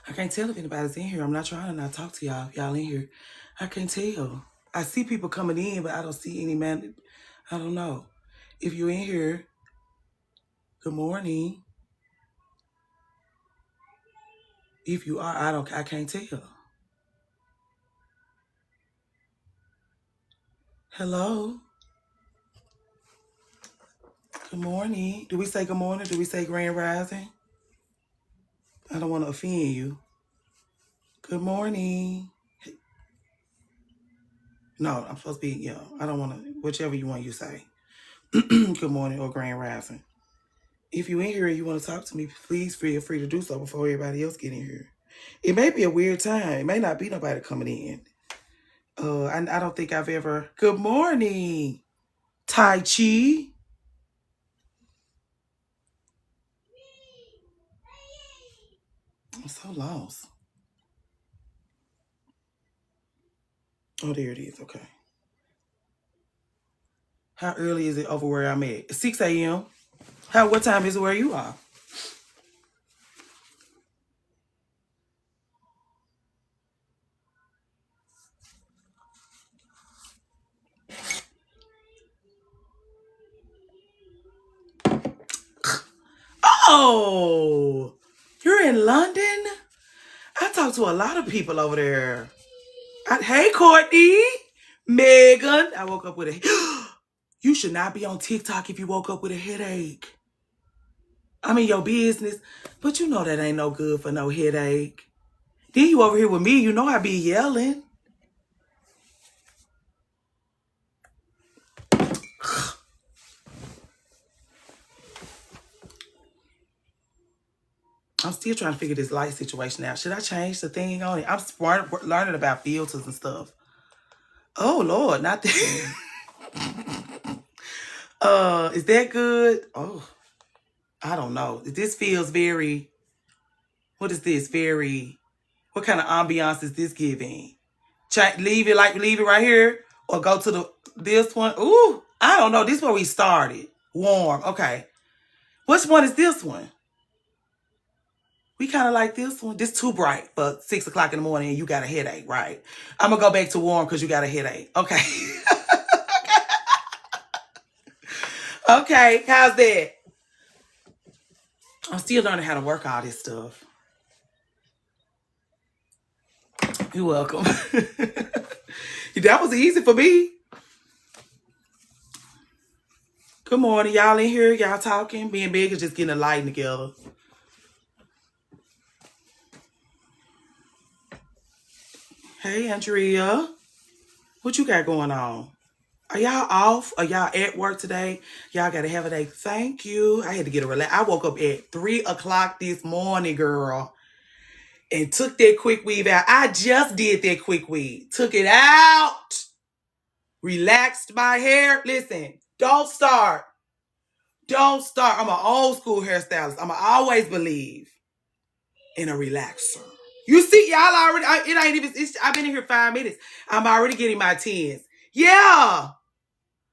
I can't tell if anybody's in here. I'm not trying to not talk to y'all. Y'all in here. I can't tell. I see people coming in, but I don't see any man. I don't know. If you're in here, good morning. If you are, I can't tell. Hello. Good morning. Do we say good morning? Do we say grand rising? I don't want to offend you. Good morning. No, I'm supposed to be, I don't want to, whichever you want you say. Good morning or grand rising. If you're in here and you want to talk to me, please feel free to do so before everybody else get in here. It may be a weird time. It may not be nobody coming in. I don't think I've ever. Good morning, Tai Chi. I'm so lost. Oh, there it is. Okay. How early is it over where I'm at? 6 a.m. What time is it where you are? Oh, you're in London? I talked to a lot of people over there. Hey, Courtney, Megan. I woke up with a. You should not be on TikTok if you woke up with a headache. I mean, your business, but you know that ain't no good for no headache. Then you over here with me, you know I be yelling. I'm still trying to figure this light situation out. Should I change the thing on it? I'm learning about filters and stuff. Oh Lord, not that. Is that good? Oh, I don't know. This feels very. What is this? What kind of ambiance is this giving? Leave it right here, or go to this one. Ooh, I don't know. This is where we started. Warm. Okay. Which one is this one? We kind of like this one. This too bright for 6 o'clock in the morning and you got a headache, right? I'm going to go back to warm because you got a headache. Okay. Okay. How's that? I'm still learning how to work all this stuff. You're welcome. That was easy for me. Good morning. Y'all in here? Y'all talking? Me and Big is just getting a light together. Hey, Andrea. What you got going on? Are y'all off? Are y'all at work today? Y'all got to have a day. Thank you. I had to get a relax. I woke up at 3 o'clock this morning, girl, and took that quick weave out. I just did that quick weave. Took it out. Relaxed my hair. Listen, don't start. Don't start. I'm an old school hairstylist. I'm always believe in a relaxer. You see, y'all already, it ain't even, I've been in here 5 minutes. I'm already getting my 10s. Yeah.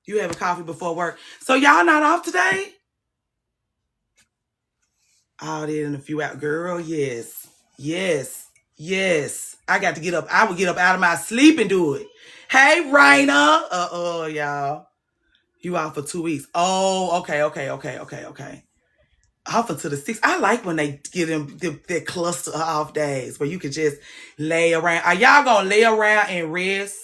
You have a coffee before work. So y'all not off today? Oh, that in a few hours. Girl, yes. Yes. Yes. I got to get up. I would get up out of my sleep and do it. Hey, Raina. Y'all. You out for 2 weeks. Oh, okay. Off until the 6th. I like when they give them their cluster off days where you can just lay around. Are y'all going to lay around and rest?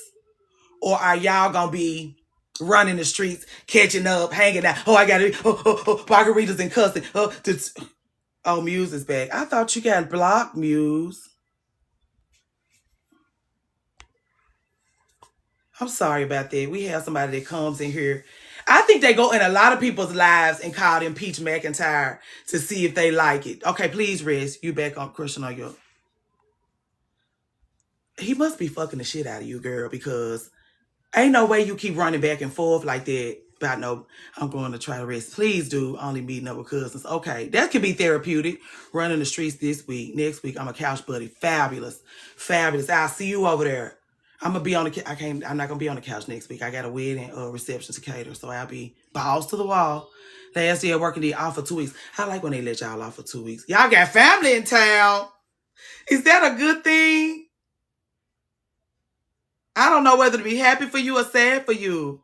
Or are y'all going to be running the streets, catching up, hanging out? Oh, I got it. Margaritas and cussing. Muse is back. I thought you got blocked, Muse. I'm sorry about that. We have somebody that comes in here. I think they go in a lot of people's lives and call them Peach McIntyre to see if they like it. Okay, please rest. You back on Christian or your... He must be fucking the shit out of you, girl, because ain't no way you keep running back and forth like that. About no, I'm going to try to rest. Please do. Only meeting up with cousins. Okay, that could be therapeutic. Running the streets this week. Next week, I'm a couch buddy. Fabulous. Fabulous. I'll see you over there. I'm going to be on the... I'm not going to be on the couch next week. I got a wedding reception to cater, so I'll be balls to the wall. Last year, working the off for 2 weeks. I like when they let y'all off for 2 weeks. Y'all got family in town. Is that a good thing? I don't know whether to be happy for you or sad for you.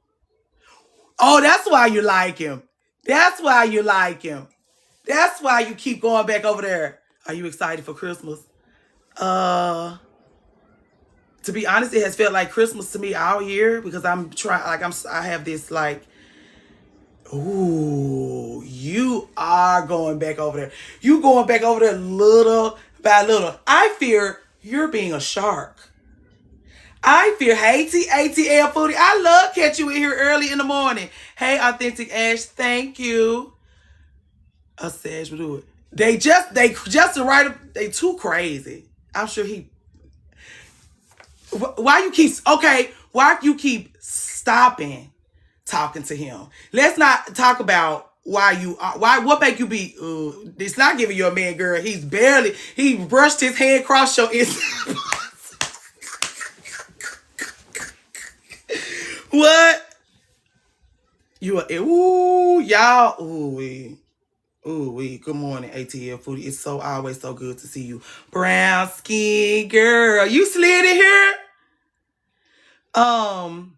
Oh, that's why you like him. That's why you like him. That's why you keep going back over there. Are you excited for Christmas? Uh, to be honest, it has felt like Christmas to me all year because I'm trying. I have this like, ooh, you are going back over there. You going back over there little by little. I fear you're being a shark. I fear, hey, ATL Foodie. I love catching you in here early in the morning. Hey, Authentic Ash, thank you. A Sage will do it. They just right. They too crazy. I'm sure he. Why you keep okay? Why you keep stopping talking to him? Let's not talk about why you are. Why what make you be? It's not giving you a man, girl. He brushed his hand across your. What? You are ooh y'all ooh, good morning, ATL Foodie. It's so always so good to see you. Brown skin girl. You slid in here? I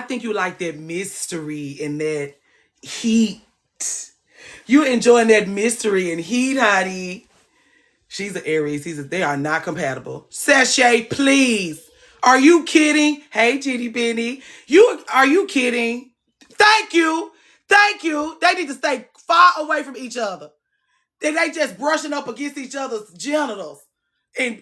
think you like that mystery and that heat. You enjoying that mystery and heat, honey. She's an Aries. They are not compatible. Sashay, please. Are you kidding? Hey, Giddy Benny. Are you kidding? Thank you. Thank you. They need to stay far away from each other. They just brushing up against each other's genitals and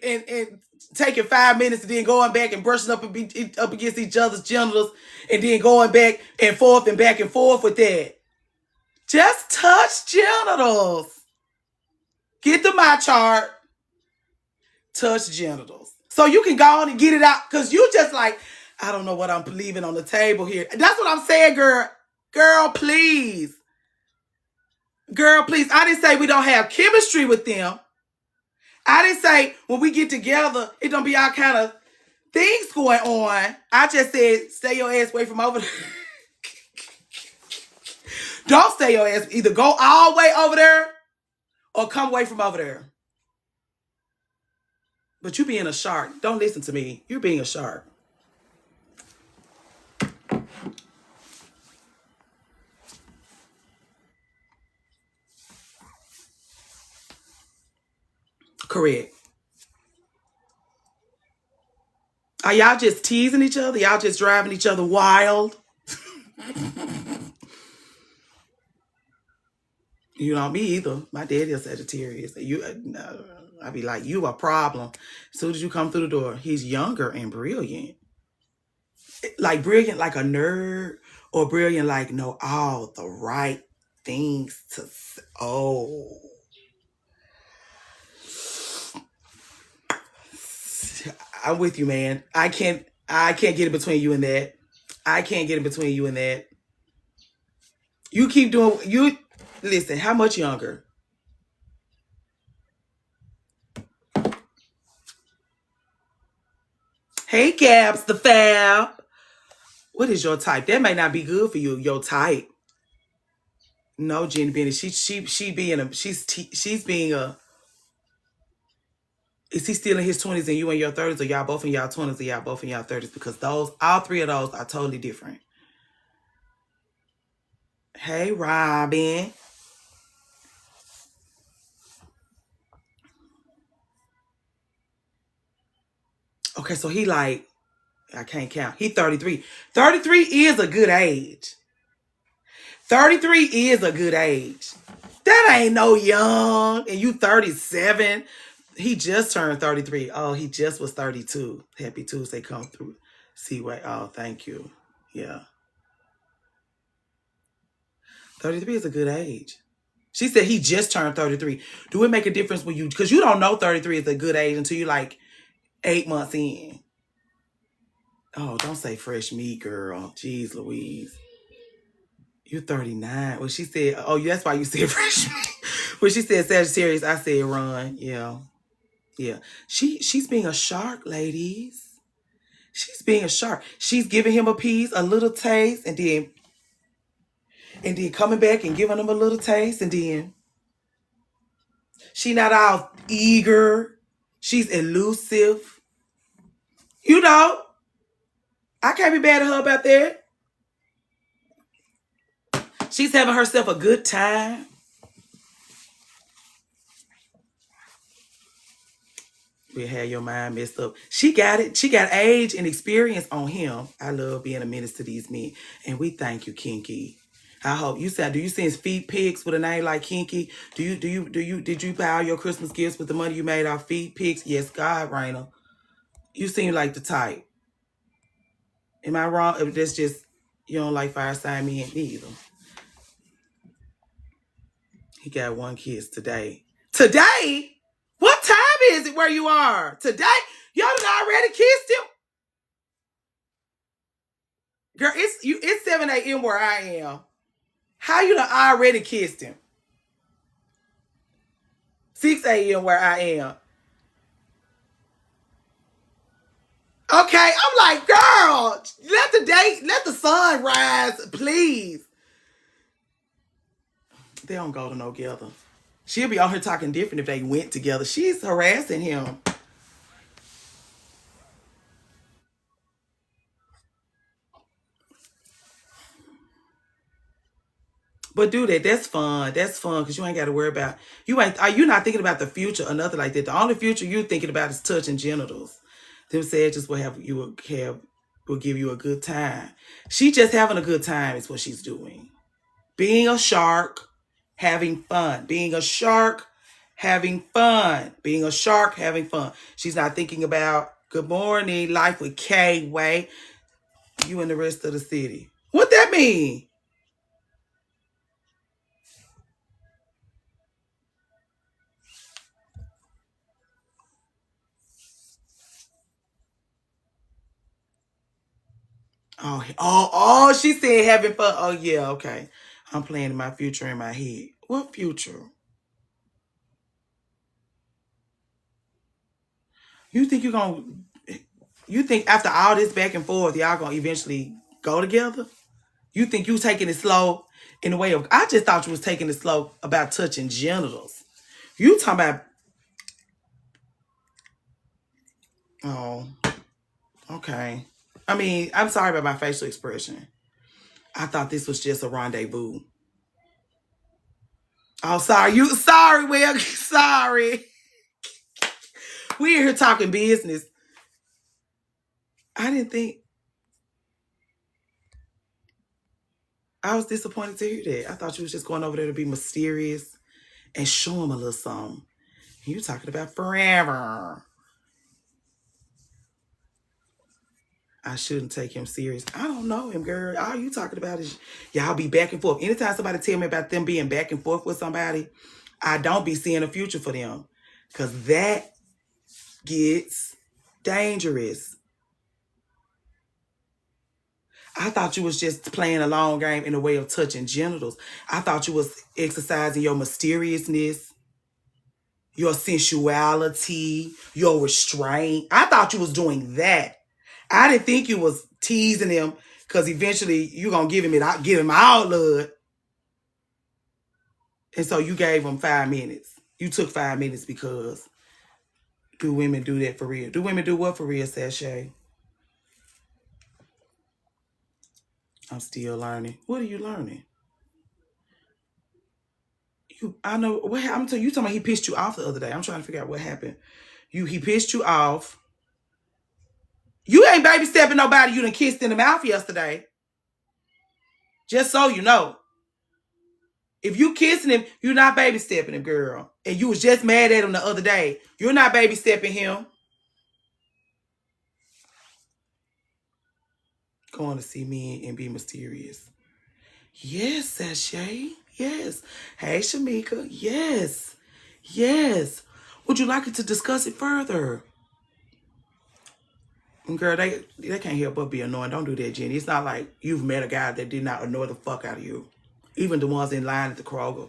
taking 5 minutes and then going back and brushing up against each other's genitals and then going back and forth with that. Just touch genitals. Get the my chart. Touch genitals. So you can go on and get it out. Because you just like, I don't know what I'm leaving on the table here. That's what I'm saying, girl. Girl, please. Girl, please. I didn't say we don't have chemistry with them. I didn't say when we get together, it don't be all kind of things going on. I just said, stay your ass away from over there. Don't stay your ass. Either go all the way over there or come away from over there. But you being a shark. Don't listen to me. You're being a shark. Correct. Are y'all just teasing each other? Y'all just driving each other wild? You know, me either. My daddy is Sagittarius. I'd be like, you a problem. As soon as you come through the door, he's younger and brilliant. Like brilliant like a nerd or brilliant like know all the right things to say. Oh. I'm with you, man. I can't get in between you and that. I can't get in between you and that. You keep doing listen, how much younger? Hey Gabs, the fab. What is your type? That may not be good for you, your type. No, Jenny Benny. She's being a is he still in his 20s and you in your 30s, or y'all both in y'all 20s or y'all both in y'all 30s? Because all three of those are totally different. Hey, Robin. Okay, so he like, I can't count. He 33. 33 is a good age. 33 is a good age. That ain't no young. And you 37. He just turned 33. Oh, he just was 32. Happy Tuesday come through. See what? Oh, thank you. Yeah. 33 is a good age. She said he just turned 33. Do it make a difference when because you don't know 33 is a good age until you like 8 months in. Oh, don't say fresh meat, girl. Jeez Louise. You're 39. Well, she said, oh, that's why you said fresh meat. When she said Sagittarius, I said run. Yeah. Yeah. She's being a shark, ladies. She's being a shark. She's giving him a piece, a little taste, and then coming back and giving him a little taste, and then She not all eager. She's elusive. You know, I can't be mad at her about that. She's having herself a good time. We had your mind messed up. She got it. She got age and experience on him. I love being a menace to these men. And we thank you, Kinky. I hope you said, do you send feed pics with a name like Kinky? Did you buy all your Christmas gifts with the money you made off feed pics? Yes, God, Raina. You seem like the type. Am I wrong? If that's just, you don't like fire sign men neither. He got one kiss today. Today? What time is it where you are? Today? Y'all done already kissed him? Girl, it's 7 a.m. where I am. How you done already kissed him? 6 a.m. where I am. Okay, I'm like, girl, let the sun rise, please. They don't go to no together. She'll be out here talking different if they went together. She's harassing him. But do that. That's fun. That's fun because you ain't got to worry about Are you not thinking about the future or nothing like that? The only future you thinking about is touching genitals. Them Sagittarius will give you a good time. She just having a good time is what she's doing. Being a shark, having fun. Being a shark, having fun. Being a shark, having fun. She's not thinking about good morning, life with K way. You and the rest of the city. What that mean? Oh, she said having fun. Oh, yeah, okay. I'm planning my future in my head. What future? You think you think after all this back and forth, y'all gonna eventually go together? You think you taking it slow in the way of, I just thought you was taking it slow about touching genitals. You talking about, oh, okay. I mean, I'm sorry about my facial expression. I thought this was just a rendezvous. Oh, sorry, Will, sorry. We in here talking business. I didn't think, I was disappointed to hear that. I thought you was just going over there to be mysterious and show him a little something. And you talking about forever. I shouldn't take him serious. I don't know him, girl. All you talking about is y'all be back and forth. Anytime somebody tell me about them being back and forth with somebody, I don't be seeing a future for them. Because that gets dangerous. I thought you was just playing a long game in the way of touching genitals. I thought you was exercising your mysteriousness, your sensuality, your restraint. I thought you was doing that. I didn't think you was teasing him because eventually you gonna give him all love. And so you gave him 5 minutes. You took 5 minutes because do women do that for real? Do women do what for real, Sashay? I'm still learning. What are you learning? I know what happened to you. Talking about he pissed you off the other day. I'm trying to figure out what happened. He pissed you off. You ain't baby stepping nobody you done kissed in the mouth yesterday. Just so you know. If you kissing him, you're not baby stepping him, girl. And you was just mad at him the other day. You're not baby stepping him. Going to see me and be mysterious. Yes, Sashay. Yes. Hey, Shamika. Yes. Yes. Would you like it to discuss it further? Girl, they can't help but be annoying. Don't do that, Jenny. It's not like you've met a guy that did not annoy the fuck out of you. Even the ones in line at the Kroger.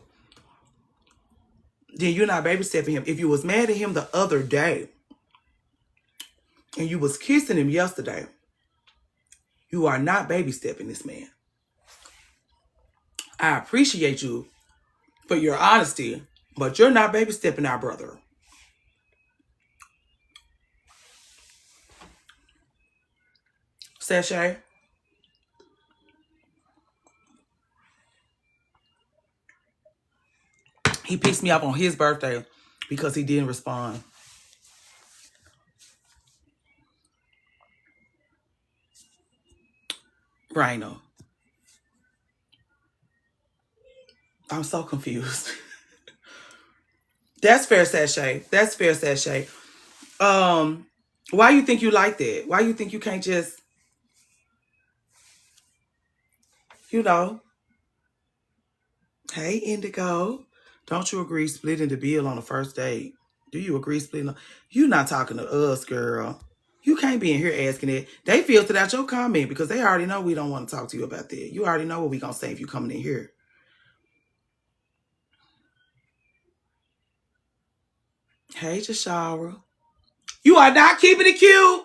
Then you're not baby stepping him. If you was mad at him the other day and you was kissing him yesterday, you are not baby stepping this man. I appreciate you for your honesty. But you're not baby stepping our brother. Sashay. He pissed me off on his birthday because he didn't respond. Raina. I'm so confused. That's fair, Sashay. That's fair, Sashay. Why you think you like that? Why you think you can't just, you know, hey, Indigo, don't you agree splitting the bill on the first date? Do you agree splitting? You not talking to us, girl. You can't be in here asking it. They filtered out your comment because they already know we don't want to talk to you about that. You already know what we gonna say if you coming in here. Hey, Jashara. You are not keeping it cute.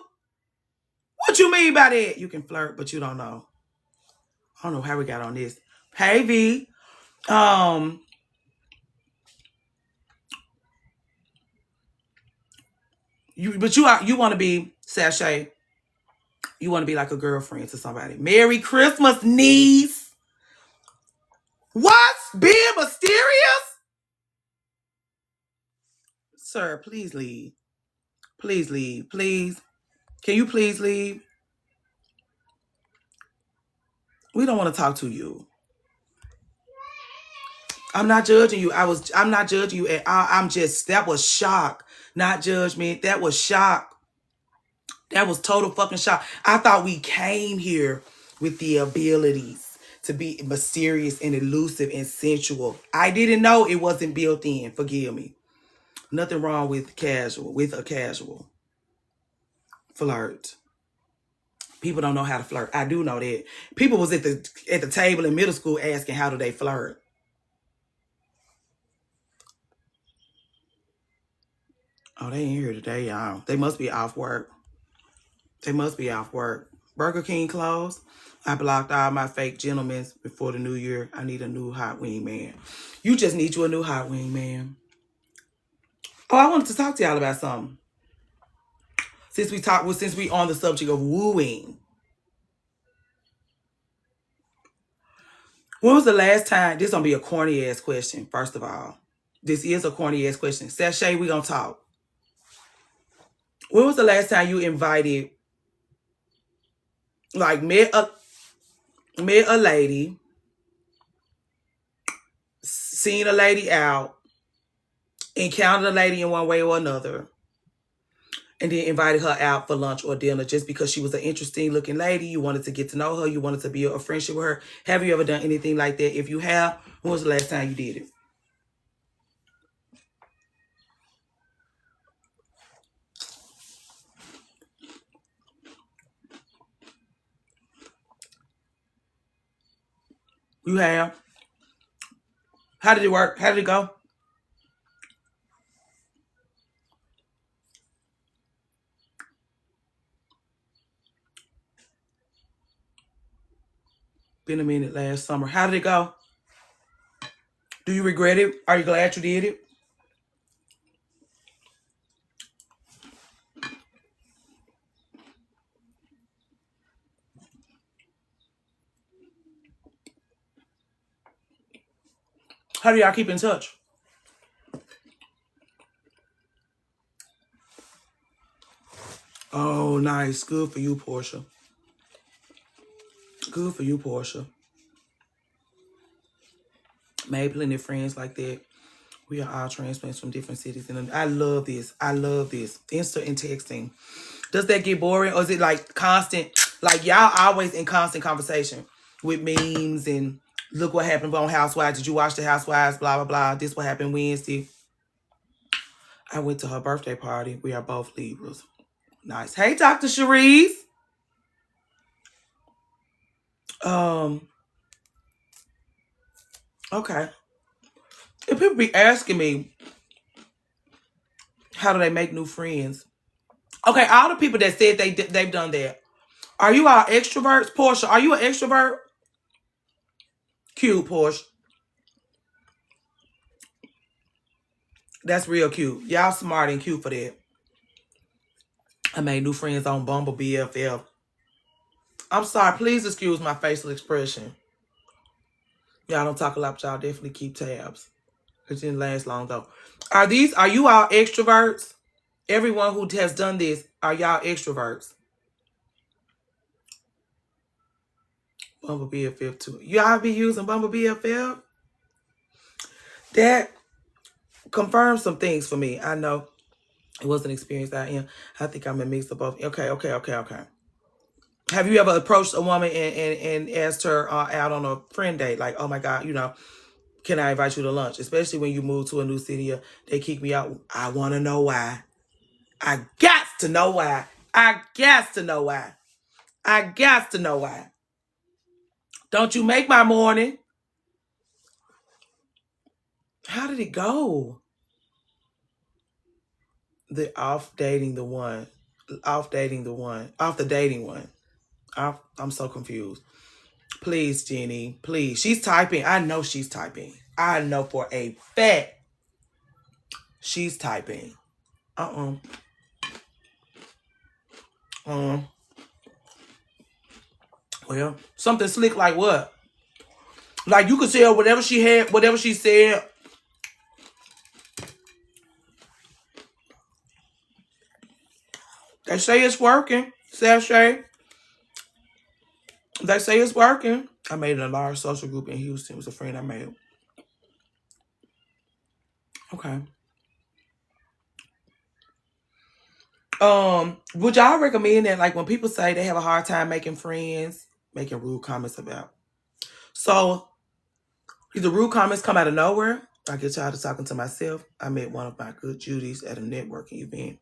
What you mean by that? You can flirt, but you don't know. I don't know how we got on this. Hey, V. You want to be Sashay. You want to be like a girlfriend to somebody. Merry Christmas, niece. What's being mysterious? Sir, please leave. Please leave. Please. Can you please leave? We don't want to talk to you. I'm not judging you. I'm not judging you at all. That was shock. Not judgment. That was shock. That was total fucking shock. I thought we came here with the abilities to be mysterious and elusive and sensual. I didn't know it wasn't built in. Forgive me. Nothing wrong with a casual flirt. People don't know how to flirt. I do know that. People was at the table in middle school asking how do they flirt. Oh, they ain't here today, y'all. They must be off work. They must be off work. Burger King closed. I blocked all my fake gentlemen before the new year. I need a new hot wing man. You just need you a new hot wing man. Oh, I wanted to talk to y'all about something. Since we on the subject of wooing. When was the last time? This gonna be a corny ass question. First of all, this is a corny ass question. Sashay, we gonna talk. When was the last time you invited, like met a lady, seen a lady out, encountered a lady in one way or another, and then invited her out for lunch or dinner just because she was an interesting looking lady. You wanted to get to know her. You wanted to build a friendship with her. Have you ever done anything like that? If you have, when was the last time you did it? You have? How did it work? How did it go? Been a minute last summer. How did it go? Do you regret it? Are you glad you did it? How do y'all keep in touch? Oh, nice. Good for you, Portia. Good for you, Portia. Made plenty of friends like that. We are all transplants from different cities. And I love this. I love this. Instant and texting. Does that get boring? Or is it like constant? Like y'all always in constant conversation with memes and look what happened on Housewives. Did you watch the Housewives? Blah, blah, blah. This what happened Wednesday. I went to her birthday party. We are both Libras. Nice. Hey, Dr. Cherise. Okay. If people be asking me, how do they make new friends? Okay, all the people that said they've done that. Are you all extroverts? Portia, are you an extrovert? Cute, Portia. That's real cute. Y'all smart and cute for that. I made new friends on Bumble BFF. I'm sorry. Please excuse my facial expression. Y'all don't talk a lot, but y'all definitely keep tabs. It didn't last long though. Are you all extroverts? Everyone who has done this, are y'all extroverts? Bumble BFF too. Y'all be using Bumble BFF? That confirms some things for me. I know it was an experience that I am. I think I'm a mix of both. Okay. Have you ever approached a woman and asked her out on a friend date? Like, oh my God, can I invite you to lunch? Especially when you move to a new city, they kick me out. I want to know why. I got to know why. I got to know why. I got to know why. Don't you make my morning. How did it go? Off the dating one. I'm so confused. Please, Jenny, please. She's typing. I know she's typing. I know for a fact she's typing. Well, something slick like what? Like you could tell whatever she had, whatever she said. They say it's working, Sashay. They say it's working. I made a large social group in Houston. It was a friend I made. Okay. Would y'all recommend that, like, when people say they have a hard time making friends, making rude comments about? So, the rude comments come out of nowhere. I get tired of talking to myself. I met one of my good Judies at a networking event,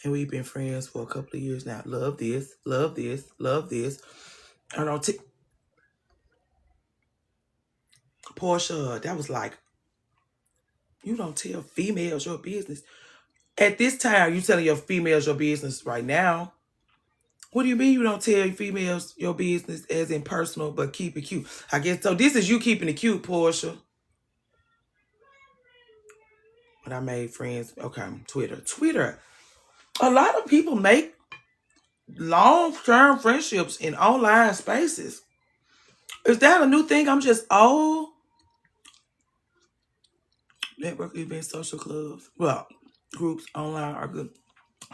and we've been friends for a couple of years now. Love this, love this, love this. I don't know, Portia, that was like, you don't tell females your business. At this time, you telling your females your business right now. What do you mean you don't tell females your business as in personal, but keep it cute? I guess so. This is you keeping it cute, Portia. But I made friends. Okay, Twitter. A lot of people make long-term friendships in online spaces. Is that a new thing? I'm just old. Network events, social clubs. Well, groups online are good.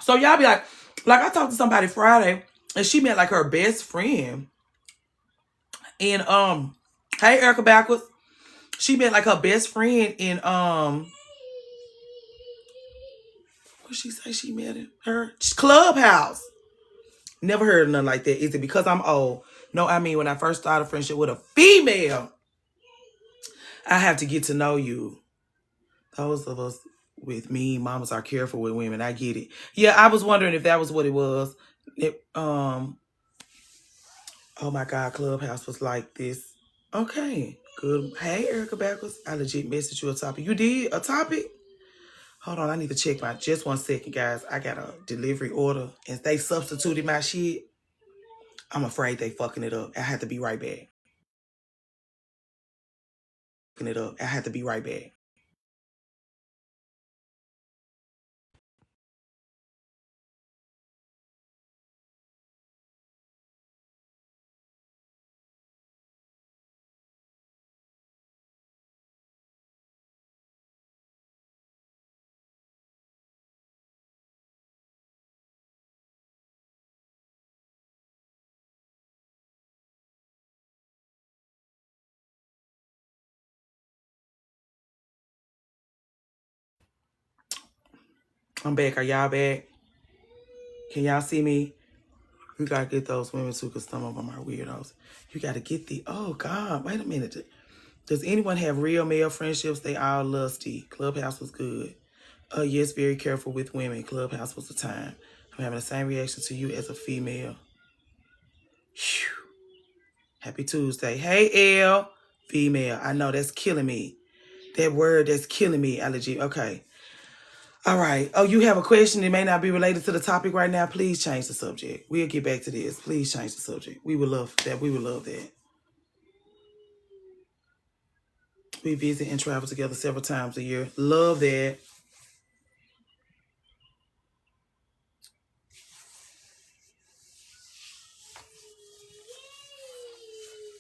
So y'all be like I talked to somebody Friday, and she met like her best friend. And hey Erica Backwards. She met like her best friend in what she say she met in her Clubhouse. Never heard of nothing like that. Is it because I'm old? No, I mean when I first started a friendship with a female, I have to get to know you. Those of us with me, mamas are careful with women. I get it. Yeah, I was wondering if that was what it was. Oh my God, Clubhouse was like this. Okay, good. Hey, Erica Backwards. I legit messaged you a topic. You did a topic? Hold on, I need to check my, just 1 second, guys. I got a delivery order and they substituted my shit. I'm afraid they fucking it up. I have to be right back. I have to be right back. I'm back. Are y'all back? Can y'all see me? You gotta get those women too, because some of them are weirdos. You gotta get oh God, wait a minute. Does anyone have real male friendships? They all lusty. Clubhouse was good. Yes, very careful with women. Clubhouse was the time. I'm having the same reaction to you as a female. Whew. Happy Tuesday. Hey, L. Female. I know that's killing me. That word that's killing me, allergy. Okay. All right. Oh, you have a question that may not be related to the topic right now. Please change the subject. We'll get back to this. Please change the subject. We would love that. We would love that. We visit and travel together several times a year. Love that.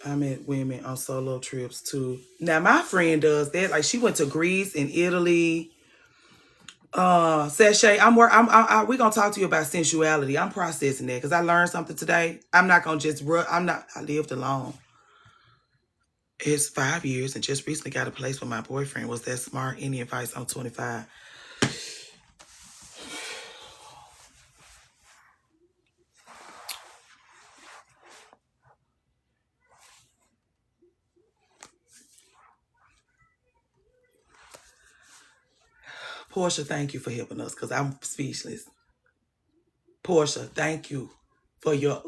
I met women on solo trips too. Now my friend does that. Like she went to Greece and Italy. Sashay, we gonna talk to you about sensuality. I'm processing that because I learned something today. I'm not gonna just run. I lived alone. It's 5 years and just recently got a place with my boyfriend. Was that smart? Any advice on 25? Portia, thank you for helping us because I'm speechless. Portia, thank you for your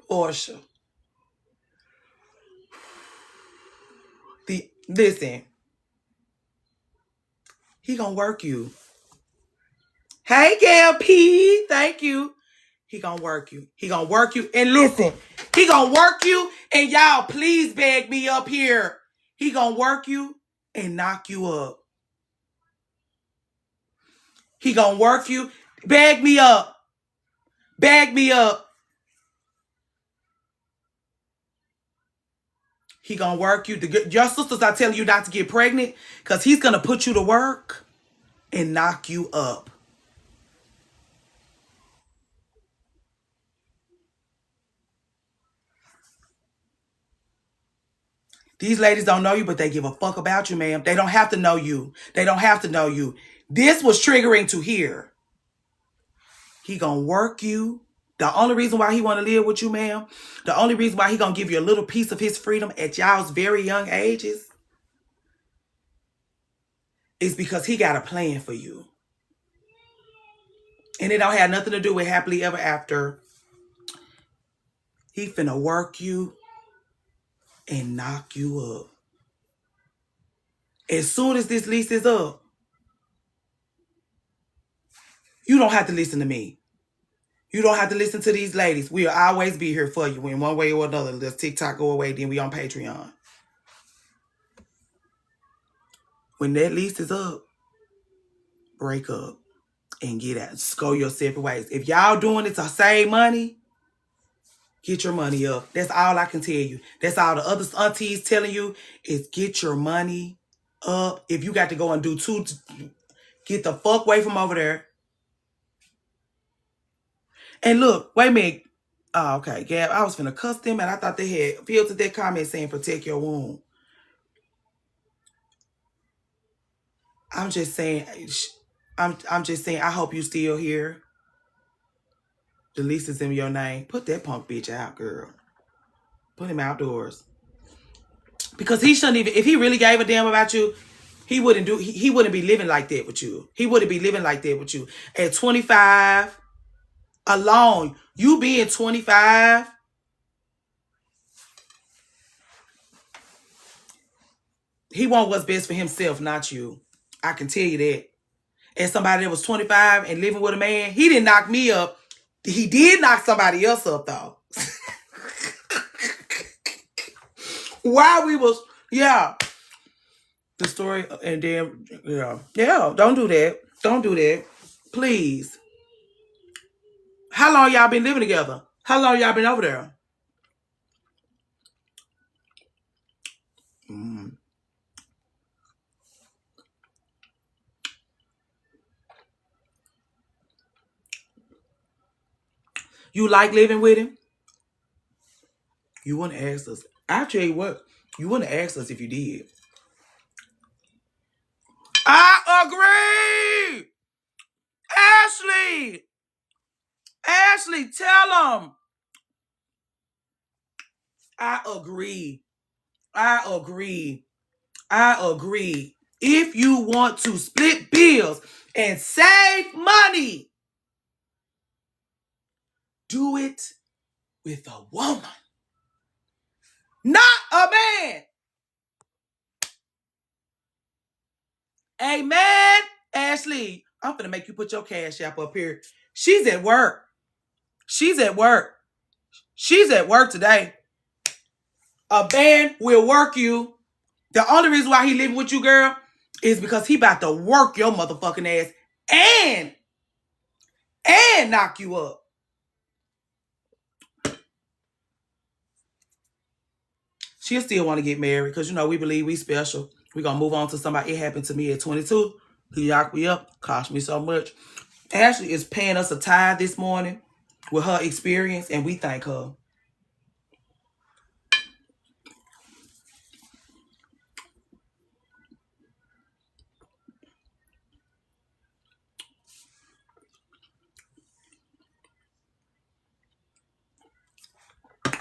Portia. Listen, he gonna work you. Hey, Gail P, thank you. He gonna work you. He gonna work you. And listen, he gonna work you. And y'all, please bag me up here. He gonna work you and knock you up. He gonna work you. Bag me up. Bag me up. He gonna work you. Your sisters are telling you not to get pregnant because he's gonna put you to work and knock you up. These ladies don't know you, but they give a fuck about you, ma'am. They don't have to know you. They don't have to know you. This was triggering to hear. He gonna work you. The only reason why he want to live with you, ma'am, the only reason why he gonna give you a little piece of his freedom at y'all's very young ages is because he got a plan for you. And it don't have nothing to do with happily ever after. He finna work you and knock you up. As soon as this lease is up, you don't have to listen to me. You don't have to listen to these ladies. We'll always be here for you in one way or another. Let TikTok go away, then we on Patreon. When that lease is up, break up and get out. Just go your separate ways. If y'all doing it to save money, get your money up. That's all I can tell you. That's all the other aunties telling you is get your money up. If you got to go and do two, get the fuck away from over there. And look, wait a minute. Oh, okay, Gab, I was finna cuss them and I thought they had filtered that comment saying protect your womb. I'm just saying, I'm just saying, I hope you still here. The lease is in your name. Put that punk bitch out, girl. Put him outdoors. Because he shouldn't even, if he really gave a damn about you, he wouldn't be living like that with you. He wouldn't be living like that with you. At 25, alone, you being 25, he want what's best for himself, not you. I can tell you that. And somebody that was 25 and living with a man, he didn't knock me up. He did knock somebody else up, though. While we was, yeah. The story, and then, yeah. Yeah, don't do that. Don't do that. Please. How long y'all been living together? How long y'all been over there? You like living with him? You wouldn't ask us. I tell you what, you wouldn't ask us if you did. I agree. Ashley, tell him. I agree. If you want to split bills and save money, do it with a woman, not a man. Amen, Ashley. I'm gonna make you put your cash app up here. She's at work. She's at work today. A man will work you. The only reason why he living with you, girl, is because he about to work your motherfucking ass and knock you up. She'll still want to get married because, you know, we believe we special. We're going to move on to somebody. It happened to me at 22. He knocked me up, cost me so much. Ashley is paying us a tithe this morning with her experience, and we thank her.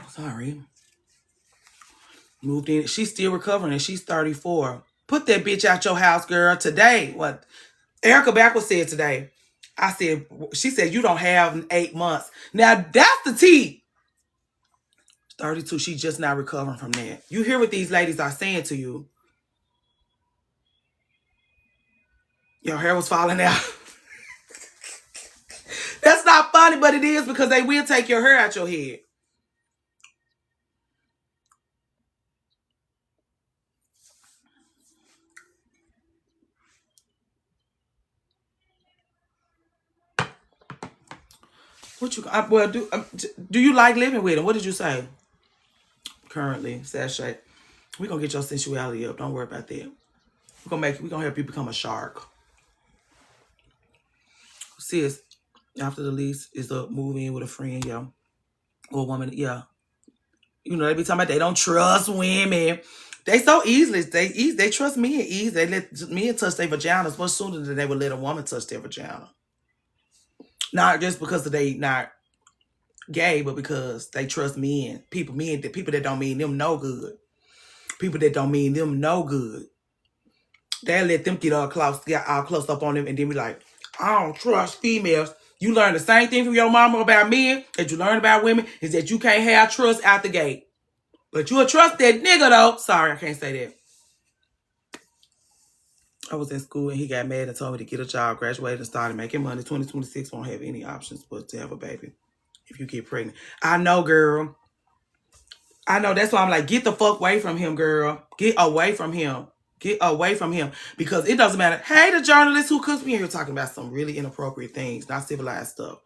Sorry. Moved in. She's still recovering, and she's 34. Put that bitch out your house, girl. Today, what Erica Backwards said today. She said, you don't have 8 months. Now, that's the tea. 32, she's just not recovering from that. You hear what these ladies are saying to you. Your hair was falling out. That's not funny, but it is because they will take your hair out your head. What you well do you like living with him? What did you say? Currently, Sashay. We're gonna get your sensuality up. Don't worry about that. We're gonna help you become a shark. Sis, after the lease is up, move in with a friend, yeah. Or a woman, yeah. You know, they be talking about they don't trust women. They so easily, they trust men easy. They let men touch their vaginas much sooner than they would let a woman touch their vagina. Not just because they not gay, but because they trust men. People that don't mean them no good. People that don't mean them no good. They'll let them get all close up on them and then be like, I don't trust females. You learn the same thing from your mama about men that you learn about women is that you can't have trust out the gate. But you'll trust that nigga though. Sorry, I can't say that. I was in school and he got mad and told me to get a job, graduated and started making money. 2026 won't have any options but to have a baby if you get pregnant. I know, girl. I know. That's why I'm like, get the fuck away from him, girl. Get away from him. Get away from him. Because it doesn't matter. Hey, the journalist who cooks me in here talking about some really inappropriate things, not civilized stuff.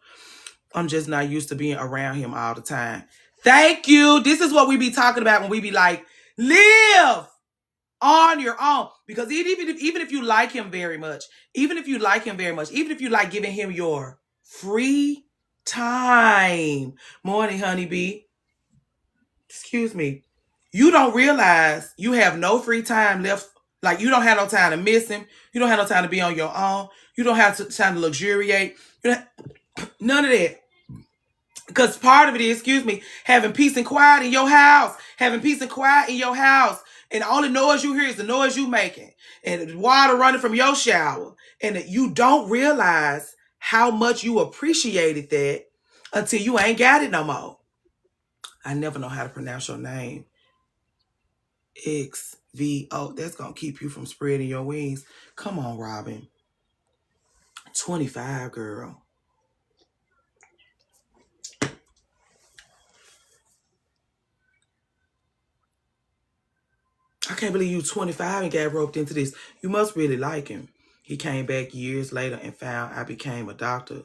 I'm just not used to being around him all the time. Thank you. This is what we be talking about when we be like, live on your own. Because even if you like him very much, even if you like giving him your free time. Morning, honeybee. Excuse me. You don't realize you have no free time left. Like, you don't have no time to miss him. You don't have no time to be on your own. You don't have time to luxuriate. None of that. Because part of it is, having peace and quiet in your house. Having peace and quiet in your house. And the only noise you hear is the noise you making. And the water running from your shower. And you don't realize how much you appreciated that until you ain't got it no more. I never know how to pronounce your name. XVO. That's going to keep you from spreading your wings. Come on, Robin. 25, girl. I can't believe you 25 and got roped into this. You must really like him. He came back years later and found I became a doctor.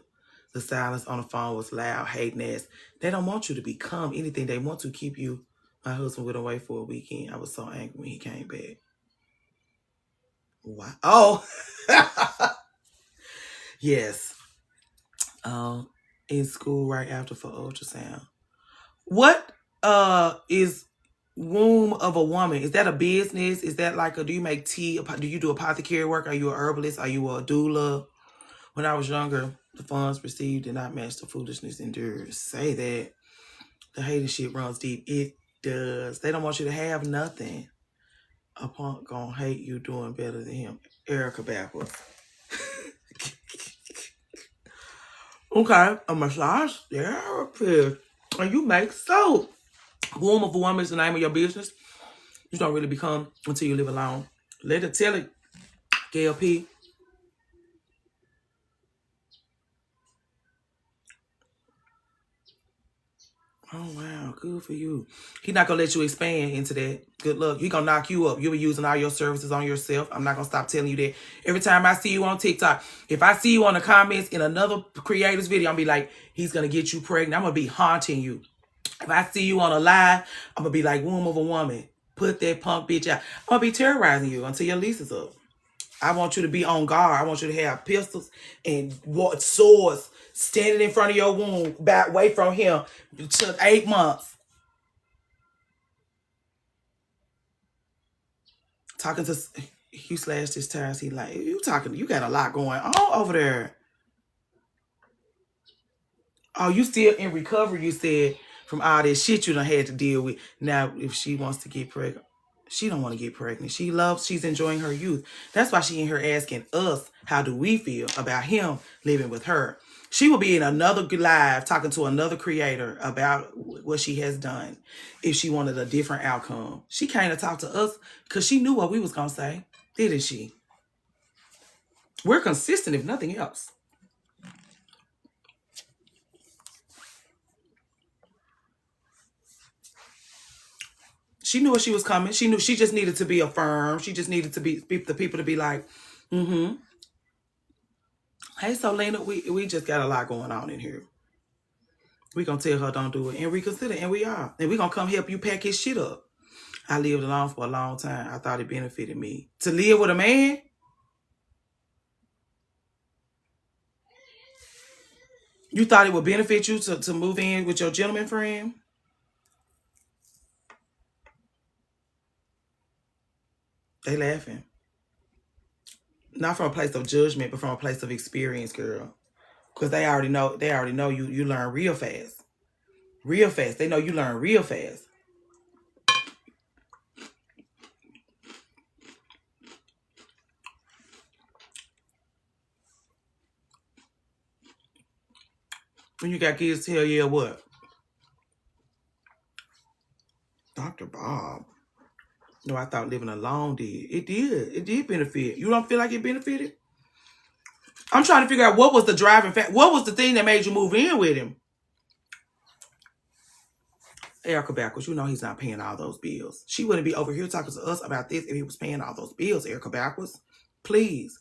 The silence on the phone was loud, hating ass. They don't want you to become anything. They want to keep you. My husband went away for a weekend. I was so angry when he came back. Wow. Oh. Yes. In school right after for ultrasound. What is womb of a woman? Is that a business? Is that like do you make tea? Do you do apothecary work? Are you a herbalist? Are you a doula? When I was younger, the funds received did not match the foolishness endured. Say that. The hating shit runs deep. It does. They don't want you to have nothing. A punk gonna hate you doing better than him. Erica Backwards. Okay, a massage therapist. And you make soap. Womb of a woman is the name of your business. You don't really become until you live alone. Let it tell it, Gail P. Oh, wow. Good for you. He's not going to let you expand into that. Good luck. He's going to knock you up. You'll be using all your services on yourself. I'm not going to stop telling you that. Every time I see you on TikTok, if I see you on the comments in another creator's video, I'm going to be like, he's going to get you pregnant. I'm going to be haunting you. If I see you on a live, I'm going to be like, womb of a woman. Put that punk bitch out. I'm gonna be terrorizing you until your lease is up. I want you to be on guard. I want you to have pistols and swords standing in front of your womb, back away from him, to 8 months. Talking to Hugh Slash this tires. He like, you talking? You got a lot going on over there. Oh, you still in recovery? You said from all this shit you done had to deal with. Now, if she wants to get pregnant, she don't want to get pregnant. She's enjoying her youth. That's why she in here asking us, how do we feel about him living with her? She will be in another live talking to another creator about what she has done if she wanted a different outcome. She came to talk to us because she knew what we was going to say, didn't she? We're consistent if nothing else. She knew what she was coming. She knew she just needed to be affirmed. She just needed to be the people to be like, mm-hmm. Hey, so Lena, we just got a lot going on in here. We gonna tell her don't do it and reconsider, and we are. And we gonna come help you pack his shit up. I lived alone for a long time. I thought it benefited me. To live with a man? You thought it would benefit you to move in with your gentleman friend? They laughing. Not from a place of judgment, but from a place of experience, girl. Because they already know you learn real fast. Real fast. They know you learn real fast. When you got kids, hell yeah, what? Dr. Bob. No, I thought living alone did. It did. It did benefit. You don't feel like it benefited? I'm trying to figure out what was the driving factor. What was the thing that made you move in with him? Erica Backwards, you know he's not paying all those bills. She wouldn't be over here talking to us about this if he was paying all those bills, Erica Backwards. Please.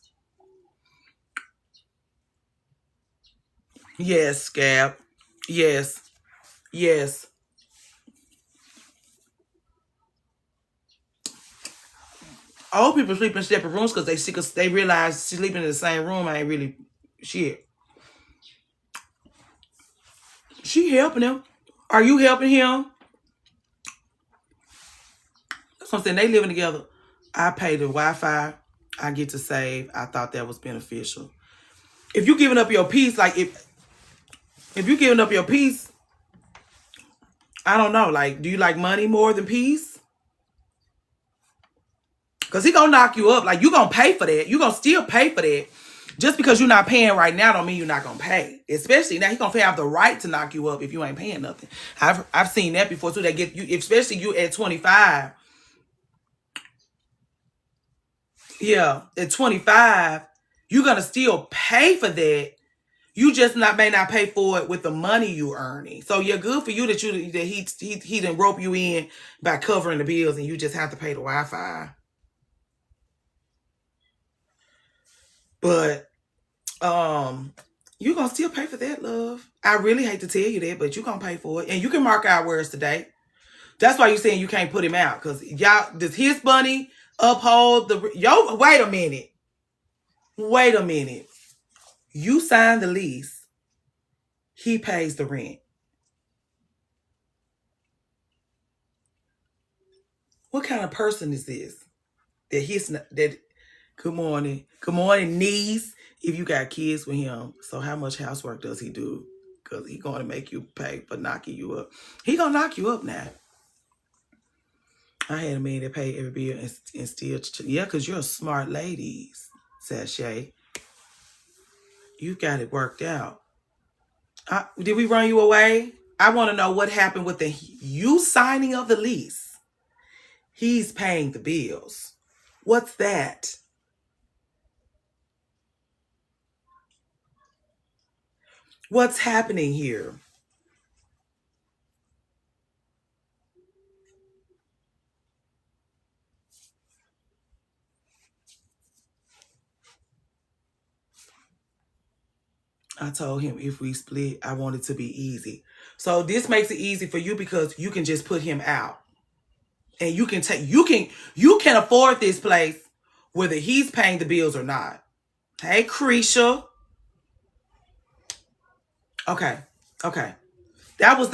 Yes, Scab. Yes. Yes. Old people sleep in separate rooms because they realize sleeping in the same room ain't really shit. She helping him. Are you helping him? That's what I'm saying. They living together. I pay the Wi-Fi. I get to save. I thought that was beneficial. If you giving up your peace, like if you giving up your peace, I don't know. Like, do you like money more than peace? Because he gonna knock you up. Like, you gonna pay for that. You gonna still pay for that. Just because you're not paying right now don't mean you're not gonna pay. Especially now, he gonna have the right to knock you up if you ain't paying nothing. I've seen that before too. They get you, especially you at 25. Yeah, at 25, you're gonna still pay for that. You just may not pay for it with the money you earning. So you're good for you that he didn't rope you in by covering the bills and you just have to pay the Wi-Fi. But you're gonna still pay for that, love. I really hate to tell you that, but you're gonna pay for it. And you can mark our words today. That's why you're saying you can't put him out. Because y'all, does his money uphold the wait a minute. Wait a minute. You signed the lease. He pays the rent. What kind of person is this? That good morning. Good morning, niece. If you got kids with him, so how much housework does he do? Because he's going to make you pay for knocking you up. He going to knock you up now. I had a man that paid every bill and still... Yeah, because you're a smart lady, Sashay. You got it worked out. Did we run you away? I want to know what happened with you signing of the lease. He's paying the bills. What's that? What's happening here? I told him if we split, I want it to be easy. So this makes it easy for you because you can just put him out. And you can afford this place whether he's paying the bills or not. Hey, Creisha. Okay. Okay. That was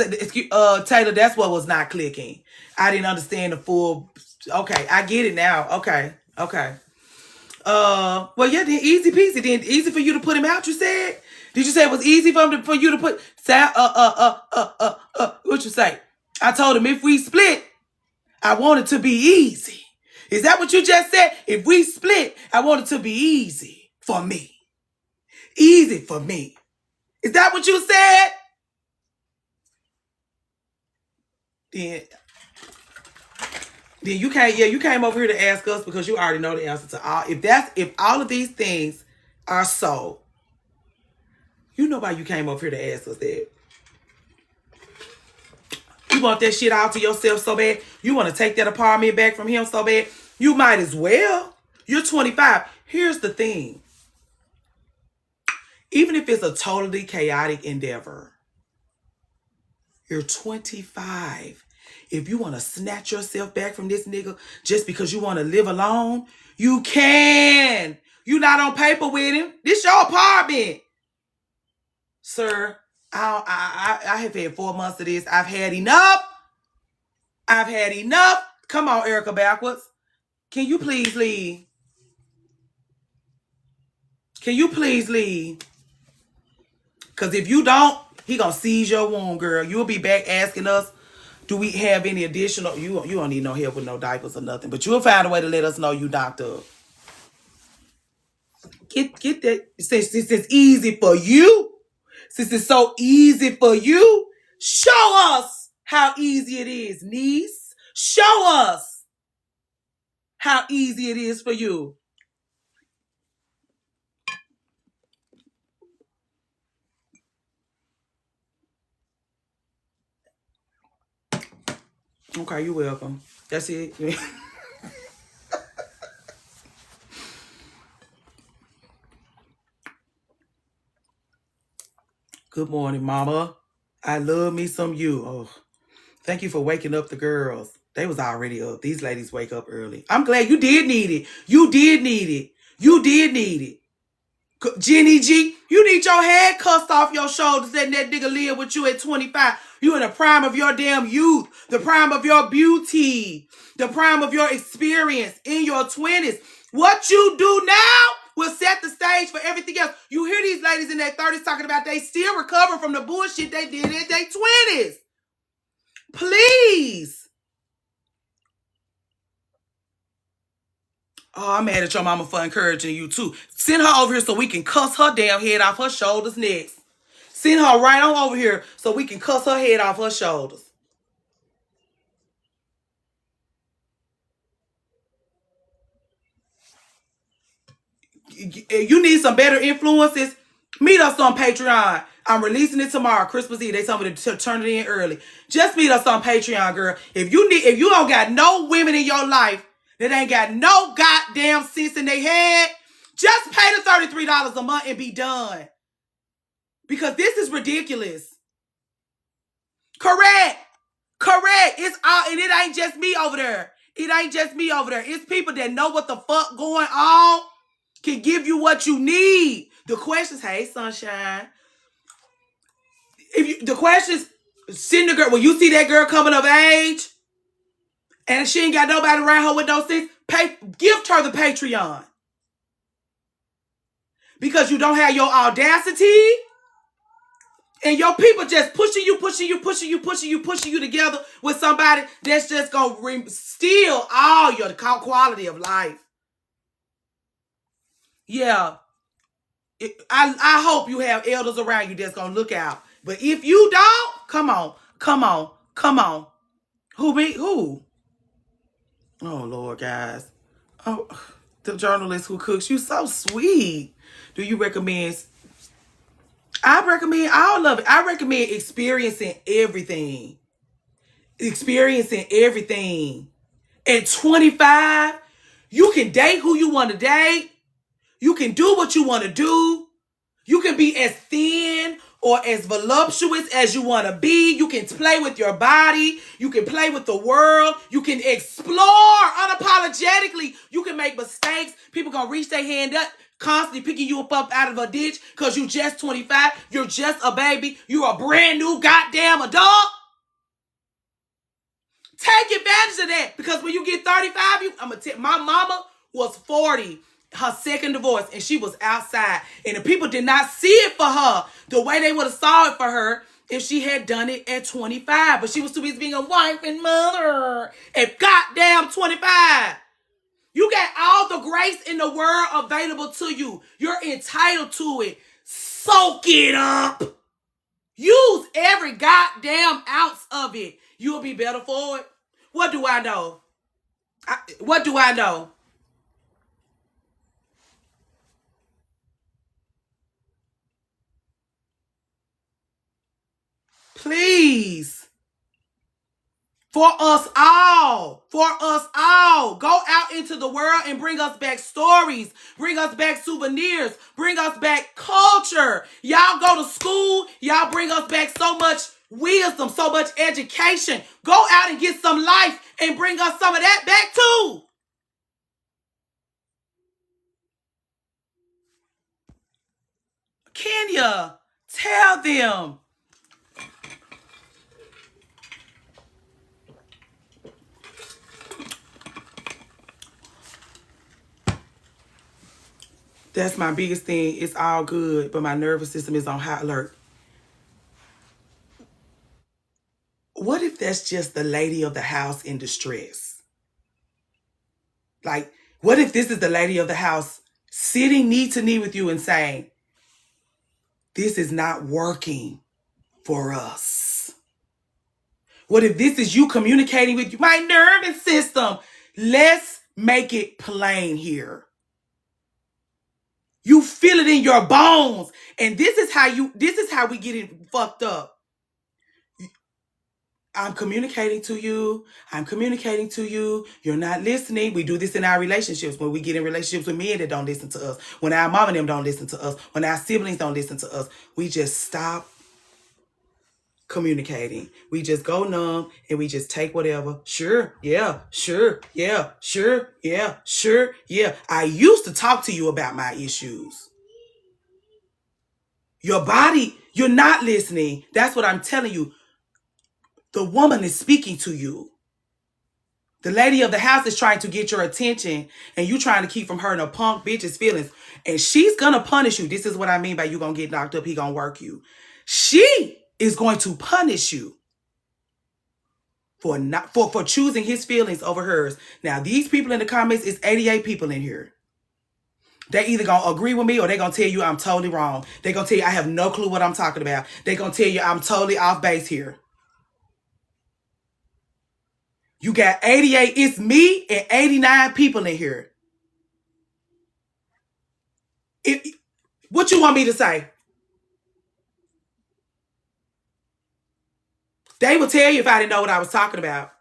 Taylor, that's what was not clicking. I didn't understand the full. Okay, I get it now. Okay. Okay. Well, yeah, then easy peasy. Then easy for you to put him out, you said? Did you say it was easy for you to put what you say? I told him if we split, I want it to be easy. Is that what you just said? If we split, I want it to be easy for me. Easy for me. Is that what you said? Then you can't, yeah, you came over here to ask us because you already know the answer to all. If all of these things are so, you know why you came over here to ask us that. You want that shit all to yourself so bad. You want to take that apartment back from him so bad. You might as well. You're 25. Here's the thing. Even if it's a totally chaotic endeavor, you're 25. If you want to snatch yourself back from this nigga just because you want to live alone, you can. You're not on paper with him. This your apartment. Sir, I have had 4 months of this. I've had enough. I've had enough. Come on, Erica Backwards. Can you please leave? Can you please leave? Because if you don't, he gonna seize your wound, girl. You'll be back asking us, do we have any additional? You don't need no help with no diapers or nothing. But you'll find a way to let us know you knocked up. Get that. Since it's easy for you, since it's so easy for you, show us how easy it is, niece. Show us how easy it is for you. Okay, you're welcome. That's it. Good morning, mama. I love me some you. Oh, thank you for waking up the girls. They was already up. These ladies wake up early. I'm glad you did need it. You did need it. You did need it. Jenny G, you need your head cussed off your shoulders letting that nigga live with you at 25. You in the prime of your damn youth, the prime of your beauty, the prime of your experience in your 20s. What you do now will set the stage for everything else. You hear these ladies in their 30s talking about they still recovering from the bullshit they did in their 20s. Please. Oh, I'm mad at your mama for encouraging you too. Send her over here so we can cuss her damn head off her shoulders next. Send her right on over here so we can cuss her head off her shoulders. You need some better influences? Meet us on Patreon. I'm releasing it tomorrow, Christmas Eve. They told me to turn it in early. Just meet us on Patreon, girl. If you don't got no women in your life that ain't got no goddamn sense in their head, just pay the $33 a month and be done. Because this is ridiculous. Correct. It's all, and it ain't just me over there. It's people that know what the fuck going on, can give you what you need. The questions, hey, sunshine. The questions, send the girl, when you see that girl coming of age, and she ain't got nobody around her with those things, gift her the Patreon. Because you don't have your audacity, and your people just pushing you together with somebody that's just going to steal all your quality of life. Yeah. I hope you have elders around you that's going to look out. But if you don't, come on. Who me? Who? Oh, Lord, guys. Oh, the journalist who cooks. You so sweet. Do you recommend? I recommend all of it. I recommend experiencing everything. At 25, you can date who you want to date. You can do what you want to do. You can be as thin or as voluptuous as you want to be. You can play with your body. You can play with the world. You can explore unapologetically. You can make mistakes. People gonna reach their hand up, constantly picking you up out of a ditch because you just 25. You're just a baby. You're a brand new goddamn adult. Take advantage of that, because when you get 35, I'm gonna tell my mama was 40, her second divorce, and she was outside, and the people did not see it for her the way they would have saw it for her if she had done it at 25. But she was too busy being a wife and mother at goddamn 25. You got all the grace in the world available to you. You're entitled to it. Soak it up. Use every goddamn ounce of it. You'll be better for it. What do I know? What do I know? Please. For us all. For us all. Go out into the world and bring us back stories. Bring us back souvenirs. Bring us back culture. Y'all go to school. Y'all bring us back so much wisdom, so much education. Go out and get some life and bring us some of that back too. Kenya, tell them. That's my biggest thing. It's all good, but my nervous system is on high alert. What if that's just the lady of the house in distress? Like, what if this is the lady of the house sitting knee to knee with you and saying, this is not working for us? What if this is you communicating with you? My nervous system. Let's make it plain here. You feel it in your bones. And this is how we get it fucked up. I'm communicating to you. I'm communicating to you. You're not listening. We do this in our relationships. When we get in relationships with men that don't listen to us. When our mom and them don't listen to us. When our siblings don't listen to us. We just stop communicating. We just go numb and we just take whatever. Sure. Yeah. Sure. Yeah. Sure. Yeah. Sure. Yeah. I used to talk to you about my issues. Your body, you're not listening. That's what I'm telling you. The woman is speaking to you. The lady of the house is trying to get your attention, and you trying to keep from hurting a punk bitch's feelings. And she's going to punish you. This is what I mean by you going to get knocked up. He going to work you. She is going to punish you for choosing his feelings over hers. Now, these people in the comments, it's 88 people in here. They either going to agree with me or they going to tell you I'm totally wrong. They going to tell you I have no clue what I'm talking about. They going to tell you I'm totally off base here. You got 88, it's me and 89 people in here. What you want me to say? They would tell you if I didn't know what I was talking about.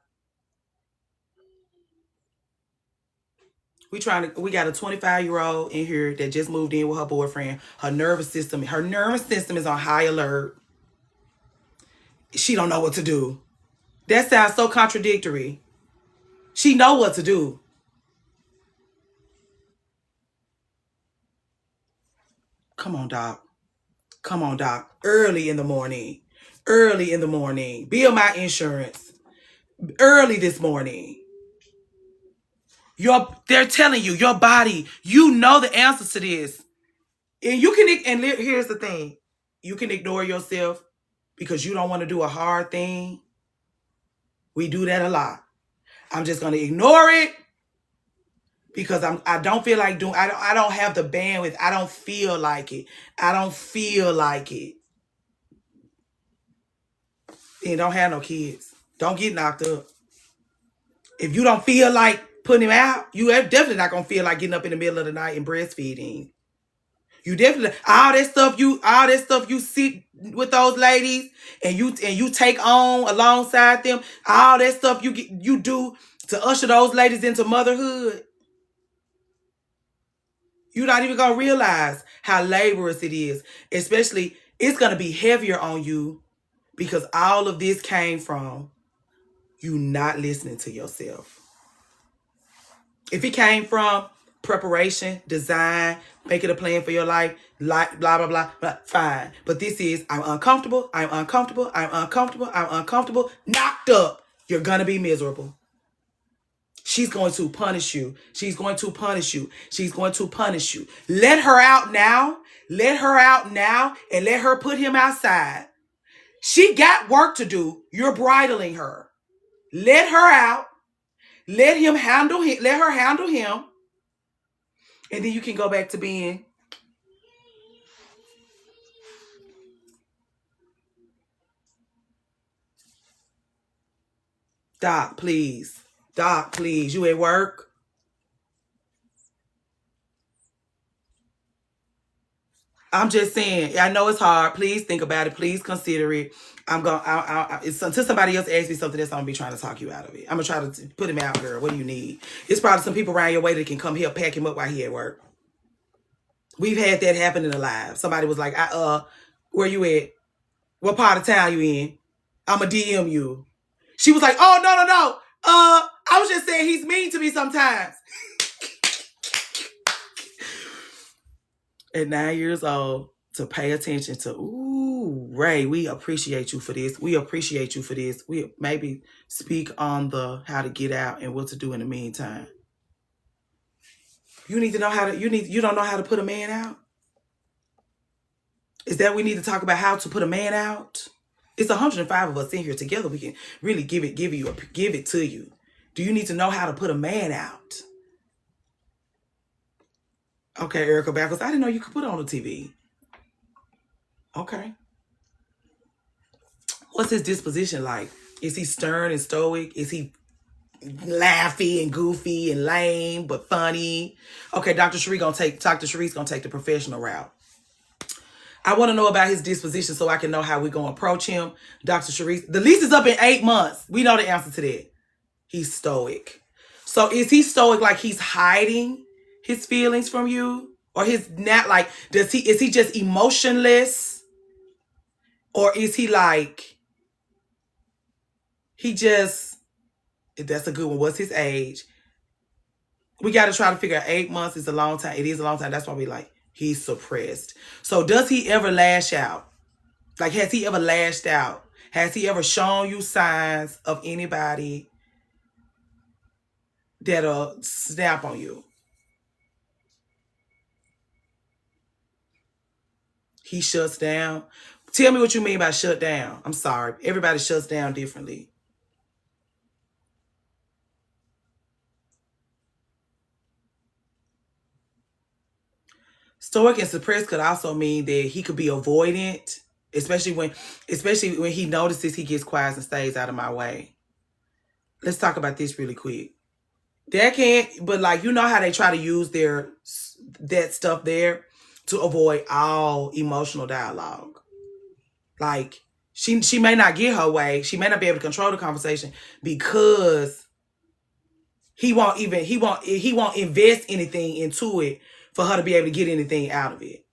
We got a 25-year-old in here that just moved in with her boyfriend. Her nervous system is on high alert. She don't know what to do. That sounds so contradictory. She know what to do. Come on, Doc. Come on, Doc. Early in the morning. Early in the morning. Bill my insurance. Early this morning. They're telling you, your body, you know the answers to this. And here's the thing. You can ignore yourself because you don't want to do a hard thing. We do that a lot. I'm just going to ignore it because I don't feel like doing, I don't have the bandwidth. I don't feel like it. I don't feel like it. And don't have no kids. Don't get knocked up. If you don't feel like putting him out, you are definitely not going to feel like getting up in the middle of the night and breastfeeding. You definitely, all that stuff you sit with those ladies and you take on alongside them, all that stuff you do to usher those ladies into motherhood. You're not even gonna realize how laborious it is, especially It's going to be heavier on you because all of this came from you not listening to yourself. If it came from preparation, design, making a plan for your life, like blah, blah, blah, blah, fine. But this is, I'm uncomfortable, I'm uncomfortable, I'm uncomfortable, I'm uncomfortable, knocked up. You're going to be miserable. She's going to punish you. She's going to punish you. She's going to punish you. Let her out now. Let her out now and let her put him outside. She got work to do. You're bridling her. Let her out. Let him handle him. Let her handle him. And then you can go back to being Doc, please. Doc, please. You at work? I'm just saying, I know it's hard. Please think about it. Please consider it. I'm going it's until somebody else asks me something else, I'm gonna be trying to talk you out of it. I'm gonna try to put him out, girl. What do you need? It's probably some people around your way that can come here, pack him up while he at work. We've had that happen in the live. Somebody was like, where you at? What part of town you in? I'ma DM you. She was like, oh, no. I was just saying he's mean to me sometimes. At 9 years old, to pay attention to, ooh, Ray, we appreciate you for this. We appreciate you for this. We maybe speak on the how to get out and what to do in the meantime. You need to know how to, you don't know how to put a man out? Is that we need to talk about how to put a man out? It's 105 of us in here together. We can really give it to you. Do you need to know how to put a man out? Okay, Erica Backwards. I didn't know you could put it on the TV. Okay. What's his disposition like? Is he stern and stoic? Is he laughy and goofy and lame but funny? Okay, Dr. Sharice gonna take the professional route. I want to know about his disposition so I can know how we're gonna approach him. Dr. Sharice, the lease is up in 8 months. We know the answer to that. He's stoic. So is he stoic like he's hiding his feelings from you? Or his not like, is he just emotionless? Or is he like, that's a good one. What's his age? We got to try to figure out 8 months is a long time. It is a long time. That's why we like, he's suppressed. So does he ever lash out? Like, has he ever lashed out? Has he ever shown you signs of anybody that'll snap on you? He shuts down. Tell me what you mean by shut down. I'm sorry. Everybody shuts down differently. Stoic and suppressed could also mean that he could be avoidant, especially when he notices he gets quiet and stays out of my way. Let's talk about this really quick. But like, you know how they try to use that stuff there to avoid all emotional dialogue. Like, she may not get her way. She may not be able to control the conversation because he won't invest anything into it for her to be able to get anything out of it.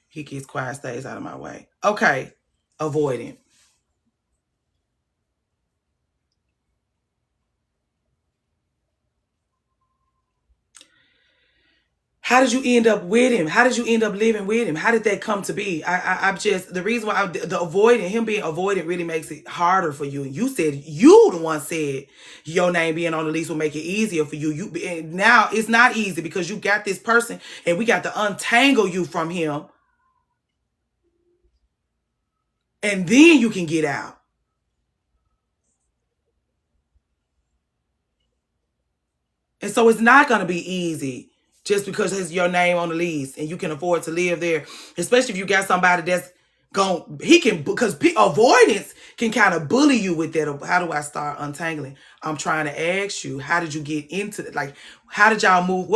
He gets quiet, stays out of my way. Okay, avoidant. How did you end up with him? How did you end up living with him? How did that come to be? The reason why him being avoidant really makes it harder for you. And you the one said your name being on the lease will make it easier for you. And now it's not easy because you got this person and we got to untangle you from him. And then you can get out. And so it's not going to be easy just because it's your name on the lease and you can afford to live there. Especially if you got somebody that's because avoidance can kind of bully you with that. How do I start untangling? I'm trying to ask you, how did you get into it? Like, how did y'all move?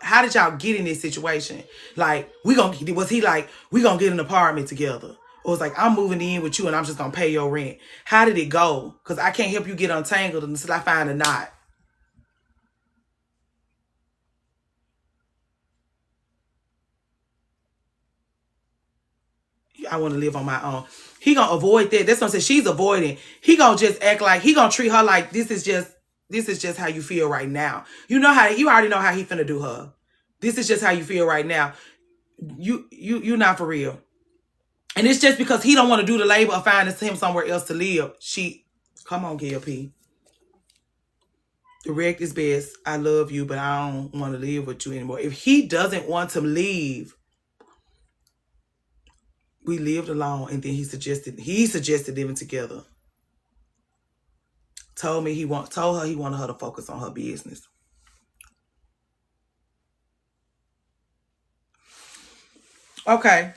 How did y'all get in this situation? Like, was he like, we gonna get an apartment together? Or it's like, I'm moving in with you and I'm just gonna pay your rent. How did it go? Because I can't help you get untangled until I find a knot. I want to live on my own. He gonna avoid that. That's what I'm saying. She's avoiding. He gonna just act like he gonna treat her like this is just how you feel right now. You already know how he finna do her. This is just how you feel right now. You not for real. And it's just because he don't want to do the labor of finding him somewhere else to live. Come on, Gail P. Direct is best. I love you, but I don't want to live with you anymore. If he doesn't want to leave, we lived alone, and then he suggested living together. Told her he wanted her to focus on her business. Okay.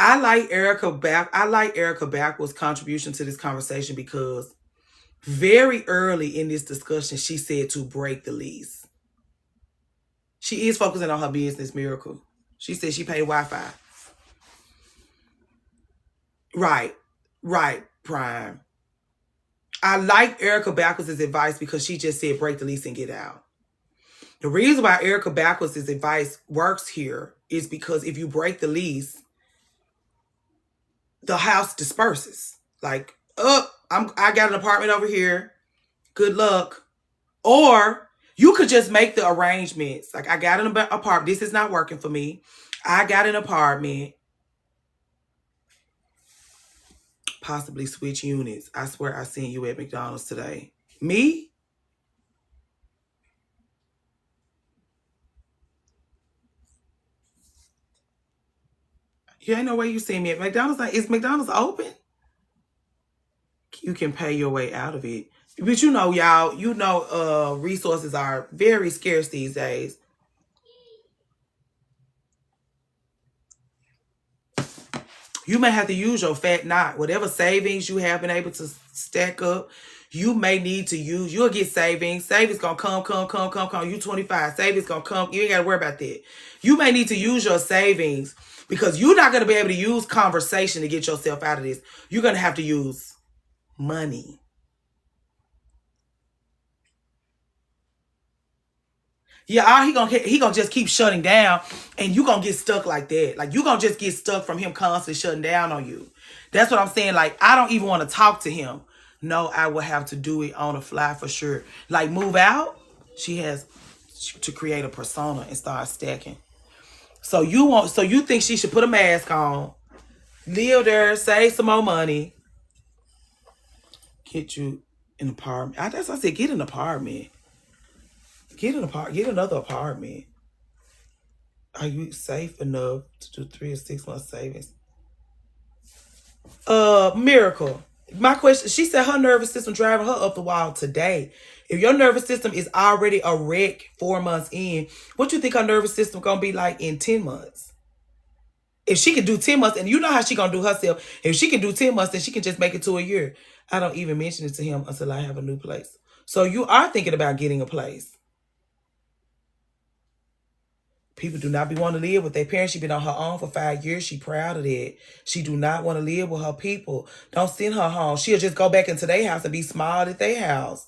I like Erica Backward's contribution to this conversation because very early in this discussion, she said to break the lease. She is focusing on her business, Miracle. She said she paid Wi-Fi. Right, Prime. I like Erica Backwards' advice because she just said break the lease and get out. The reason why Erica Backwards' advice works here is because if you break the lease, the house disperses. Like, I got an apartment over here. Good luck. Or you could just make the arrangements. Like, I got an apartment. This is not working for me. I got an apartment. Possibly switch units. I swear I seen you at McDonald's today. Me? You ain't no way you see me at McDonald's. Is McDonald's open? You can pay your way out of it. But y'all, resources are very scarce these days. You may have to use your fat knot. Whatever savings you have been able to stack up, you may need to use. You'll get savings. Savings gonna come. You 25. Savings gonna come. You ain't gotta worry about that. You may need to use your savings because you're not gonna be able to use conversation to get yourself out of this. You're gonna have to use money. Yeah, he gonna just keep shutting down, and you gonna get stuck like that. Like, you gonna just get stuck from him constantly shutting down on you. That's what I'm saying. Like, I don't even want to talk to him. No, I will have to do it on the fly for sure. Like, move out. She has to create a persona and start stacking. So you think she should put a mask on, live there, save some more money, get you an apartment. That's what I said. Get an apartment. Get another apartment. Are you safe enough to do 3 or 6 months savings? Miracle. My question, she said her nervous system driving her up the wall today. If your nervous system is already a wreck 4 months in, what you think her nervous system gonna be like in 10 months? If she can do 10 months, and you know how she gonna do herself, if she can do 10 months, then she can just make it to a year. I don't even mention it to him until I have a new place. So you are thinking about getting a place. People do not be wanting to live with their parents. She been on her own for 5 years. She proud of that. She do not want to live with her people. Don't send her home. She'll just go back into their house and be small at their house.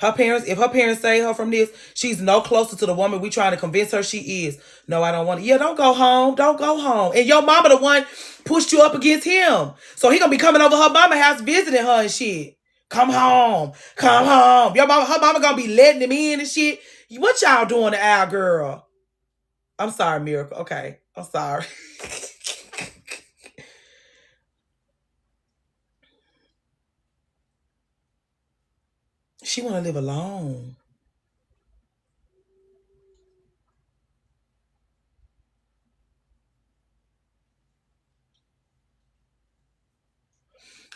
If her parents save her from this, she's no closer to the woman we trying to convince her she is. No, I don't want to. Yeah, don't go home. Don't go home. And your mama the one pushed you up against him. So he gonna be coming over her mama house visiting her and shit. Come home. Come home. Her mama gonna be letting him in and shit. What y'all doing to our girl? I'm sorry, Miracle. Okay. I'm sorry. She want to live alone.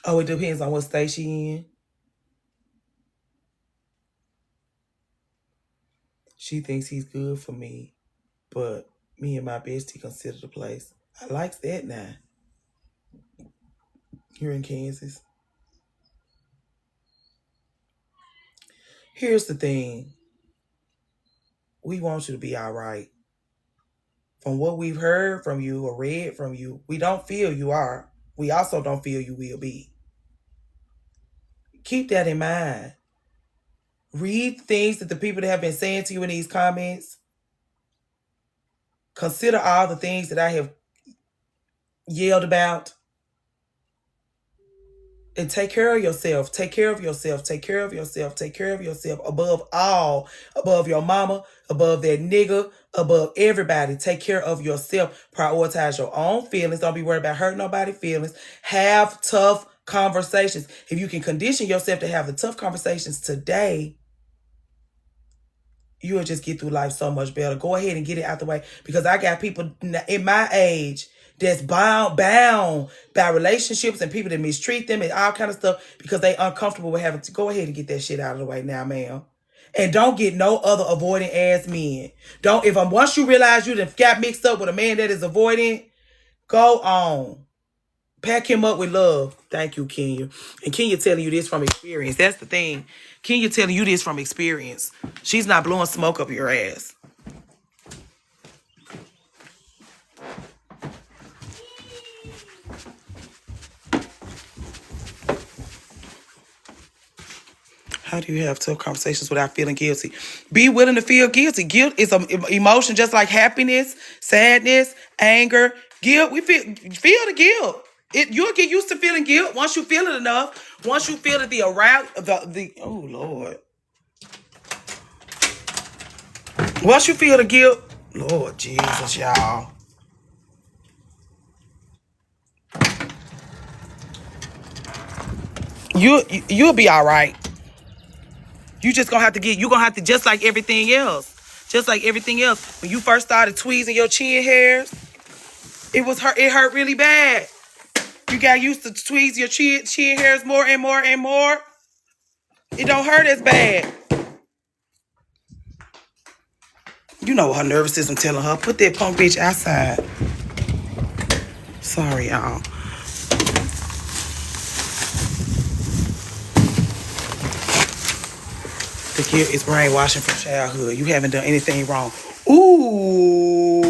Oh, it depends on what state she in. She thinks he's good for me, but me and my bestie consider the place. I likes that now. Here in Kansas. Here's the thing. We want you to be all right. From what we've heard from you or read from you, we don't feel you are. We also don't feel you will be. Keep that in mind. Read things that the people that have been saying to you in these comments. Consider all the things that I have yelled about. And take care of yourself. Take care of yourself. Take care of yourself. Take care of yourself. Above all, above your mama, above that nigga, above everybody. Take care of yourself. Prioritize your own feelings. Don't be worried about hurting nobody's feelings. Have tough conversations. If you can condition yourself to have the tough conversations today, you'll just get through life so much better. Go ahead and get it out the way, because I got people in my age that's bound by relationships and people that mistreat them and all kind of stuff because they uncomfortable with having to. Go ahead and get that shit out of the way now, ma'am. And don't get no other avoiding ass men. Don't, if once you realize you done got mixed up with a man that is avoiding, go on. Pack him up with love. Thank you, Kenya. And Kenya telling you this from experience. That's the thing. Kenya telling you this from experience. She's not blowing smoke up your ass. How do you have tough conversations without feeling guilty? Be willing to feel guilty. Guilt is an emotion just like happiness, sadness, anger. Guilt, we feel the guilt. You'll get used to feeling guilt once you feel it enough. Once you feel it, oh Lord. Once you feel the guilt, Lord Jesus, y'all. You'll be all right. You just gonna have to you're gonna have to, just like everything else. Just like everything else. When you first started tweezing your chin hairs, it hurt really bad. You got used to tweeze your chin hairs more and more and more. It don't hurt as bad. You know what her nervous system telling her. Put that punk bitch outside. Sorry, y'all. The kid is brainwashing from childhood. You haven't done anything wrong. Ooh.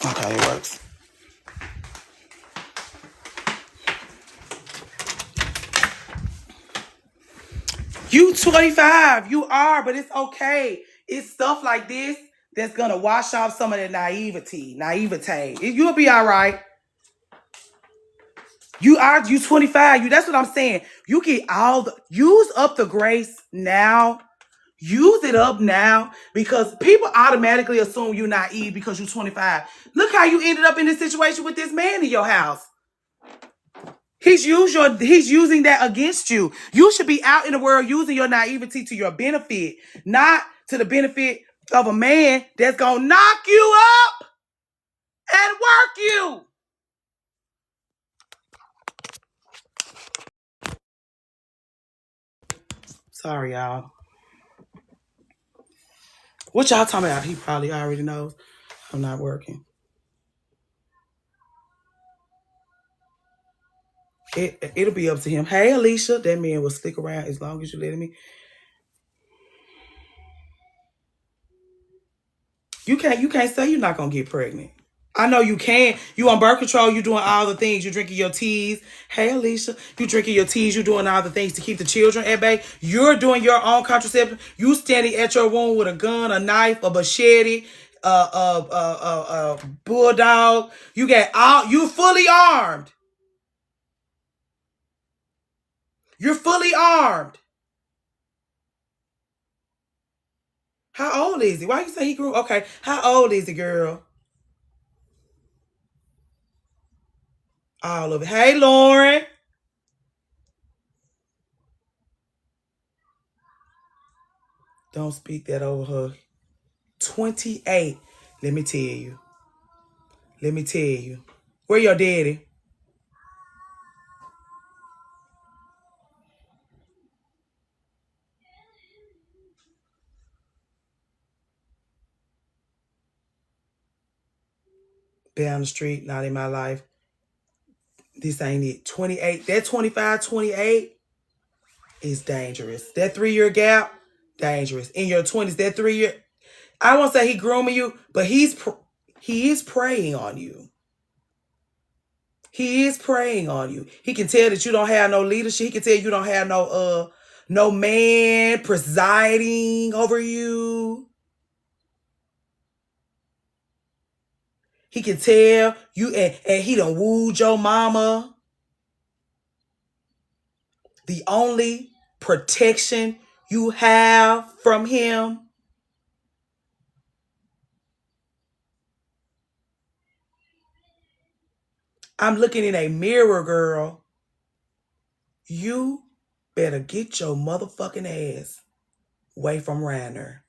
Okay, it works. You 25. You are, but it's okay. It's stuff like this that's gonna wash off some of the naivete. You'll be all right. You 25. That's what I'm saying. You get use up the grace now. Use it up now, because people automatically assume you're naive because you're 25. Look how you ended up in this situation with this man in your house. He's using that against you. You should be out in the world using your naivety to your benefit, not to the benefit of a man that's gonna knock you up and work you. Sorry, y'all. What y'all talking about? He probably already knows I'm not working. It'll be up to him. Hey, Alicia, that man will stick around as long as you let me. You can't say you're not gonna get pregnant. I know you can. You on birth control. You doing all the things. You drinking your teas. Hey, Alicia, you drinking your teas. You doing all the things to keep the children at bay. You're doing your own contraception. You standing at your womb with a gun, a knife, a machete, bulldog. You got all. You fully armed. You're fully armed. How old is he? Why you say he grew? Okay, how old is the girl? All of it. Hey, Lauren. Don't speak that over her. 28. Let me tell you. Let me tell you. Where your daddy? Down the street, not in my life. This ain't it. 28. That 25, 28 is dangerous. That 3-year gap, dangerous. In your 20s, that 3-year. I won't say he grooming you, but he is preying on you. He is preying on you. He can tell that you don't have no leadership. He can tell you don't have no man presiding over you. He can tell you, and he done wooed your mama. The only protection you have from him, I'm looking in a mirror, girl. You better get your motherfucking ass away from Rainer.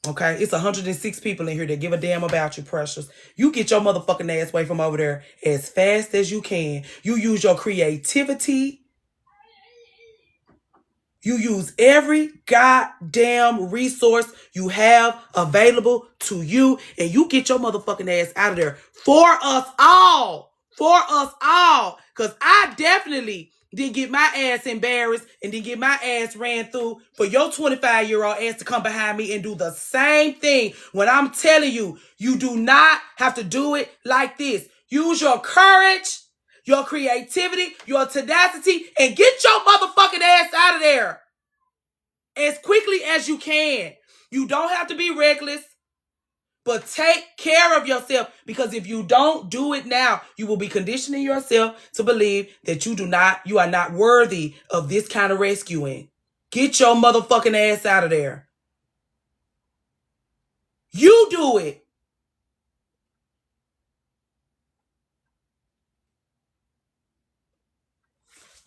Okay? It's 106 people in here that give a damn about you, precious. You get your motherfucking ass away from over there as fast as you can. You use your creativity. You use every goddamn resource you have available to you, and you get your motherfucking ass out of there for us all. For us all. Because I definitely did get my ass embarrassed and did get my ass ran through for your 25-year-old ass to come behind me and do the same thing. When I'm telling you, you do not have to do it like this. Use your courage, your creativity, your tenacity, and get your motherfucking ass out of there as quickly as you can. You don't have to be reckless, but take care of yourself, because if you don't do it now, you will be conditioning yourself to believe that you are not worthy of this kind of rescuing. Get your motherfucking ass out of there. You do it.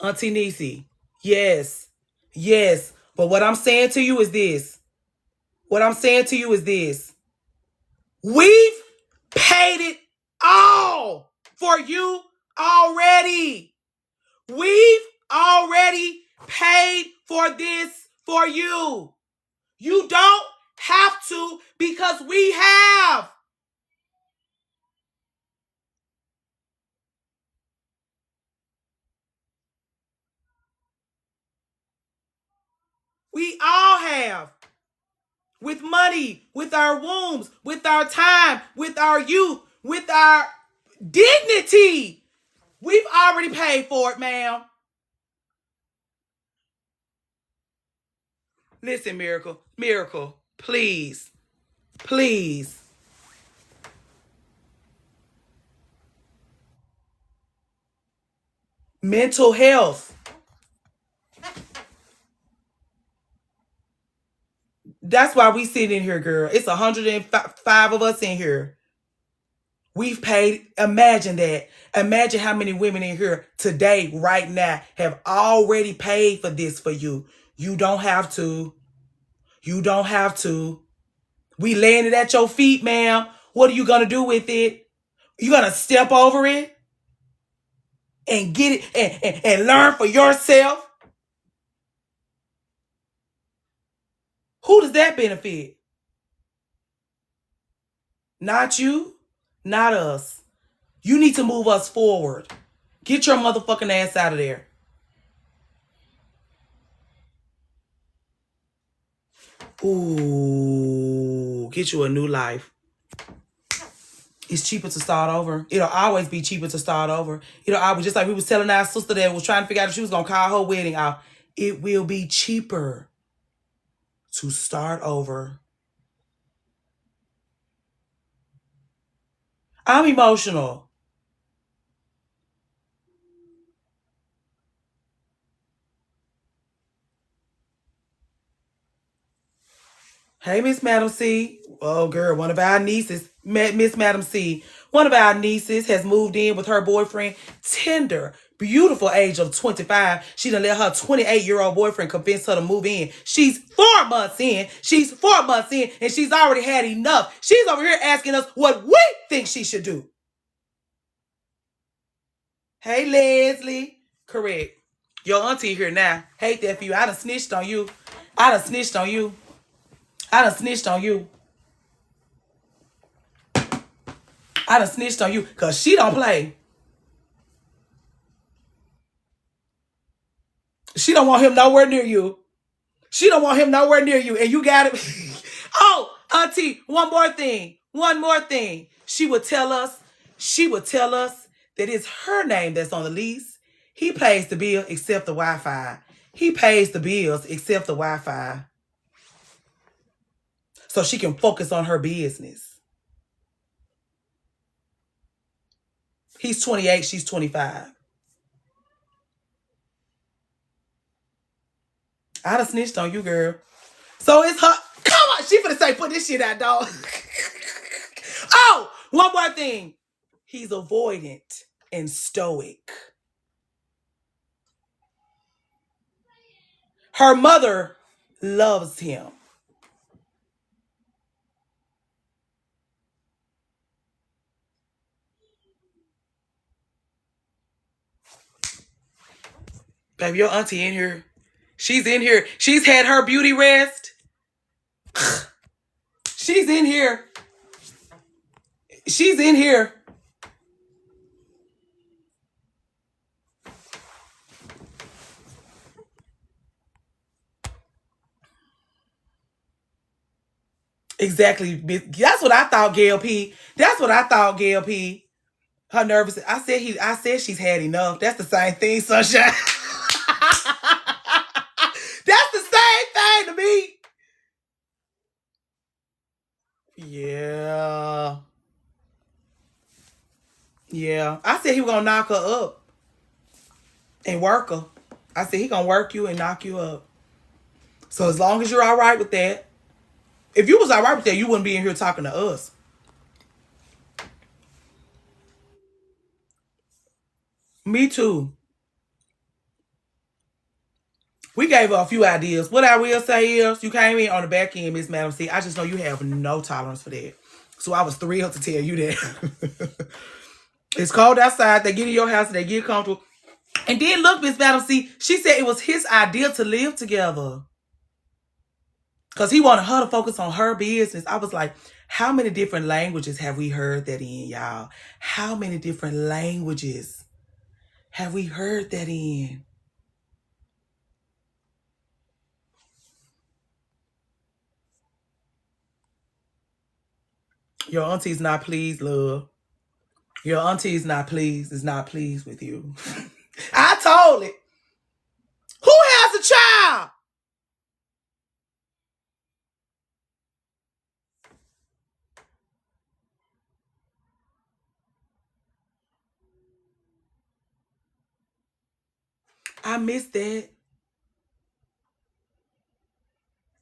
Auntie Niecy, yes, yes. But what I'm saying to you is this. We've paid it all for you already. We've already paid for this for you. You don't have to, because we have. We all have. With money, with our wombs, with our time, with our youth, with our dignity. We've already paid for it, ma'am. Listen, Miracle, please, please. Mental health. That's why we sit in here, girl. It's 105 of us in here. We've paid. Imagine that. Imagine how many women in here today, right now, have already paid for this for you. You don't have to. You don't have to. We laying it at your feet, ma'am. What are you going to do with it? You going to step over it and get it and learn for yourself? Who does that benefit? Not you, not us. You need to move us forward. Get your motherfucking ass out of there. Ooh, get you a new life. It's cheaper to start over. It'll always be cheaper to start over. It'll always, just like we was telling our sister that was trying to figure out if she was going to call her wedding out. It will be cheaper to start over. I'm emotional. Hey, Miss Madam C. Oh, girl, one of our nieces, Miss Madam C. One of our nieces has moved in with her boyfriend, tender, beautiful age of 25. She done let her 28-year-old boyfriend convince her to move in. She's 4 months in. And she's already had enough. She's over here asking us what we think she should do. Hey, Leslie. Correct. Your auntie here now. Hate that for you. I done snitched on you. I done snitched on you. Because she don't play. She don't want him nowhere near you. And you got it. Oh, auntie, one more thing. She would tell us She would tell us that it's her name that's on the lease. He pays the bill except the Wi-Fi. He pays the bills except the Wi-Fi. So she can focus on her business. He's 28, she's 25. I'd have snitched on you, girl. So it's her. Come on, she finna say, put this shit out, dog. Oh, one more thing. He's avoidant and stoic. Her mother loves him. Baby, your auntie in here. She's in here. She's had her beauty rest. She's in here. She's in here. Exactly. That's what I thought, Gail P. That's what I thought, Gail P. Her nervous. I said she's had enough. That's the same thing, Sunshine. That's the same thing to me. Yeah. Yeah. I said he was gonna knock her up and work her. I said he gonna work you and knock you up. So as long as you're all right with that, if you was all right with that, you wouldn't be in here talking to us. Me too. We gave her a few ideas. What I will say is, you came in on the back end, Miss Madam C. I just know you have no tolerance for that. So I was thrilled to tell you that. It's cold outside. They get in your house and they get comfortable. And then look, Miss Madam C, she said it was his idea to live together. Because he wanted her to focus on her business. I was like, how many different languages have we heard that in, y'all? How many different languages have we heard that in? Your auntie's not pleased, love. Your auntie is not pleased with you. I told it. Who has a child? I missed that.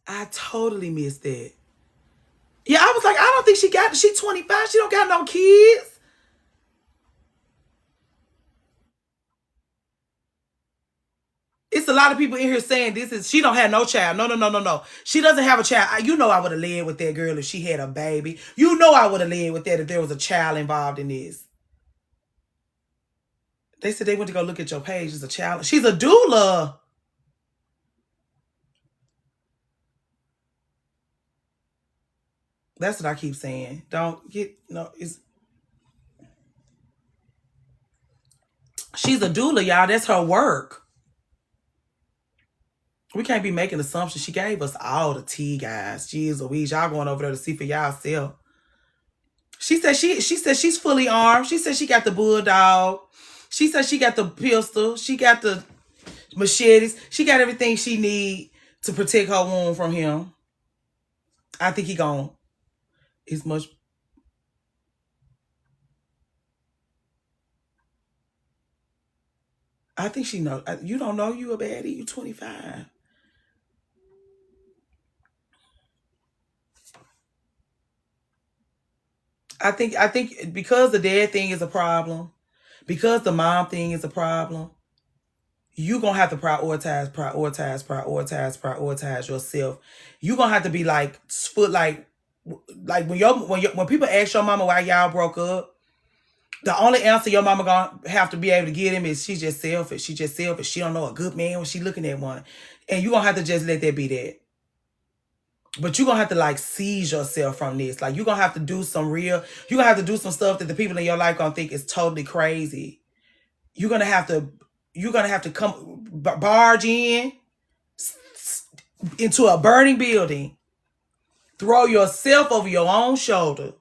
I totally missed that. Yeah, I was like, I don't think she's 25. She don't got no kids. It's a lot of people in here saying she don't have no child. No. She doesn't have a child. You know I would have led with that girl if she had a baby. You know I would have led with that if there was a child involved in this. They said they went to go look at your page. As a child. She's a doula. That's what I keep saying. Don't get she's a doula, y'all. That's her work. We can't be making assumptions. She gave us all the tea, guys. Jeez Louise, y'all going over there to see for y'allself. She said she's fully armed. She said she got the bulldog. She said she got the pistol. She got the machetes. She got everything she need to protect her womb from him. I think he gone. It's much. I think she know. You don't know you a baddie. You 25. I think because the dad thing is a problem, because the mom thing is a problem, you gonna have to prioritize yourself. You gonna have to be like when people ask your mama why y'all broke up, the only answer your mama gonna have to be able to give him is she's just selfish. She just selfish. She don't know a good man when she looking at one, and you gonna have to just let that be that. But you're gonna have to like seize yourself from this. Like you're gonna have to do some stuff that the people in your life gonna think is totally crazy. You're gonna have to come barge into a burning building, throw yourself over your own shoulder,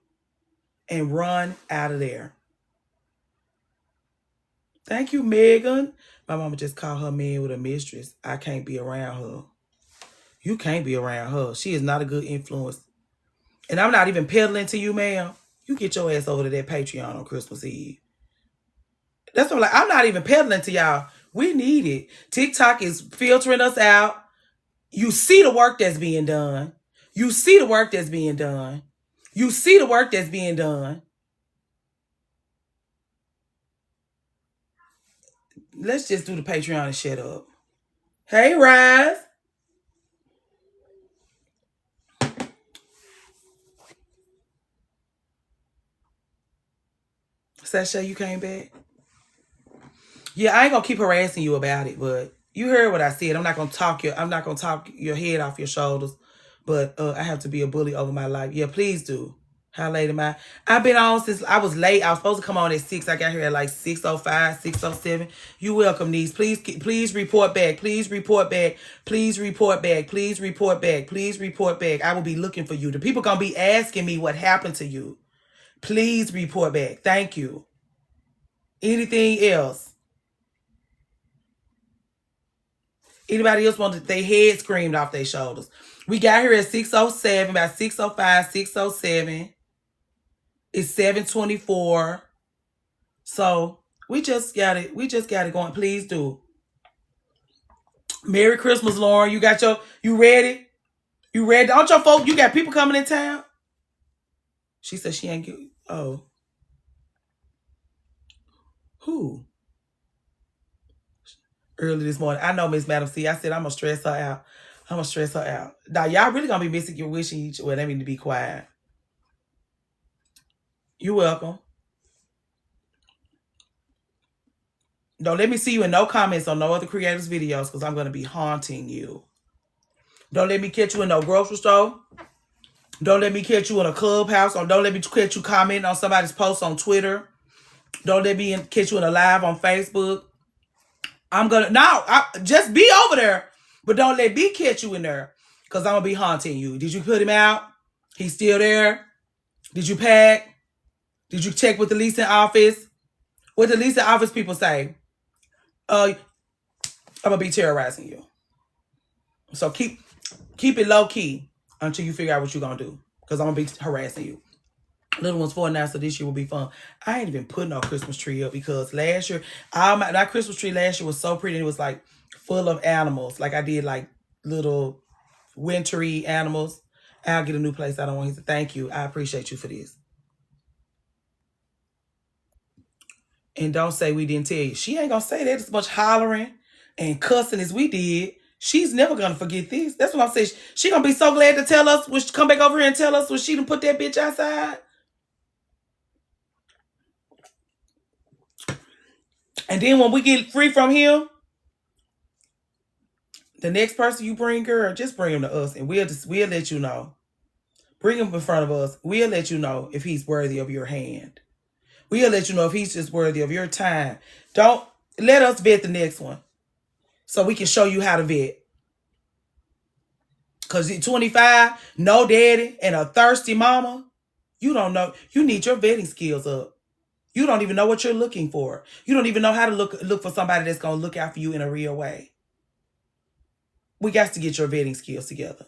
and run out of there. Thank you, Megan. My mama just called her man with a mistress. I can't be around her. You can't be around her. She is not a good influence. And I'm not even peddling to you, ma'am. You get your ass over to that Patreon on Christmas Eve. That's what I'm like. I'm not even peddling to y'all. We need it. TikTok is filtering us out. You see the work that's being done. You see the work that's being done. You see the work that's being done. Let's just do the Patreon and shut up. Hey, Rise. Sasha, you came back? Yeah, I ain't gonna keep harassing you about it, but you heard what I said. I'm not gonna talk your head off your shoulders, but I have to be a bully over my life. Yeah, please do. How late am I? I've been on since I was late. I was supposed to come on at 6. I got here at like 6:05, 6:07. You welcome, niece. Please report back. Please report back. Please report back. Please report back. Please report back. I will be looking for you. The people gonna be asking me what happened to you. Please report back. Thank you. Anything else? Anybody else wanted their head screamed off their shoulders? We got here at 6:07, about 6:05, 6:07. It's 7:24. So we just got it. We just got it going. Please do. Merry Christmas, Lauren. You ready? You ready? Don't your folk, you got people coming in town? She said she ain't get, oh. Who? Early this morning. I know Miss Madam C. I said I'm gonna stress her out. I'm gonna stress her out. Now y'all really gonna be missing your wishing each well, they need to be quiet. You're welcome. Don't let me see you in no comments on no other creators' videos because I'm gonna be haunting you. Don't let me catch you in no grocery store. Don't let me catch you in a clubhouse, or don't let me catch you commenting on somebody's post on Twitter. Don't let me catch you in a live on Facebook. Just be over there, but don't let me catch you in there because I'm gonna be haunting you. Did you put him out? He's still there? Did you pack? Did you check with the leasing office? What the leasing office people say? I'm gonna be terrorizing you. So keep it low key until you figure out what you're gonna do. Because I'm gonna be harassing you. Little ones 4 now, so this year will be fun. I ain't even put no Christmas tree up because last year, that Christmas tree last year was so pretty. It was like full of animals. Like I did like little wintry animals. I'll get a new place. I don't want to say thank you. I appreciate you for this. And don't say we didn't tell you. She ain't gonna say that as much hollering and cussing as we did. She's never gonna forget this. That's what I'm saying. She gonna be so glad to tell us when she come back over here and tell us when she done put that bitch outside. And then when we get free from him, the next person you bring, girl, just bring him to us and we'll let you know. Bring him in front of us. We'll let you know if he's worthy of your hand. We'll let you know if he's just worthy of your time. Don't let us vet the next one so we can show you how to vet. Because at 25, no daddy, and a thirsty mama, you don't know. You need your vetting skills up. You don't even know what you're looking for. You don't even know how to look for somebody that's going to look out for you in a real way. We got to get your vetting skills together.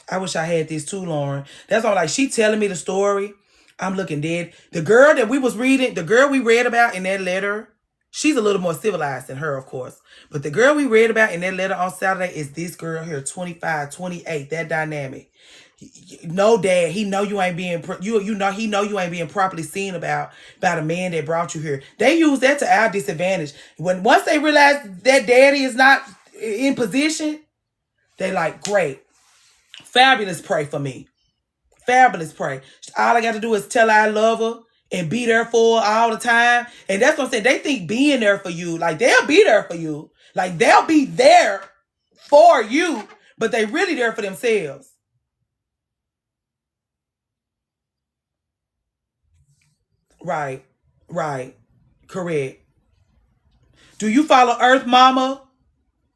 I wish I had this too, Lauren. That's all. Like, she telling me the story. I'm looking dead. The girl that we was reading, the girl we read about in that letter, she's a little more civilized than her, of course. But the girl we read about in that letter on Saturday is this girl here, 25, 28, that dynamic. No, dad, he know you ain't being he know you ain't being properly seen about a man that brought you here. They use that to our disadvantage. Once they realize that daddy is not in position, they like, great. Fabulous, pray for me. Fabulous, pray. All I got to do is tell her I love her and be there for her all the time. And that's what I'm saying. They think being there for you, like they'll be there for you. Like they'll be there for you, but they really there for themselves. Right. Right. Correct. Do you follow Earth Mama?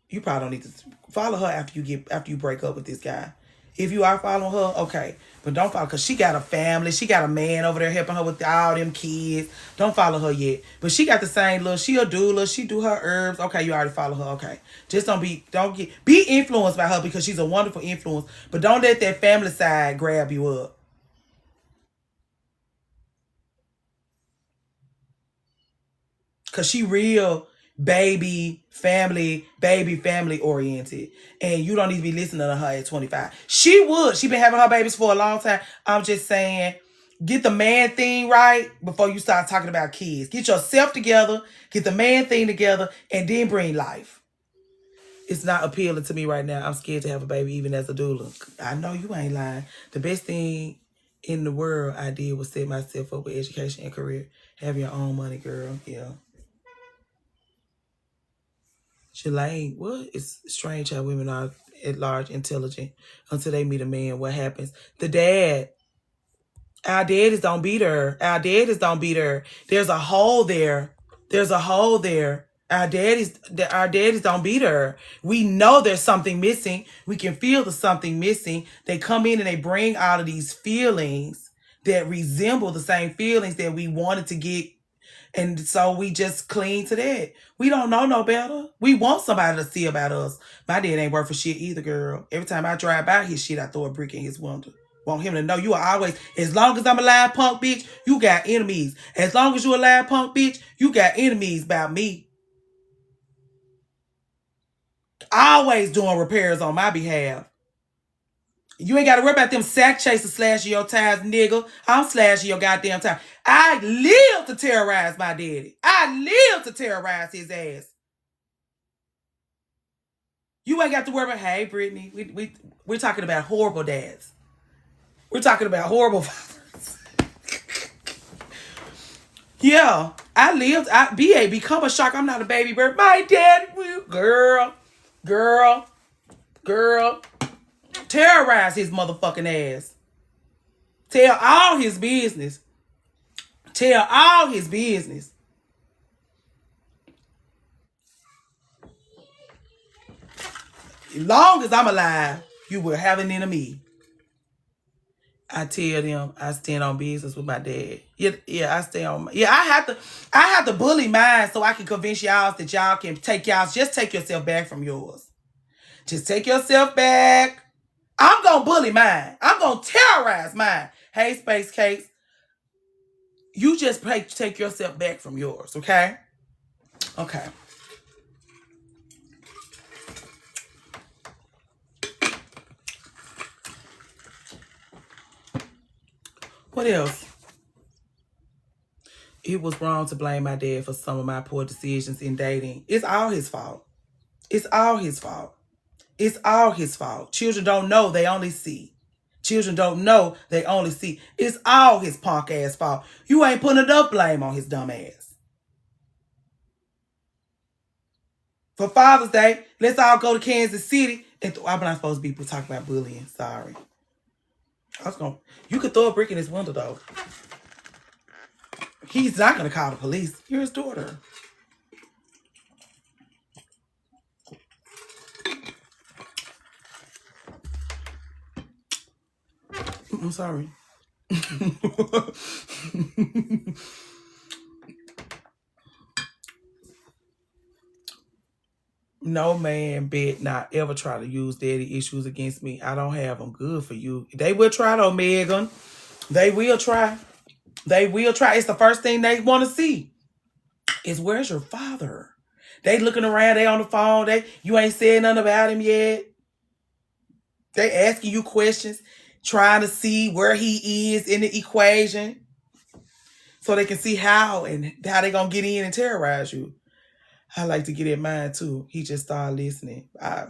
You probably don't need to Follow her after you break up with this guy. If you are following her, okay. But don't follow, because she got a family. She got a man over there helping her with all them kids. Don't follow her yet. But she got the same look. She a doula. She do her herbs. Okay, you already follow her. Okay. Just be influenced by her, because she's a wonderful influence. But don't let that family side grab you up. Because she real baby family oriented. And you don't need to be listening to her at 25. She would. She been having her babies for a long time. I'm just saying, get the man thing right before you start talking about kids. Get yourself together, get the man thing together, and then bring life. It's not appealing to me right now. I'm scared to have a baby even as a doula. I know you ain't lying. The best thing in the world I did was set myself up with education and career. Have your own money, girl. Yeah. Shalane, what? It's strange how women are at large intelligent until they meet a man. What happens? Our daddies don't beat her. Our daddies don't beat her. There's a hole there. There's a hole there. Our daddies don't beat her. We know there's something missing. We can feel the something missing. They come in and they bring all of these feelings that resemble the same feelings that we wanted to get, and so we just cling to that. We don't know no better. We want somebody to see about us. My dad ain't worth for shit either, girl. Every time I drive by his shit, I throw a brick in his window. Want him to know you are always, as long as I'm alive, punk bitch, you got enemies. As long as you alive, punk bitch, you got enemies about me. Always doing repairs on my behalf. You ain't got to worry about them sack chasers slashing your tires, nigga. I'm slashing your goddamn tires. I live to terrorize my daddy. I live to terrorize his ass. You ain't got to worry about, hey, Brittany, we're talking about horrible dads. We're talking about horrible fathers. Yeah, I lived. BA, become a shark. I'm not a baby bird. My dad will. Girl. Terrorize his motherfucking ass. Tell all his business. Tell all his business. As long as I'm alive, you will have an enemy. I tell them I stand on business with my dad. Yeah, I stay on. Yeah, I have to bully mine so I can convince y'all that y'all can take y'all. Just take yourself back from yours. Just take yourself back. I'm gonna bully mine. I'm gonna terrorize mine. Hey, Space Cakes, you just take yourself back from yours, okay? Okay. What else? It was wrong to blame my dad for some of my poor decisions in dating. It's all his fault. It's all his fault. It's all his fault. Children don't know, they only see. Children don't know, they only see. It's all his punk ass fault. You ain't putting enough blame on his dumb ass. For Father's Day, let's all go to Kansas City. And I'm not supposed to be talking about bullying. Sorry. You could throw a brick in his window, though. He's not going to call the police. You're his daughter. I'm sorry. No man bet not ever try to use daddy issues against me. I don't have them. Good for you. They will try though, Megan. They will try. They will try. It's the first thing they want to see. Is where's your father? They looking around. They on the phone. You ain't said nothing about him yet. They asking you questions, trying to see where he is in the equation, so they can see how they gonna get in and terrorize you. I like to get in mine too. He just started listening. Yeah.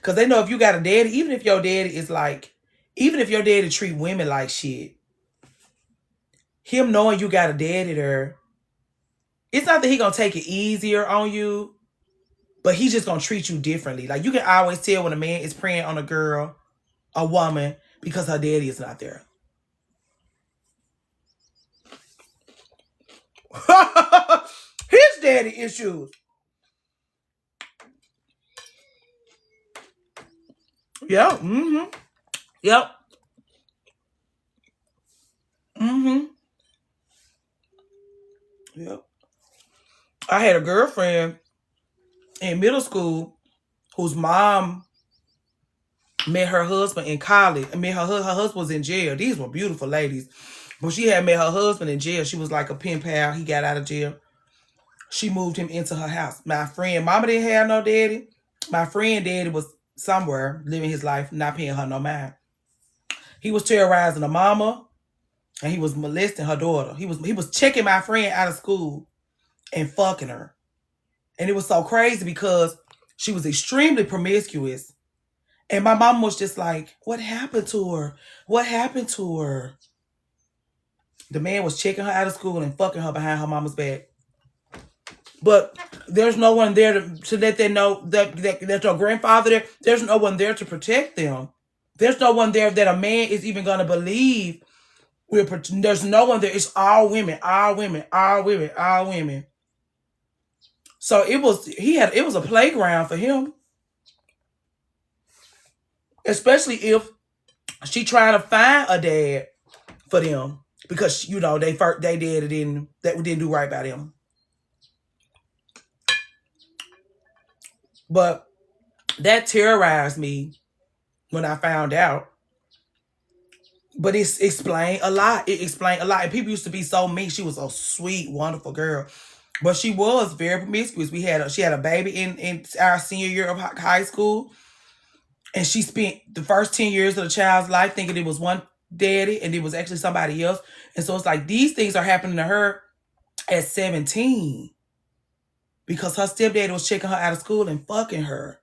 Cause they know if you got a daddy, even if your daddy treat women like shit, him knowing you got a daddy there, it's not that he gonna take it easier on you, but he's just gonna treat you differently. Like you can always tell when a man is preying on a girl, a woman, because her daddy is not there. daddy issues. Yep. Mm-hmm. Yep. Mm-hmm. Yep. I had a girlfriend in middle school whose mom met her husband in college. I mean, her husband was in jail. These were beautiful ladies. When she had met her husband in jail, she was like a pen pal. He got out of jail. She moved him into her house. My friend, mama didn't have no daddy. My friend daddy was somewhere living his life, not paying her no mind. He was terrorizing the mama and he was molesting her daughter. He was checking my friend out of school and fucking her. And it was so crazy because she was extremely promiscuous. And my mom was just like, what happened to her? What happened to her? The man was checking her out of school and fucking her behind her mama's back. But there's no one there to let them know that your grandfather there. There's no one there to protect them. There's no one there that a man is even going to believe. There's no one there. It's all women, all women, all women, all women. So it was a playground for him. Especially if she trying to find a dad for them. Because, you know, they didn't do right by them. But that terrorized me when I found out. But it explained a lot. It explained a lot. And people used to be so mean. She was a sweet, wonderful girl. But she was very promiscuous. She had a baby in our senior year of high school. And she spent the first 10 years of the child's life thinking it was one daddy and it was actually somebody else. And so it's like these things are happening to her at 17. Because her stepdaddy was checking her out of school and fucking her.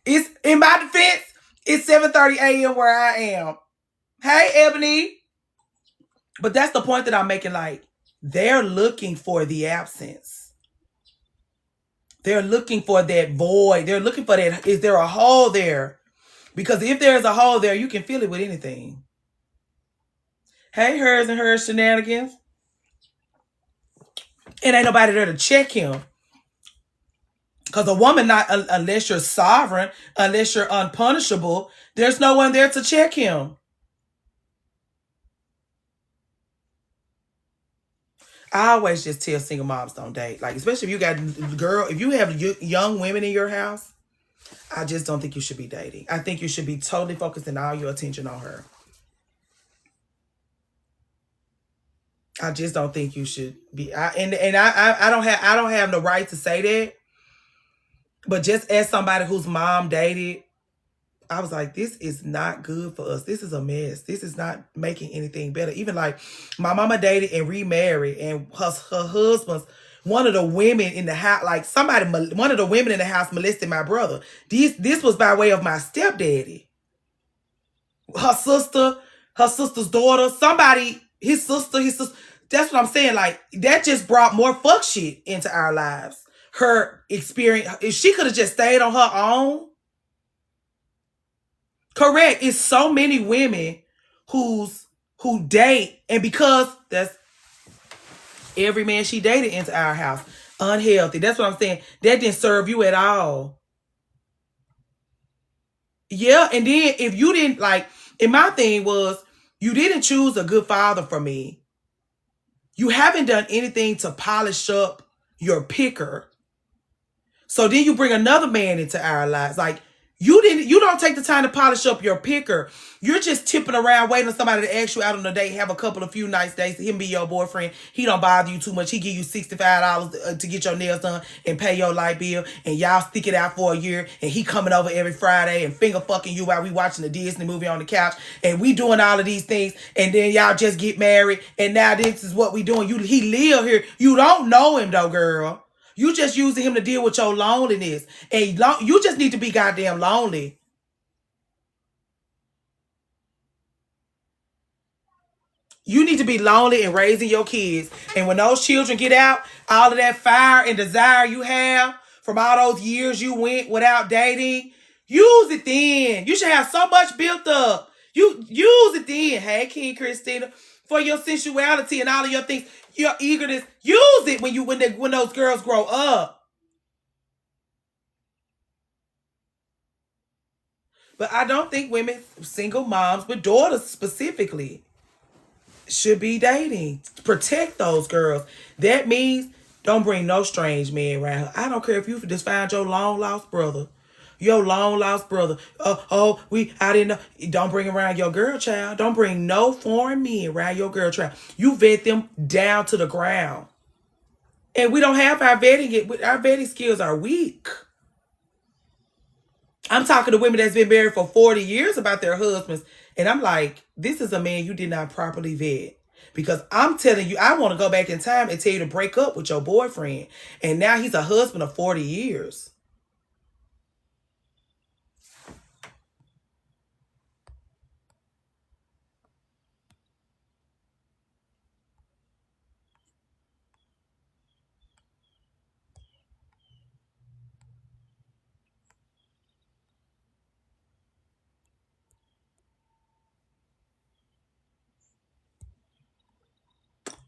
It's, in my defense, it's 7:30 a.m. where I am. Hey, Ebony. But that's the point that I'm making. Like, they're looking for the absence. They're looking for that void. They're looking for that. Is there a hole there? Because if there's a hole there, you can fill it with anything. Hey, hers and hers shenanigans. And ain't nobody there to check him. Because a woman, not unless you're sovereign, unless you're unpunishable, there's no one there to check him. I always just tell single moms don't date. Like, especially if you got if you have young women in your house, I just don't think you should be dating. I think you should be totally focusing all your attention on her. I just don't think you should be. I don't have the right to say that. But just as somebody whose mom dated, I was like, this is not good for us. This is a mess. This is not making anything better. Even like my mama dated and remarried, and her husband's one of the women in the house, like one of the women in the house molested my brother. This was by way of my stepdaddy. Her sister's daughter, his sister. That's what I'm saying. Like, that just brought more fuck shit into our lives. Her experience, if she could have just stayed on her own. Correct. It's so many women who date, and because that's every man she dated into our house. Unhealthy. That's what I'm saying. That didn't serve you at all. Yeah, and then if you didn't, like, and my thing was, you didn't choose a good father for me. You haven't done anything to polish up your picker. So then you bring another man into our lives. Like, you don't take the time to polish up your picker. You're just tipping around waiting for somebody to ask you out on a date, have a few nice days, him be your boyfriend. He don't bother you too much. He give you $65 to get your nails done and pay your light bill, and y'all stick it out for a year, and he coming over every Friday and finger fucking you while we watching the Disney movie on the couch, and we doing all of these things, and then y'all just get married, and now this is what we doing. He live here. You don't know him though, girl. You just using him to deal with your loneliness. And you just need to be goddamn lonely. You need to be lonely and raising your kids. And when those children get out, all of that fire and desire you have from all those years you went without dating, use it then. You should have so much built up. You use it then. Hey, King Christina, for your sensuality and all of your things, your eagerness. Use it when those girls grow up. But I don't think women, single moms with daughters specifically, should be dating. Protect those girls. That means don't bring no strange man around her. I don't care if you just find your long lost brother. Your long lost brother. I didn't know. Don't bring around your girl child. Don't bring no foreign men around your girl child. You vet them down to the ground. And we don't have our vetting. Our vetting skills are weak. I'm talking to women that's been married for 40 years about their husbands. And I'm like, this is a man you did not properly vet. Because I'm telling you, I want to go back in time and tell you to break up with your boyfriend. And now he's a husband of 40 years.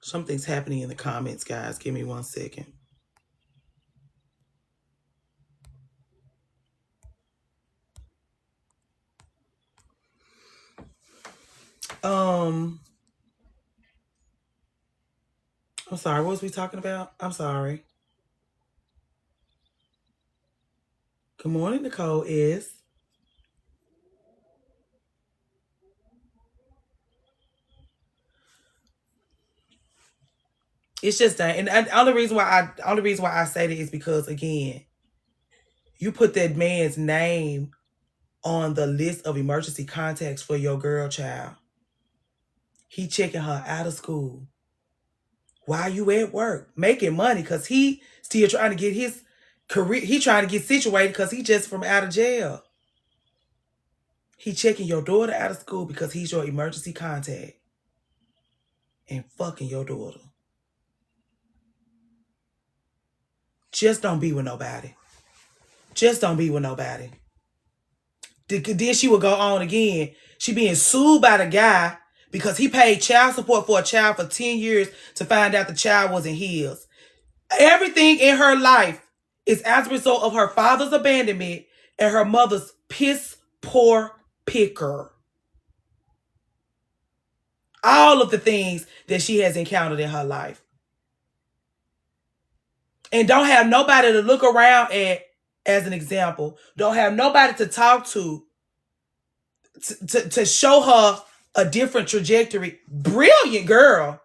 Something's happening in the comments, guys. Give me 1 second. I'm sorry. What was we talking about? I'm sorry. Good morning, Nicole. It's just that, and the only reason why I say that is because, again, you put that man's name on the list of emergency contacts for your girl child. He checking her out of school while you at work, making money, because he still trying to get his career. He trying to get situated because he just from out of jail. He checking your daughter out of school because he's your emergency contact and fucking your daughter. Just don't be with nobody. Just don't be with nobody. Then she would go on again. She being sued by the guy because he paid child support for a child for 10 years to find out the child wasn't his. Everything in her life is as a result of her father's abandonment and her mother's piss poor picker. All of the things that she has encountered in her life. And don't have nobody to look around at as an example. Don't have nobody to talk to show her a different trajectory. Brilliant girl.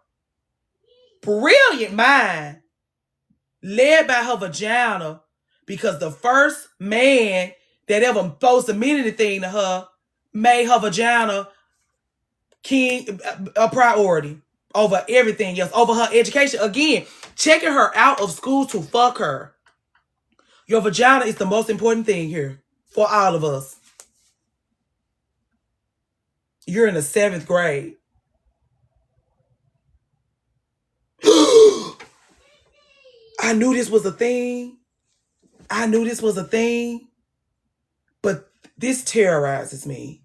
Brilliant mind. Led by her vagina, because the first man that ever supposed to mean anything to her made her vagina a priority over everything else, over her education. Again, checking her out of school to fuck her. Your vagina is the most important thing here for all of us. You're in the 7th grade. I knew this was a thing. I knew this was a thing. But this terrorizes me.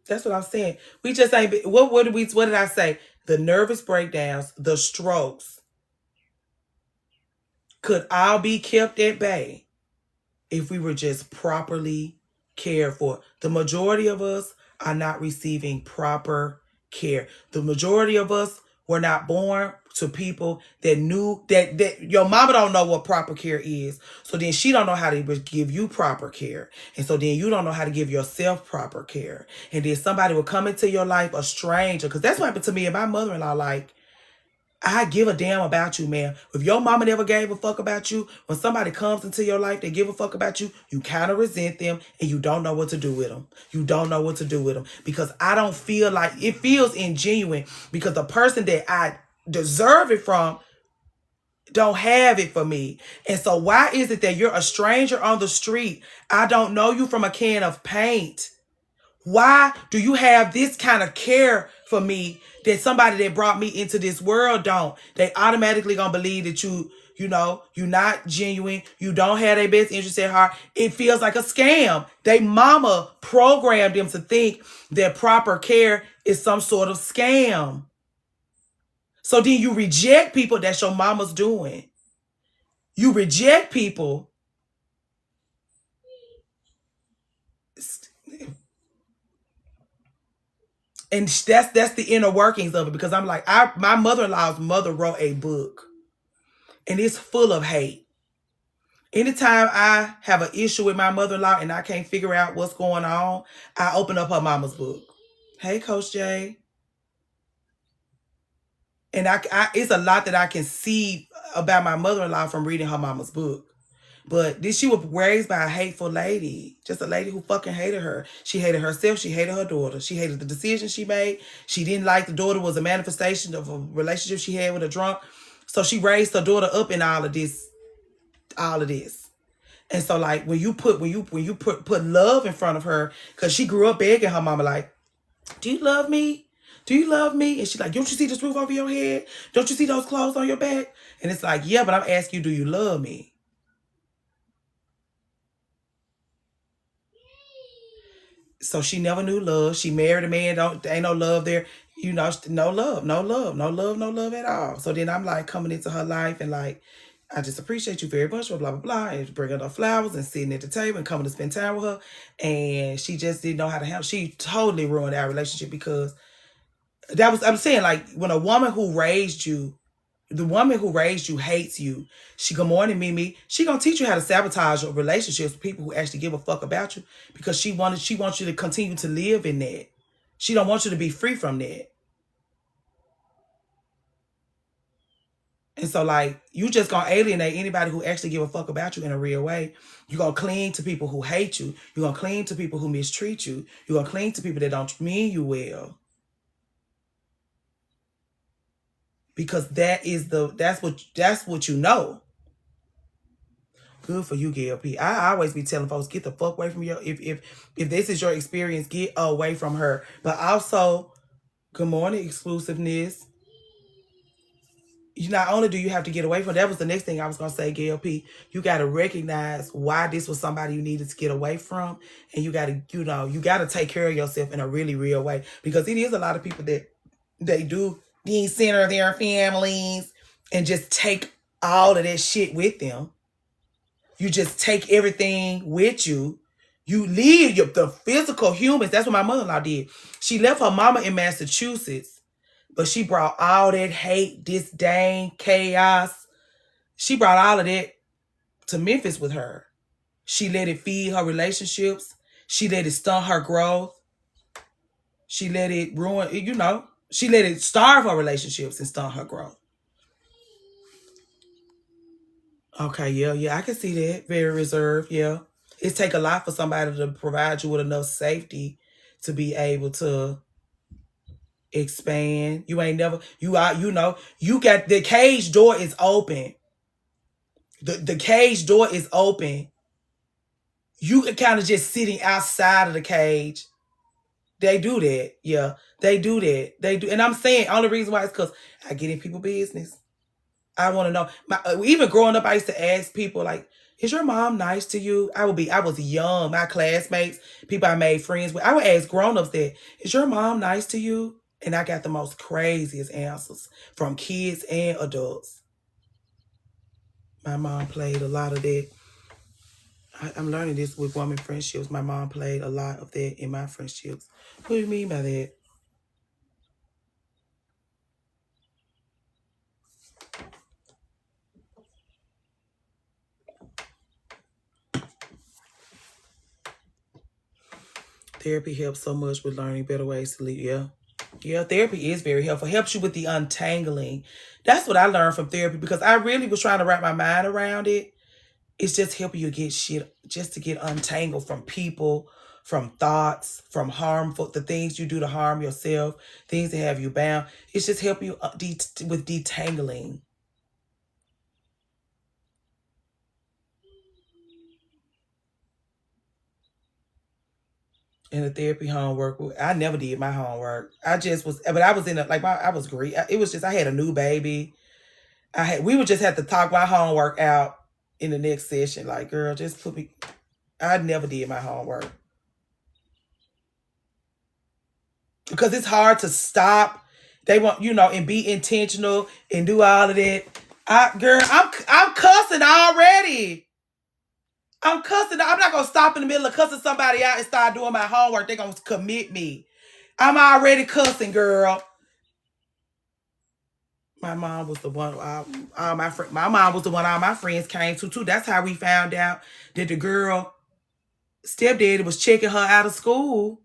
That's what I'm saying. We just ain't. What did I say? The nervous breakdowns, the strokes, could all be kept at bay if we were just properly cared for. The majority of us are not receiving proper care. The majority of us were not born to people that knew that your mama don't know what proper care is. So then she don't know how to give you proper care. And so then you don't know how to give yourself proper care. And then somebody will come into your life, a stranger, because that's what happened to me and my mother-in-law. Like, I give a damn about you, man. If your mama never gave a fuck about you, when somebody comes into your life, they give a fuck about you, you kind of resent them and you don't know what to do with them. You don't know what to do with them, because I don't feel like it feels ingenuine, because the person that I deserve it from don't have it for me. And so why is it that you're a stranger on the street? I don't know you from a can of paint. Why do you have this kind of care for me that somebody that brought me into this world don't. They automatically gonna believe that you know, you're not genuine. You don't have their best interest at heart. It feels like a scam. They mama programmed them to think that proper care is some sort of scam. So then you reject people that's your mama's doing. You reject people. And that's the inner workings of it, because I'm like, my mother-in-law's mother wrote a book and it's full of hate. Anytime I have an issue with my mother-in-law and I can't figure out what's going on, I open up her mama's book. Hey, Coach Jay. And it's a lot that I can see about my mother-in-law from reading her mama's book. But this, she was raised by a hateful lady. Just a lady who fucking hated her. She hated herself. She hated her daughter. She hated the decision she made. She didn't like the daughter was a manifestation of a relationship she had with a drunk. So she raised her daughter up in all of this. And so like when you put love in front of her, because she grew up begging her mama like, do you love me? Do you love me? And she's like, don't you see this roof over your head? Don't you see those clothes on your back? And it's like, yeah, but I'm asking you, do you love me? So she never knew love. She married a man. Ain't no love there. You know, no love, no love, no love, no love at all. So then I'm like coming into her life and like, I just appreciate you very much, blah, blah, blah. And bringing her flowers and sitting at the table and coming to spend time with her. And she just didn't know how to handle. She totally ruined our relationship because I'm saying, like, when a woman who raised you, the woman who raised you hates you. She, good morning, Mimi. She gonna teach you how to sabotage your relationships with people who actually give a fuck about you, because she wants you to continue to live in that. She don't want you to be free from that. And so like, you just gonna alienate anybody who actually give a fuck about you in a real way. You're gonna cling to people who hate you. You're gonna cling to people who mistreat you. You're gonna cling to people that don't mean you well. Because that's what you know. Good for you, Gail P. I always be telling folks, get the fuck away from your, if this is your experience, get away from her. But also, good morning, exclusiveness. You not only do you have to get away from, that was the next thing I was gonna say, Gail P. You gotta recognize why this was somebody you needed to get away from, and you gotta take care of yourself in a really real way, because it is a lot of people that they do decenter their families and just take all of that shit with them. You just take everything with you. You leave the physical humans. That's what my mother-in-law did. She left her mama in Massachusetts, but she brought all that hate, disdain, chaos. She brought all of that to Memphis with her. She let it feed her relationships. She let it stunt her growth. She let it ruin, she let it starve her relationships and stunt her growth. Okay, yeah, I can see that. Very reserved, yeah. It take a lot for somebody to provide you with enough safety to be able to expand. You ain't never, you got, the cage door is open. The cage door is open. You kind of just sitting outside of the cage. They do that, yeah. They do that. They do, and I'm saying only reason why is because I get in people's business. I want to know. Even growing up, I used to ask people like, "Is your mom nice to you?" I was young. My classmates, people I made friends with, I would ask grown-ups that, "Is your mom nice to you?" And I got the most craziest answers from kids and adults. My mom played a lot of that. I'm learning this with women friendships. My mom played a lot of that in my friendships. What do you mean by that? Therapy helps so much with learning better ways to live. Yeah. Yeah, therapy is very helpful. Helps you with the untangling. That's what I learned from therapy, because I really was trying to wrap my mind around it. It's just helping you get shit, just to get untangled from people, from thoughts, from the things you do to harm yourself, things that have you bound. It's just helping you with detangling. in the therapy homework. I never did my homework. I just was, but I was in a, like, I was great. It was just, I had a new baby. We would just have to talk my homework out in the next session. Like, girl, just put me, I never did my homework. Because it's hard to stop. They want, and be intentional and do all of that. Girl, I'm cussing already. I'm cussing. I'm not gonna stop in the middle of cussing somebody out and start doing my homework. They're gonna commit me. I'm already cussing, girl. My mom was the one. My mom was the one all my friends came to too. That's how we found out that the girl stepdaddy was checking her out of school.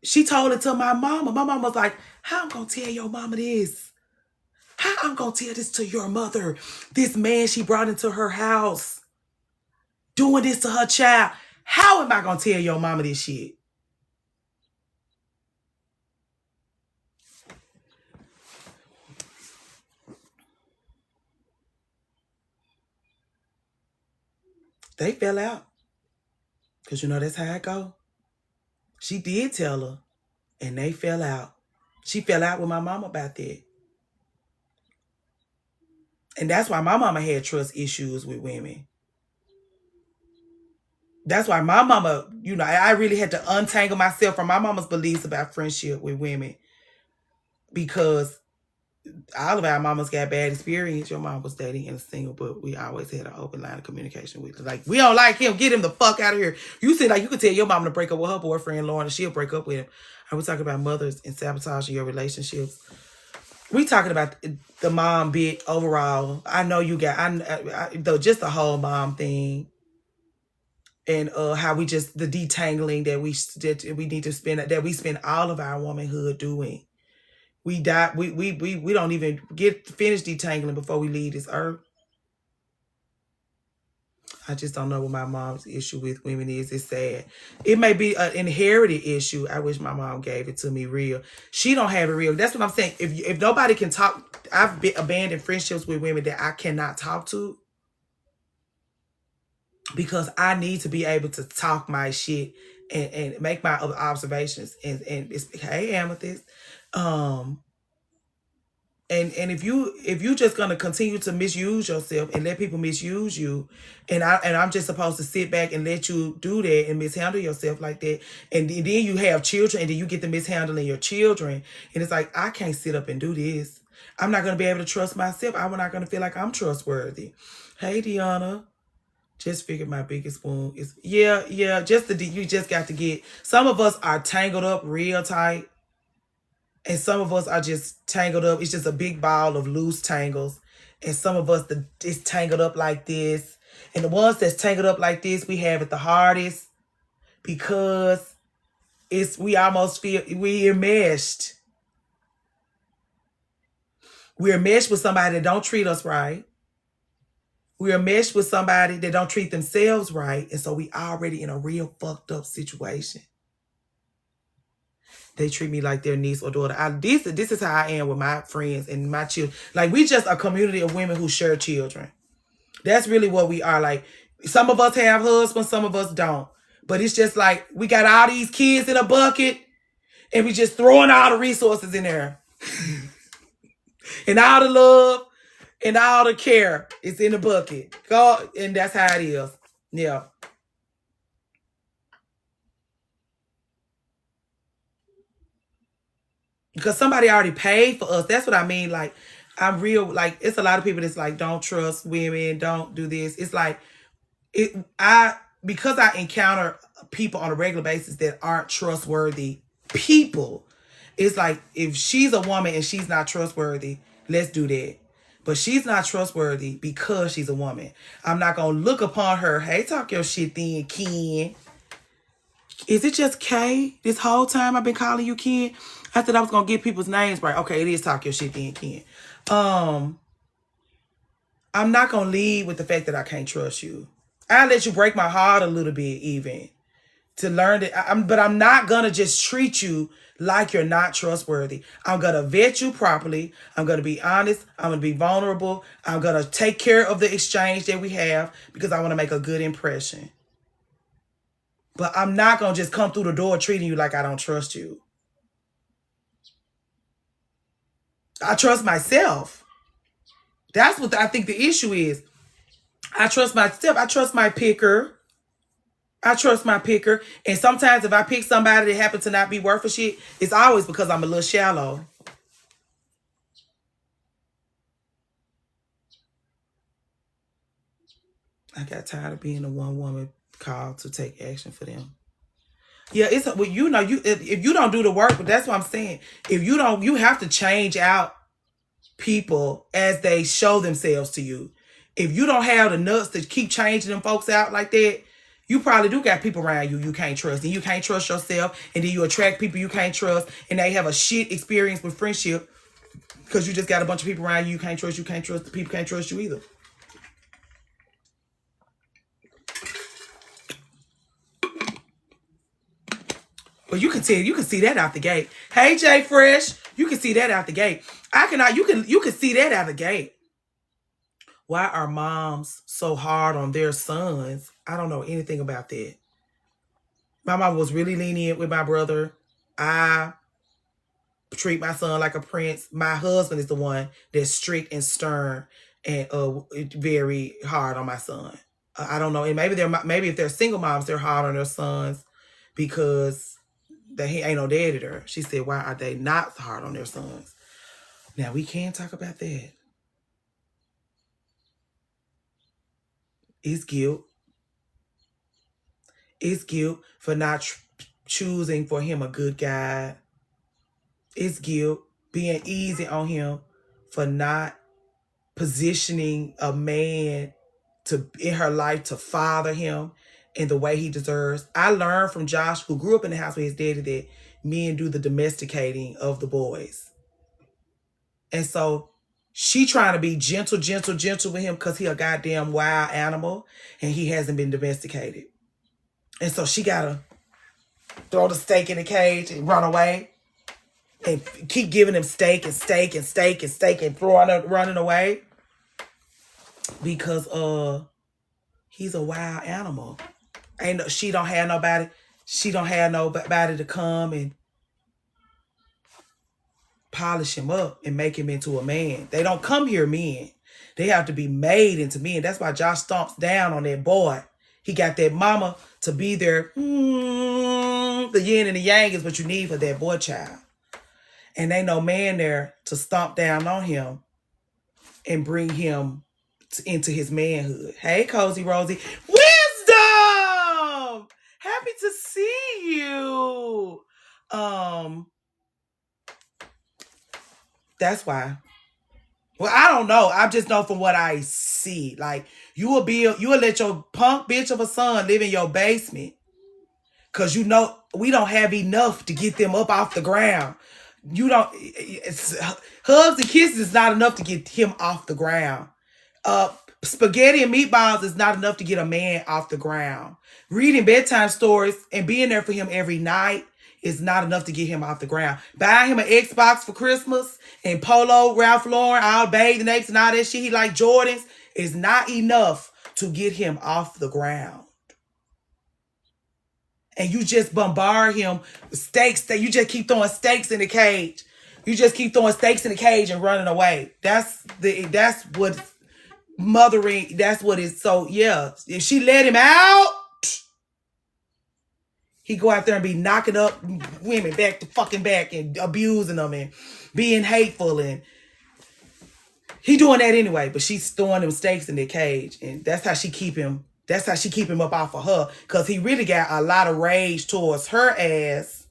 She told it to my mama. My mama was like, "How I'm gonna tell your mama this? How I'm gonna tell this to your mother? This man she brought into her house doing this to her child. How am I gonna tell your mama this shit?" They fell out. Because that's how it go. She did tell her. And they fell out. She fell out with my mama about that. And that's why my mama had trust issues with women. That's why my mama, I really had to untangle myself from my mama's beliefs about friendship with women. Because all of our mamas got bad experience. Your mom was dating and single, but we always had an open line of communication with her. Like, we don't like him. Get him the fuck out of here. You said, like, you could tell your mama to break up with her boyfriend, Lauren, and she'll break up with him. And we're talking about mothers and sabotaging your relationships. We talking about the mom bit overall. I know you got, just the whole mom thing. And how we just, the detangling that we need to spend, that we spend all of our womanhood doing. We die. We don't even get finished detangling before we leave this earth. I just don't know what my mom's issue with women is. It's sad. It may be an inherited issue. I wish my mom gave it to me real. She don't have it real. That's what I'm saying. If nobody can talk, I've abandoned friendships with women that I cannot talk to because I need to be able to talk my shit and make my observations. And it's, hey, Amethyst. And if you just gonna continue to misuse yourself and let people misuse you, and I'm just supposed to sit back and let you do that and mishandle yourself like that, and then you have children and then you get to mishandling your children, and it's like, I can't sit up and do this. I'm not gonna be able to trust myself. I'm not gonna feel like I'm trustworthy. Hey, Deanna. Just figured my biggest wound is yeah. You just got to get. Some of us are tangled up real tight. And some of us are just tangled up. It's just a big ball of loose tangles. And some of us, it's tangled up like this. And the ones that's tangled up like this, we have it the hardest because we almost feel we're enmeshed. We're enmeshed with somebody that don't treat us right. We're enmeshed with somebody that don't treat themselves right. And so we already in a real fucked up situation. They treat me like their niece or daughter. This is how I am with my friends and my children. Like, we just a community of women who share children. That's really what we are. Like, some of us have husbands, some of us don't. But it's just like, we got all these kids in a bucket, and we just throwing all the resources in there. And all the love and all the care is in the bucket. And that's how it is. Yeah. Because somebody already paid for us. That's what I mean. Like, I'm real. Like, it's a lot of people that's like, don't trust women, don't do this. It's like, because I encounter people on a regular basis that aren't trustworthy people. It's like, if she's a woman and she's not trustworthy, let's do that. But she's not trustworthy because she's a woman. I'm not going to look upon her. Hey, talk your shit then, Ken. Is it just K? This whole time I've been calling you Ken? I said I was going to get people's names right. Okay, it is talk your shit then, Ken. I'm not going to lead with the fact that I can't trust you. I'll let you break my heart a little bit even to learn that. But I'm not going to just treat you like you're not trustworthy. I'm going to vet you properly. I'm going to be honest. I'm going to be vulnerable. I'm going to take care of the exchange that we have because I want to make a good impression. But I'm not going to just come through the door treating you like I don't trust you. I trust myself. That's what I think the issue is. I trust myself. I trust my picker. I trust my picker. And sometimes if I pick somebody that happens to not be worth a shit, it's always because I'm a little shallow. I got tired of being the one woman called to take action for them. Yeah, it's well, you know, if you don't do the work, but that's what I'm saying. If you don't, you have to change out people as they show themselves to you. If you don't have the nuts to keep changing them folks out like that, you probably do got people around you can't trust, and you can't trust yourself, and then you attract people you can't trust, and they have a shit experience with friendship because you just got a bunch of people around you can't trust. You can't trust the people can't trust you either. But you can see that out the gate. Hey, Jay Fresh, you can see that out the gate. You can see that out the gate. Why are moms so hard on their sons? I don't know anything about that. My mom was really lenient with my brother. I treat my son like a prince. My husband is the one that's strict and stern and very hard on my son. I don't know. And maybe if they're single moms, they're hard on their sons because he ain't no daddy there. She said, why are they not hard on their sons? Now we can talk about that. It's guilt. It's guilt for not choosing for him a good guy. It's guilt being easy on him for not positioning a man in her life to father him in the way he deserves. I learned from Josh, who grew up in the house with his daddy, that men do the domesticating of the boys. And so she trying to be gentle with him because he a goddamn wild animal and he hasn't been domesticated. And so she gotta throw the steak in the cage and run away and keep giving him steak and running away because he's a wild animal. She don't have nobody to come and polish him up and make him into a man. They don't come here men. They have to be made into men. That's why Josh stomps down on that boy. He got that mama to be there. The yin and the yang is what you need for that boy child. And ain't no man there to stomp down on him and bring him into his manhood. Hey, Cozy Rosie. Wisdom! Happy to see you. That's why. Well, I don't know. I just know from what I see. Like, you will let your punk bitch of a son live in your basement. Because you know we don't have enough to get them up off the ground. Hugs and kisses is not enough to get him off the ground. Spaghetti and meatballs is not enough to get a man off the ground. Reading bedtime stories and being there for him every night is not enough to get him off the ground. Buying him an Xbox for Christmas and Polo, Ralph Lauren, all bathing apes and all that shit he like Jordans is not enough to get him off the ground. And you just bombard him with steaks. You just keep throwing steaks in the cage. You just keep throwing steaks in the cage and running away. That's what mothering. That's what it's. So yeah, if she let him out, he go out there and be knocking up women back to fucking back and abusing them and being hateful, and he doing that anyway. But she's throwing them steaks in the cage, and that's how she keep him. That's how she keep him up off of her, because he really got a lot of rage towards her ass.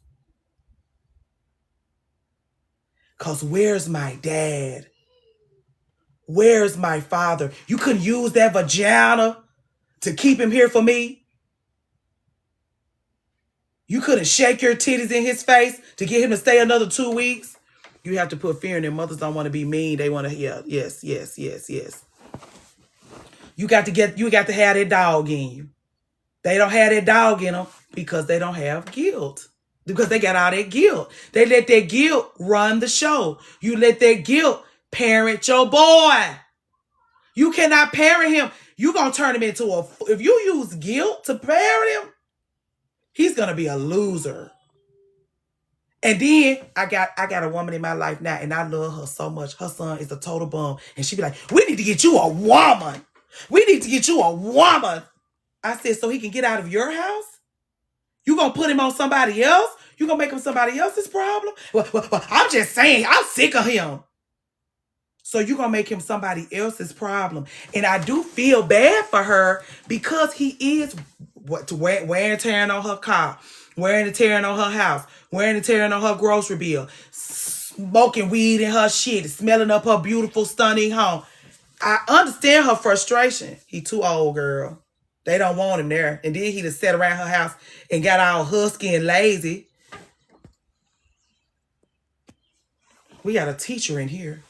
Because where's my dad? Where's my father? You couldn't use that vagina to keep him here for me? You couldn't shake your titties in his face to get him to stay another 2 weeks? You have to put fear in them. Mothers don't want to be mean. They want to, yes. You got to have that dog in you. They don't have that dog in them because they don't have guilt. Because they got all that guilt. They let that guilt run the show. You let that guilt parent your boy. You cannot parent him. You going to turn him into if you use guilt to parent him, He's gonna be a loser. And then I got a woman in my life now, and I love her so much. Her son is a total bum, and she be like, "We need to get you a woman. We need to get you a woman." I said, "So he can get out of your house? You gonna put him on somebody else? You gonna make him somebody else's problem?" Well, I'm just saying, I'm sick of him. So you gonna make him somebody else's problem. And I do feel bad for her because he is wearing and tearing on her car, wearing and tearing on her house, wearing and tearing on her grocery bill, smoking weed in her shit, smelling up her beautiful, stunning home. I understand her frustration. He too old, girl. They don't want him there. And then he just sat around her house and got all husky and lazy. We got a teacher in here.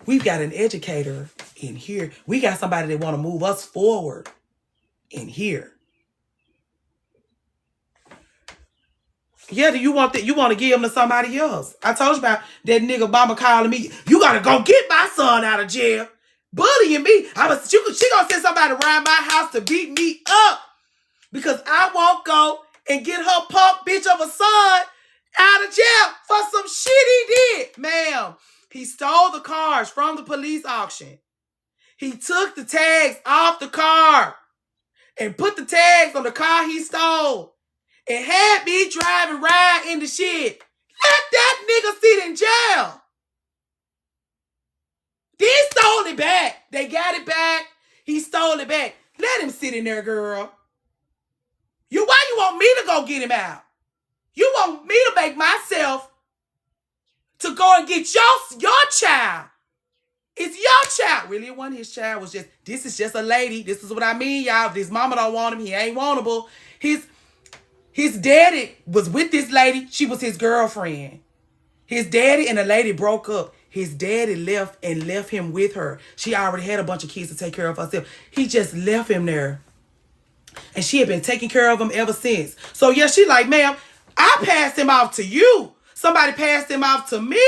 We've got an educator in here. We got somebody that want to move us forward in here. Yeah, do you want that? You want to give him to somebody else? I told you about that nigga mama calling me. You gotta go get my son out of jail, bullying me. She gonna send somebody around my house to beat me up because I won't go and get her punk bitch of a son out of jail for some shit he did, ma'am. He stole the cars from the police auction. He took the tags off the car and put the tags on the car he stole and had me driving around in the shit. Let that nigga sit in jail. They stole it back. They got it back. He stole it back. Let him sit in there, girl. Why you want me to go get him out? You want me to make myself to go and get your child. It's your child. Really, it wasn't his child. This is just a lady. This is what I mean, y'all. If his mama don't want him, he ain't wantable. His daddy was with this lady. She was his girlfriend. His daddy and the lady broke up. His daddy left him with her. She already had a bunch of kids to take care of herself. He just left him there. And she had been taking care of him ever since. So yeah, she like, ma'am, I passed him off to you. Somebody passed him off to me.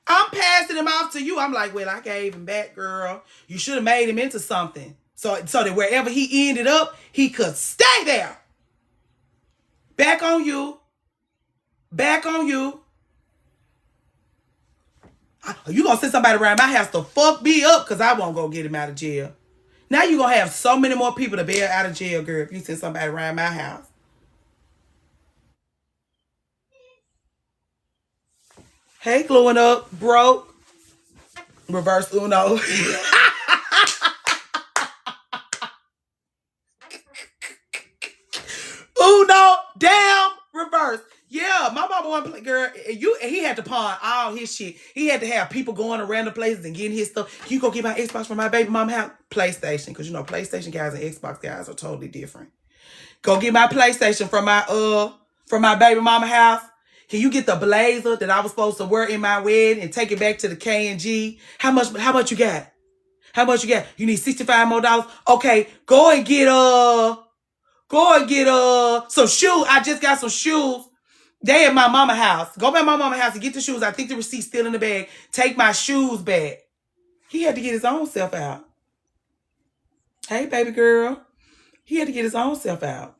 I'm passing him off to you. I'm like, well, I gave him back, girl. You should have made him into something. So that wherever he ended up, he could stay there. Back on you. Back on you. You gonna send somebody around my house to fuck me up because I won't go get him out of jail. Now you gonna have so many more people to bail out of jail, girl, if you send somebody around my house. Hey, gluing up, broke. Reverse Uno. Uno, down, reverse. Yeah, my mama wanted to play, girl. He had to pawn all his shit. He had to have people going to random places and getting his stuff. Can you go get my Xbox from my baby mama house? PlayStation, because you know PlayStation guys and Xbox guys are totally different. Go get my PlayStation from my baby mama house. Can you get the blazer that I was supposed to wear in my wedding and take it back to the K&G? How much you got? How much you got? You need $65 more? Okay, go and get some shoes. I just got some shoes. They at my mama house. Go back to my mama house and get the shoes. I think the receipt's still in the bag. Take my shoes back. He had to get his own self out. Hey, baby girl. He had to get his own self out.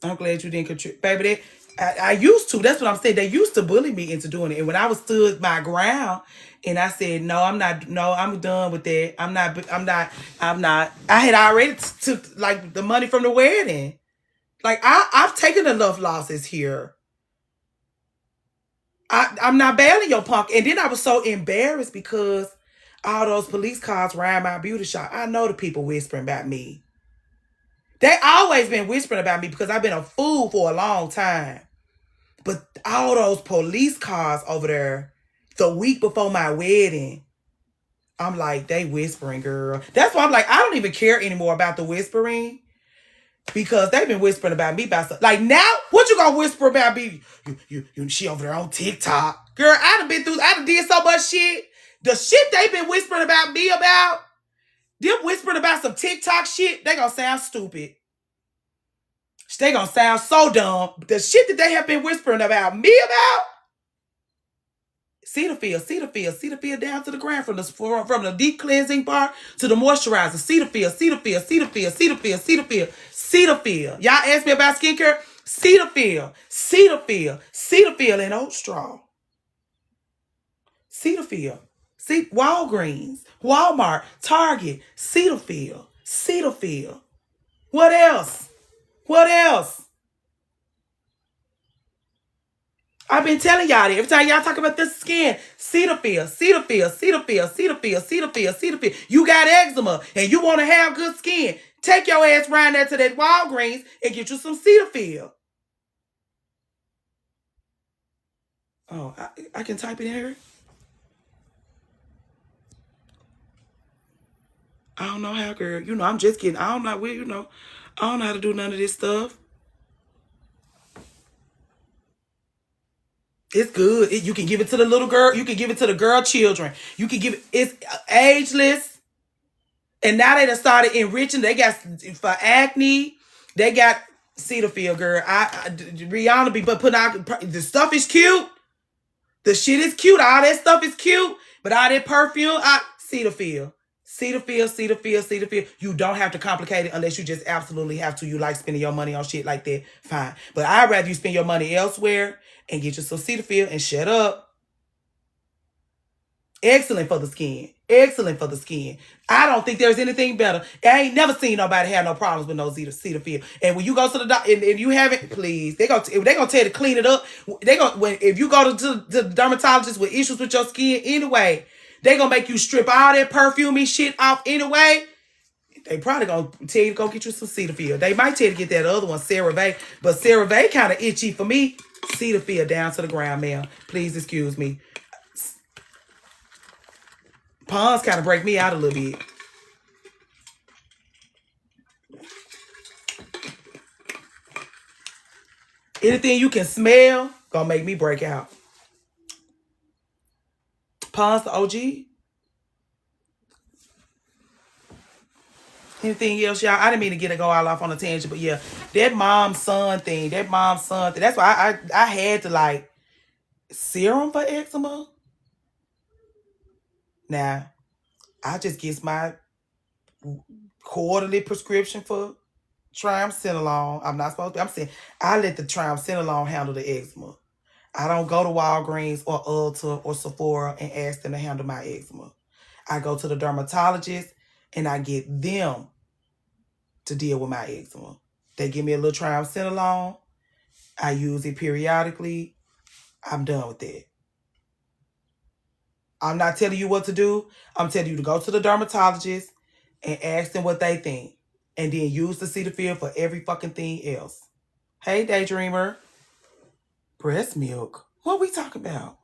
I'm glad you didn't contribute. Baby, I used to. That's what I'm saying. They used to bully me into doing it. And when I was stood my ground and I said, no, I'm done with that. I'm not. I had already took like the money from the wedding. Like I've taken enough losses here. I'm not bailing your punk. And then I was so embarrassed because all those police cars around my beauty shop. I know the people whispering about me. They always been whispering about me because I've been a fool for a long time. But all those police cars over there, the week before my wedding, I'm like, they whispering, girl. That's why I'm like, I don't even care anymore about the whispering. Because they've been whispering about me about stuff. Like now, what you gonna whisper about me? She over there on TikTok. Girl, I done did so much shit. The shit they been whispering about me about, them whispering about some TikTok shit, they gonna sound stupid. They gonna sound so dumb. The shit that they have been whispering about me about, Cetaphil, Cetaphil, Cetaphil down to the ground from the deep cleansing bar to the moisturizer. Cetaphil, Cetaphil, Cetaphil, Cetaphil, Cetaphil, Cetaphil. Y'all ask me about skincare? Cetaphil, Cetaphil, Cetaphil, and oat straw. Cetaphil. See, Walgreens, Walmart, Target, Cetaphil, Cetaphil. What else? What else? I've been telling y'all that every time y'all talk about this skin, Cetaphil, Cetaphil, Cetaphil, Cetaphil, Cetaphil, Cetaphil. You got eczema and you want to have good skin. Take your ass round there to that Walgreens and get you some Cetaphil. Oh, I can type it in here. I don't know how, girl. You know, I'm just kidding. I don't know where, you know, I don't know how to do none of this stuff. It's good. You can give it to the little girl. You can give it to the girl children. You can give it. It's ageless. And now they done started enriching. They got for acne. They got Cetaphil, girl. Rihanna be putting out the stuff is cute. The shit is cute. All that stuff is cute. But all that perfume, Cetaphil. Cetaphil, Cetaphil, Cetaphil. You don't have to complicate it unless you just absolutely have to. You like spending your money on shit like that. Fine. But I'd rather you spend your money elsewhere and get you some Cetaphil and shut up. Excellent for the skin. Excellent for the skin. I don't think there's anything better. I ain't never seen nobody have no problems with no Cetaphil. And when you go to the doctor, and you haven't, please, they gonna tell you to clean it up. If you go to the dermatologist with issues with your skin anyway, they gonna make you strip all that perfumey shit off anyway. They probably gonna tell you to go get you some Cetaphil. They might tell you to get that other one, CeraVe, but CeraVe kind of itchy for me. Cetaphil down to the ground, ma'am. Please excuse me. Pond's kind of break me out a little bit. Anything you can smell gonna make me break out. Pond's the OG. Anything else, y'all? I didn't mean to go all off on a tangent, but yeah, that mom-son thing. That's why I had to like serum for eczema. Now, I just get my quarterly prescription for triamcinolone. I'm not supposed to. I'm saying I let the triamcinolone handle the eczema. I don't go to Walgreens or Ulta or Sephora and ask them to handle my eczema. I go to the dermatologist and I get them to deal with my eczema. They give me a little triamcinolone. I use it periodically. I'm done with that. I'm not telling you what to do. I'm telling you to go to the dermatologist and ask them what they think. And then use the Cetaphil for every fucking thing else. Hey, Daydreamer. Breast milk? What are we talking about?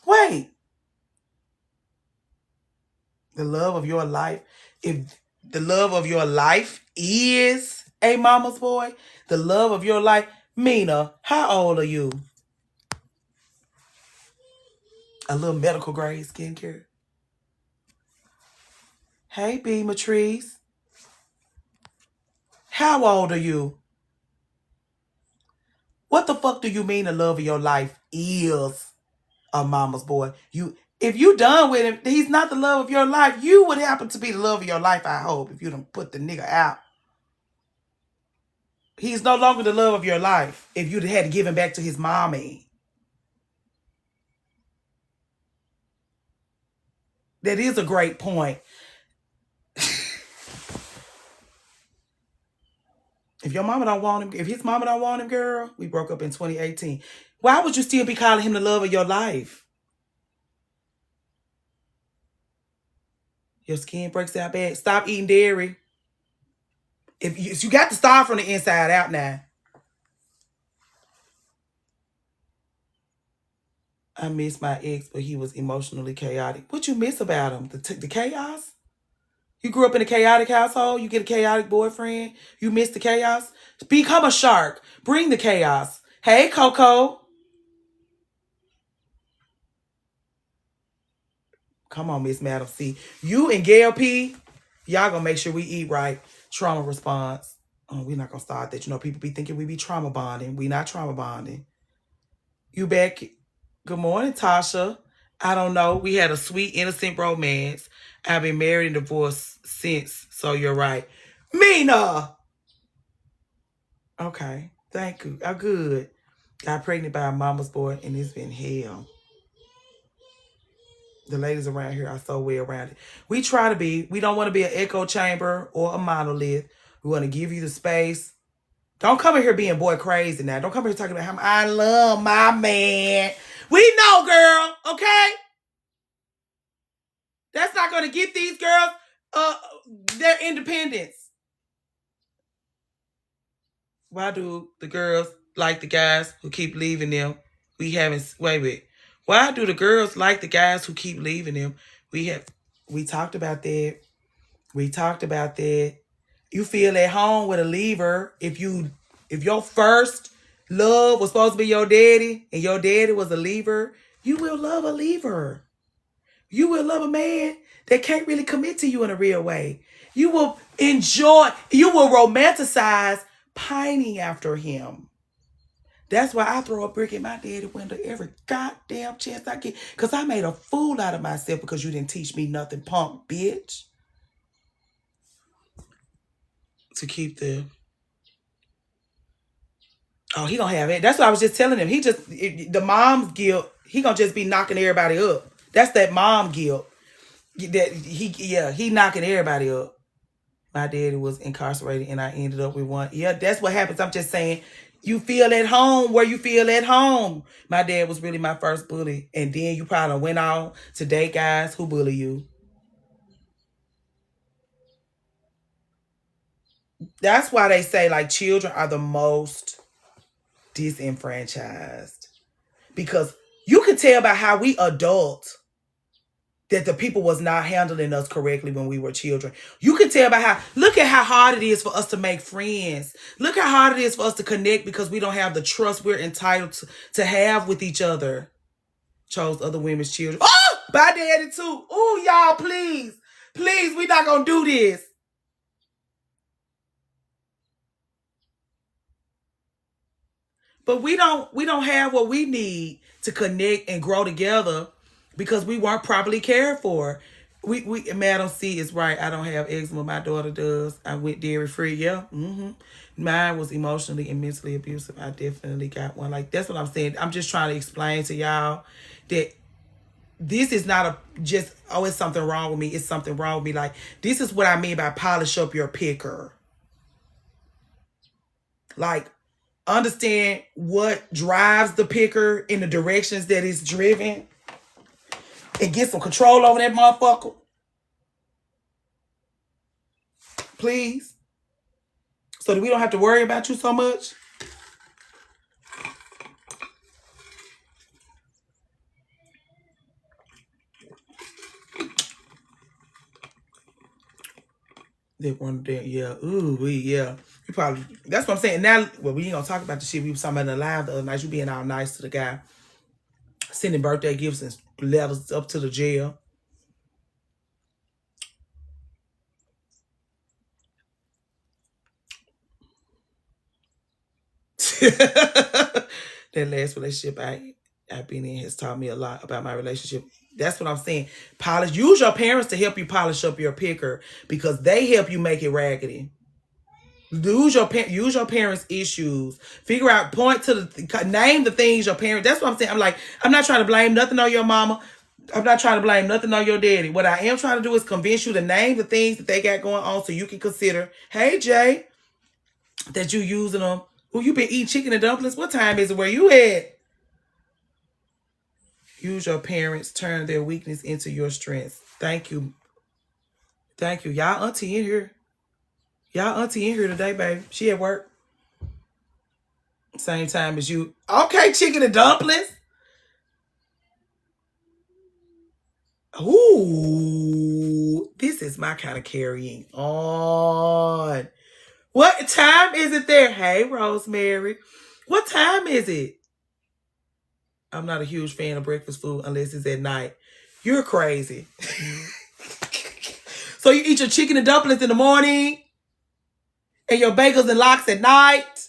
Wait. The love of your life. If the love of your life is a mama's boy, the love of your life. Mina, how old are you? A little medical grade skincare. Hey, B. Matrice. How old are you? What the fuck do you mean the love of your life is a mama's boy? If you done with him, he's not the love of your life. You would happen to be the love of your life, I hope, if you done put the nigga out. He's no longer the love of your life if you'd had to give him back to his mommy. That is a great point. If your mama don't want him, if his mama don't want him, girl, we broke up in 2018. Why would you still be calling him the love of your life? Your skin breaks out bad. Stop eating dairy. If you got to start from the inside out now. I miss my ex, but he was emotionally chaotic. What you miss about him? The chaos? You grew up in a chaotic household. You get a chaotic boyfriend. You miss the chaos. Become a shark. Bring the chaos. Hey, Coco. Come on, Miss Madam C. You and Gail P, y'all gonna make sure we eat right. Trauma response. Oh, we're not gonna start that. You know, people be thinking we be trauma bonding. We not trauma bonding. You back. Good morning, Tasha. I don't know. We had a sweet, innocent romance. I've been married and divorced since, so you're right. Mina! Okay, thank you. I'm good. Got pregnant by a mama's boy, and it's been hell. The ladies around here are so well rounded. We try to be. We don't want to be an echo chamber or a monolith. We want to give you the space. Don't come in here being boy crazy now. Don't come here talking about how I love my man. We know, girl, okay? That's not going to get these girls their independence. Why do the girls like the guys who keep leaving them? Wait. Why do the girls like the guys who keep leaving them? We talked about that. We talked about that. You feel at home with a leaver if your first love was supposed to be your daddy and your daddy was a leaver, you will love a leaver. You will love a man that can't really commit to you in a real way. You will you will romanticize pining after him. That's why I throw a brick in my daddy window every goddamn chance I get. Because I made a fool out of myself because you didn't teach me nothing, punk bitch. To keep the... Oh, he gonna have it. That's what I was just telling him. The mom's guilt, he gonna just be knocking everybody up. That's that mom guilt. He knocking everybody up. My daddy was incarcerated and I ended up with one. Yeah, that's what happens. I'm just saying, you feel at home where you feel at home. My dad was really my first bully. And then you probably went on to date guys who bully you. That's why they say like children are the most disenfranchised. Because you can tell by how we adults that the people was not handling us correctly when we were children. You can tell by look at how hard it is for us to make friends. Look how hard it is for us to connect because we don't have the trust we're entitled to have with each other. Chose other women's children. Oh, by daddy too. Oh, y'all, please. Please, we not gonna do this. But we don't have what we need to connect and grow together because we weren't properly cared for. Madam C is right. I don't have eczema. My daughter does. I went dairy free. Yeah. Mine was emotionally and mentally abusive. I definitely got one. Like, that's what I'm saying. I'm just trying to explain to y'all that this is not it's something wrong with me. It's something wrong with me. Like, this is what I mean by polish up your picker. Like, understand what drives the picker in the directions that it's driven and get some control over that motherfucker. Please. So that we don't have to worry about you so much. That one day, yeah. Ooh, yeah. You probably, that's what I'm saying. Now, well, we ain't gonna talk about the shit we was talking about in the live the other night. You being all nice to the guy, sending birthday gifts and letters up to the jail. That last relationship I've been in has taught me a lot about my relationship. That's what I'm saying. Use your parents to help you polish up your picker because they help you make it raggedy. Use your parents' issues. Figure out, name the things your parents. That's what I'm saying. I'm not trying to blame nothing on your mama. I'm not trying to blame nothing on your daddy. What I am trying to do is convince you to name the things that they got going on so you can consider, hey, Jay, that you using them. Well, you been eating chicken and dumplings? What time is it? Where you at? Use your parents. Turn their weakness into your strength. Thank you. Thank you. Y'all auntie in here. Y'all auntie in here today, baby. She at work. Same time as you. Okay, chicken and dumplings. Ooh, this is my kind of carrying on. What time is it there? Hey, Rosemary. What time is it? I'm not a huge fan of breakfast food unless it's at night. You're crazy. So you eat your chicken and dumplings in the morning and your bagels and lox at night?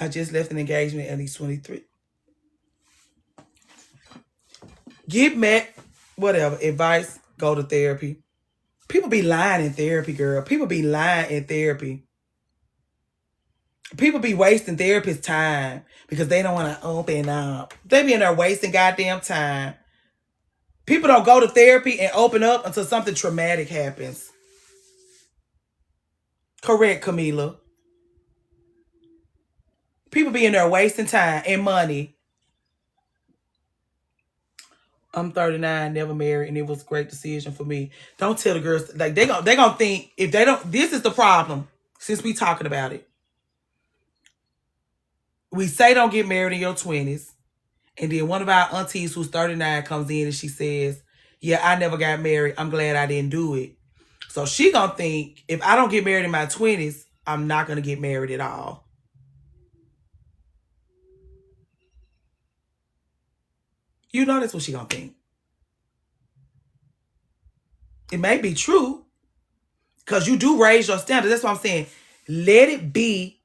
I just left an engagement at least 23. Get met, whatever. Advice, go to therapy. People be lying in therapy, girl. People be lying in therapy. People be wasting therapists' time because they don't want to open up. They be in there wasting goddamn time. People don't go to therapy and open up until something traumatic happens. Correct, Camila. People be in there wasting time and money. I'm 39, never married, and it was a great decision for me. Don't tell the girls, like, they gonna think, if they don't, this is the problem, since we talking about it. We say don't get married in your 20s, and then one of our aunties who's 39 comes in and she says, yeah, I never got married. I'm glad I didn't do it. So she gonna think, if I don't get married in my 20s, I'm not gonna get married at all. You know that's what she gonna think. It may be true, because you do raise your standards. That's what I'm saying. Let it be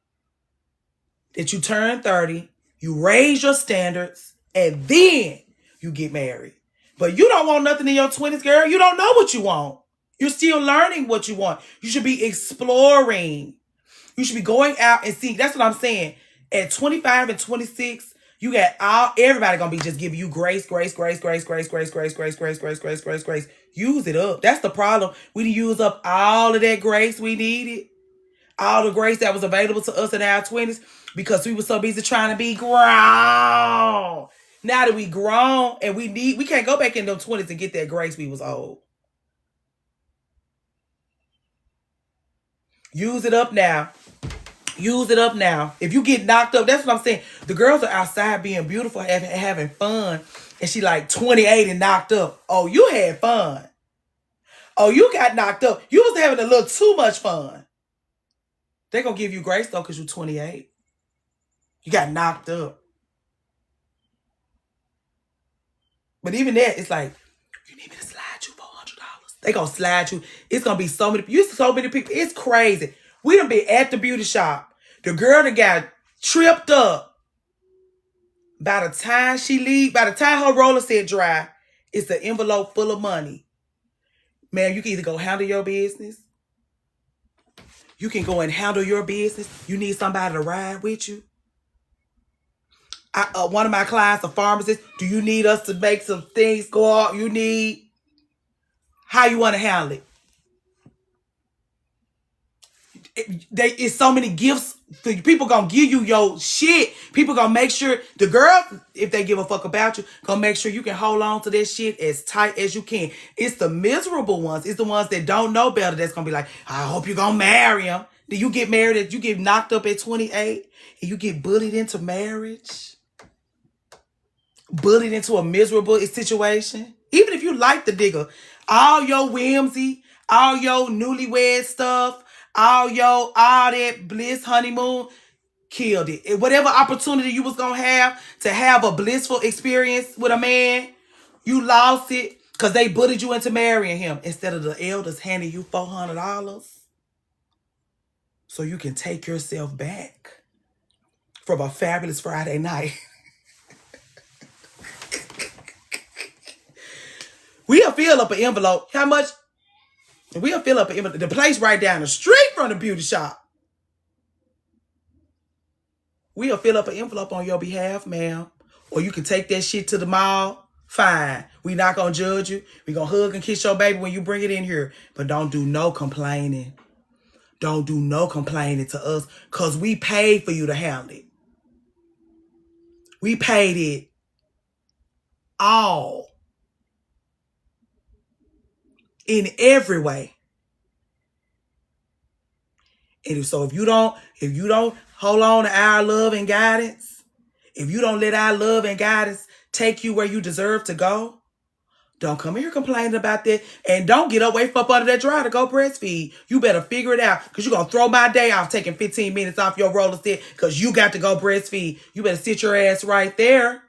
that you turn 30, you raise your standards, and then you get married. But you don't want nothing in your 20s, girl. You don't know what you want. You're still learning what you want. You should be exploring. You should be going out and seeing. That's what I'm saying. At 25 and 26, you got everybody gonna be just giving you grace. Use it up. That's the problem. We didn't use up all of that grace we needed. All the grace that was available to us in our 20s because we were so busy trying to be grown. Now that we grown and we can't go back in them 20s and get that grace we was old. Use it up now. Use it up now. If you get knocked up, that's what I'm saying. The girls are outside being beautiful, having fun. And she like 28 and knocked up. Oh, you had fun. Oh, you got knocked up. You was having a little too much fun. They're going to give you grace, though, because you're 28. You got knocked up. But even that, it's like, you need me to slide you $400. They going to slide you. It's going to be so many people. It's crazy. We done been at the beauty shop. The girl that got tripped up. By the time she leave, by the time her roller set dry, it's an envelope full of money. Man, you can either go handle your business. You can go and handle your business. You need somebody to ride with you. One of my clients, a pharmacist, do you need us to make some things go out? You need how you want to handle it. It's so many gifts for you. People gonna give you your shit. People gonna make sure the girl, if they give a fuck about you, gonna make sure you can hold on to that shit as tight as you can. It's the miserable ones. It's the ones that don't know better that's gonna be like, I hope you're gonna marry him. Then you get married, you get knocked up at 28 and you get bullied into marriage. Bullied into a miserable situation. Even if you like the digger, all your whimsy, all your newlywed stuff, all that bliss honeymoon killed it. Whatever opportunity you was gonna have to have a blissful experience with a man, you lost it because they bullied you into marrying him instead of the elders handing you $400 so you can take yourself back from a fabulous Friday night. We'll fill up an envelope. How much? We'll fill up an envelope. The place right down the street from the beauty shop. We'll fill up an envelope on your behalf, ma'am. Or you can take that shit to the mall. Fine. We not going to judge you. We going to hug and kiss your baby when you bring it in here. But don't do no complaining. Don't do no complaining to us because we paid for you to handle it. We paid it all. In every way. And so if you don't hold on to our love and guidance, if you don't let our love and guidance take you where you deserve to go, don't come here complaining about that. And don't get away from up under that dryer to go breastfeed. You better figure it out because you're going to throw my day off taking 15 minutes off your roller set because you got to go breastfeed. You better sit your ass right there.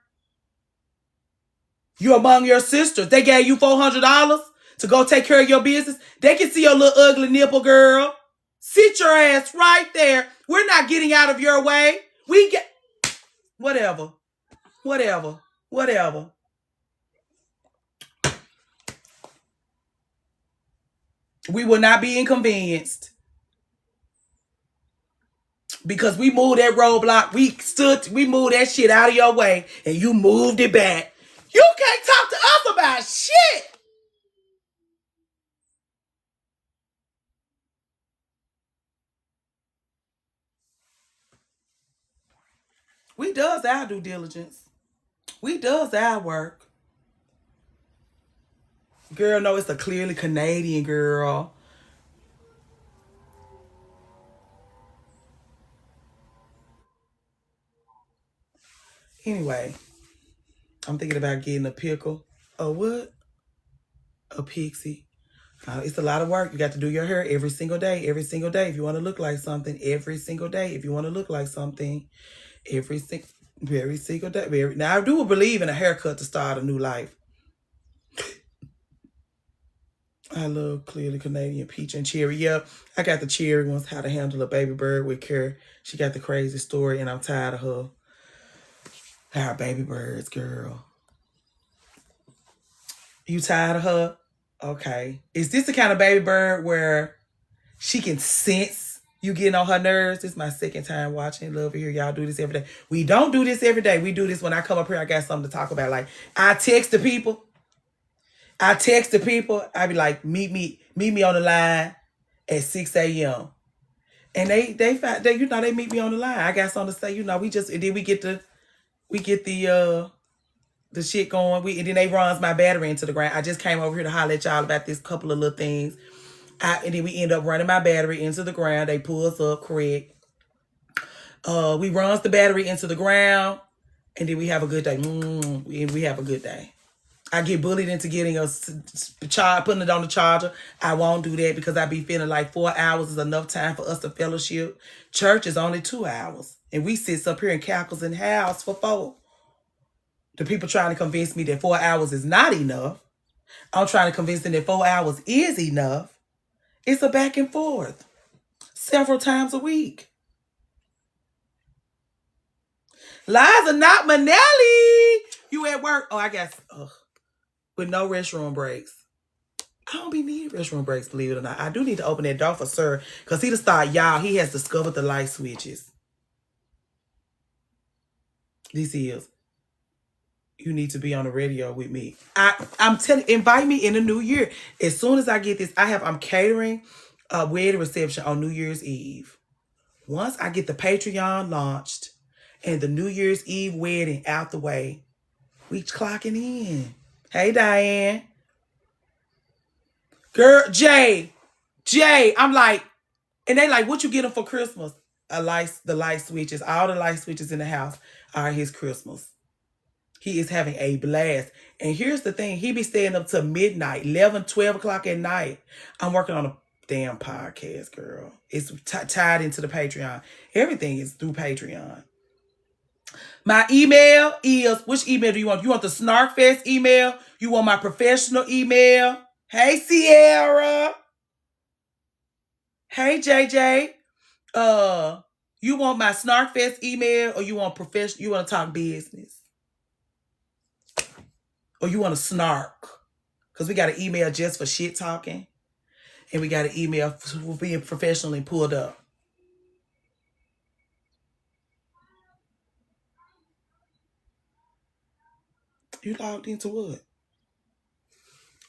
You among your sisters. They gave you $400 to go take care of your business. They can see your little ugly nipple, girl. Sit your ass right there. We're not getting out of your way. We get whatever, whatever, whatever. We will not be inconvenienced because we moved that roadblock. We moved that shit out of your way and you moved it back. You can't talk to us about shit. We does our due diligence. We does our work. Girl, no, it's a clearly Canadian girl. Anyway, I'm thinking about getting a pickle. A what? A pixie. It's a lot of work. You got to do your hair every single day. Every single day. If you want to look like something. Every single day. If you want to look like something. Every single day. Now, I do believe in a haircut to start a new life. I love clearly Canadian peach and cherry. Yep, I got the cherry ones. How to handle a baby bird with care. She got the crazy story, and I'm tired of her. Our baby birds, girl. You tired of her? Okay. Is this the kind of baby bird where she can sense you getting on her nerves? This is my second time watching. Love to hear y'all do this every day. We don't do this every day. We do this when I come up here. I got something to talk about. Like, I text the people. I be like, meet me on the line at 6 a.m. And they meet me on the line. I got something to say, and then we get the shit going. And then they runs my battery into the ground. I just came over here to holler at y'all about this couple of little things. And then we end up running my battery into the ground. They pull us up, correct. We runs the battery into the ground, and then we have a good day. We have a good day. I get bullied into getting putting it on the charger. I won't do that because I be feeling like 4 hours is enough time for us to fellowship. Church is only 2 hours. And we sit up here in cackles in house for 4. The people trying to convince me that 4 hours is not enough. I'm trying to convince them that 4 hours is enough. It's a back and forth. Several times a week. Liza, not Manelli. You at work? Oh, I guess. With no restroom breaks. I don't be needing restroom breaks, believe it or not. I do need to open that door for sir, because he he has discovered the light switches. This is, you need to be on the radio with me. I'm telling, invite me in the new year. As soon as I get this, I'm catering a wedding reception on New Year's Eve. Once I get the Patreon launched and the New Year's Eve wedding out the way, we clocking in. Hey, Diane. Girl, Jay, I'm like, and they like, what you get him for Christmas? The light switches, all the light switches in the house are his Christmas. He is having a blast. And here's the thing, he be staying up till midnight, 11, 12 o'clock at night. I'm working on a damn podcast, girl. It's tied into the Patreon. Everything is through Patreon. My email is, which email do you want? You want the Snarkfest email? You want my professional email? Hey, Sierra. Hey, JJ. You want my Snarkfest email, or you want professional? You want to talk business, or you want to snark? Because we got an email just for shit talking, and we got an email for being professionally pulled up. You logged into what?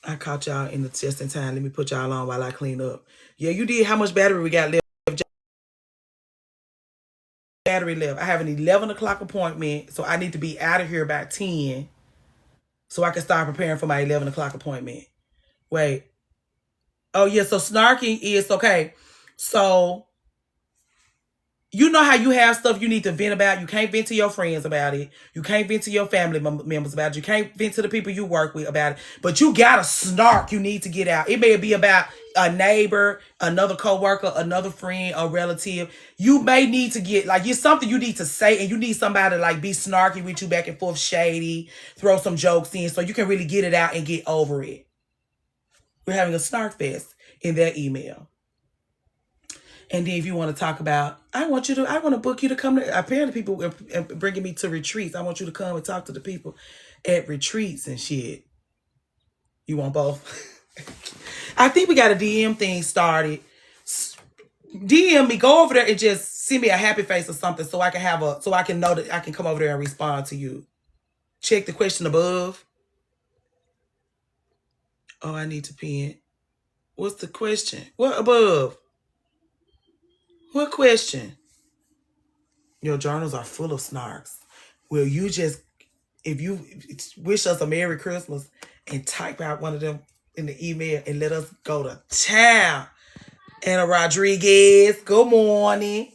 I caught y'all just in time. Let me put y'all on while I clean up. Yeah, you did. How much battery we got left? Battery left. I have an 11 o'clock appointment, so I need to be out of here about 10 so I can start preparing for my 11 o'clock appointment. Wait. Oh, yeah, so snarking is, okay, so you know how you have stuff you need to vent about. You can't vent to your friends about it. You can't vent to your family members about it. You can't vent to the people you work with about it. But you got a snark you need to get out. It may be about a neighbor, another coworker, another friend, a relative. You may need to get, like, it's something you need to say, and you need somebody to, like, be snarky with you back and forth, shady, throw some jokes in so you can really get it out and get over it. We're having a snark fest in their email. And then if you want to talk about, I want to book you to come to, apparently people are bringing me to retreats. I want you to come and talk to the people at retreats and shit. You want both? I think we got a DM thing started. DM me, go over there and just send me a happy face or something so I can so I can know that I can come over there and respond to you. Check the question above. Oh, I need to pin. What's the question? What above? What question? Your journals are full of snarks. Will you just, if you wish us a Merry Christmas and type out one of them in the email and let us go to town? Anna Rodriguez, good morning.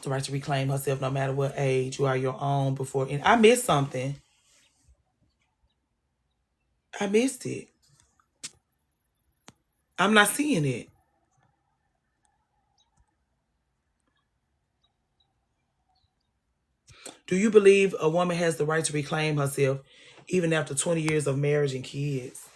The right to reclaim herself no matter what age. You are your own before. And I missed something. I missed it. I'm not seeing it. Do you believe a woman has the right to reclaim herself even after 20 years of marriage and kids?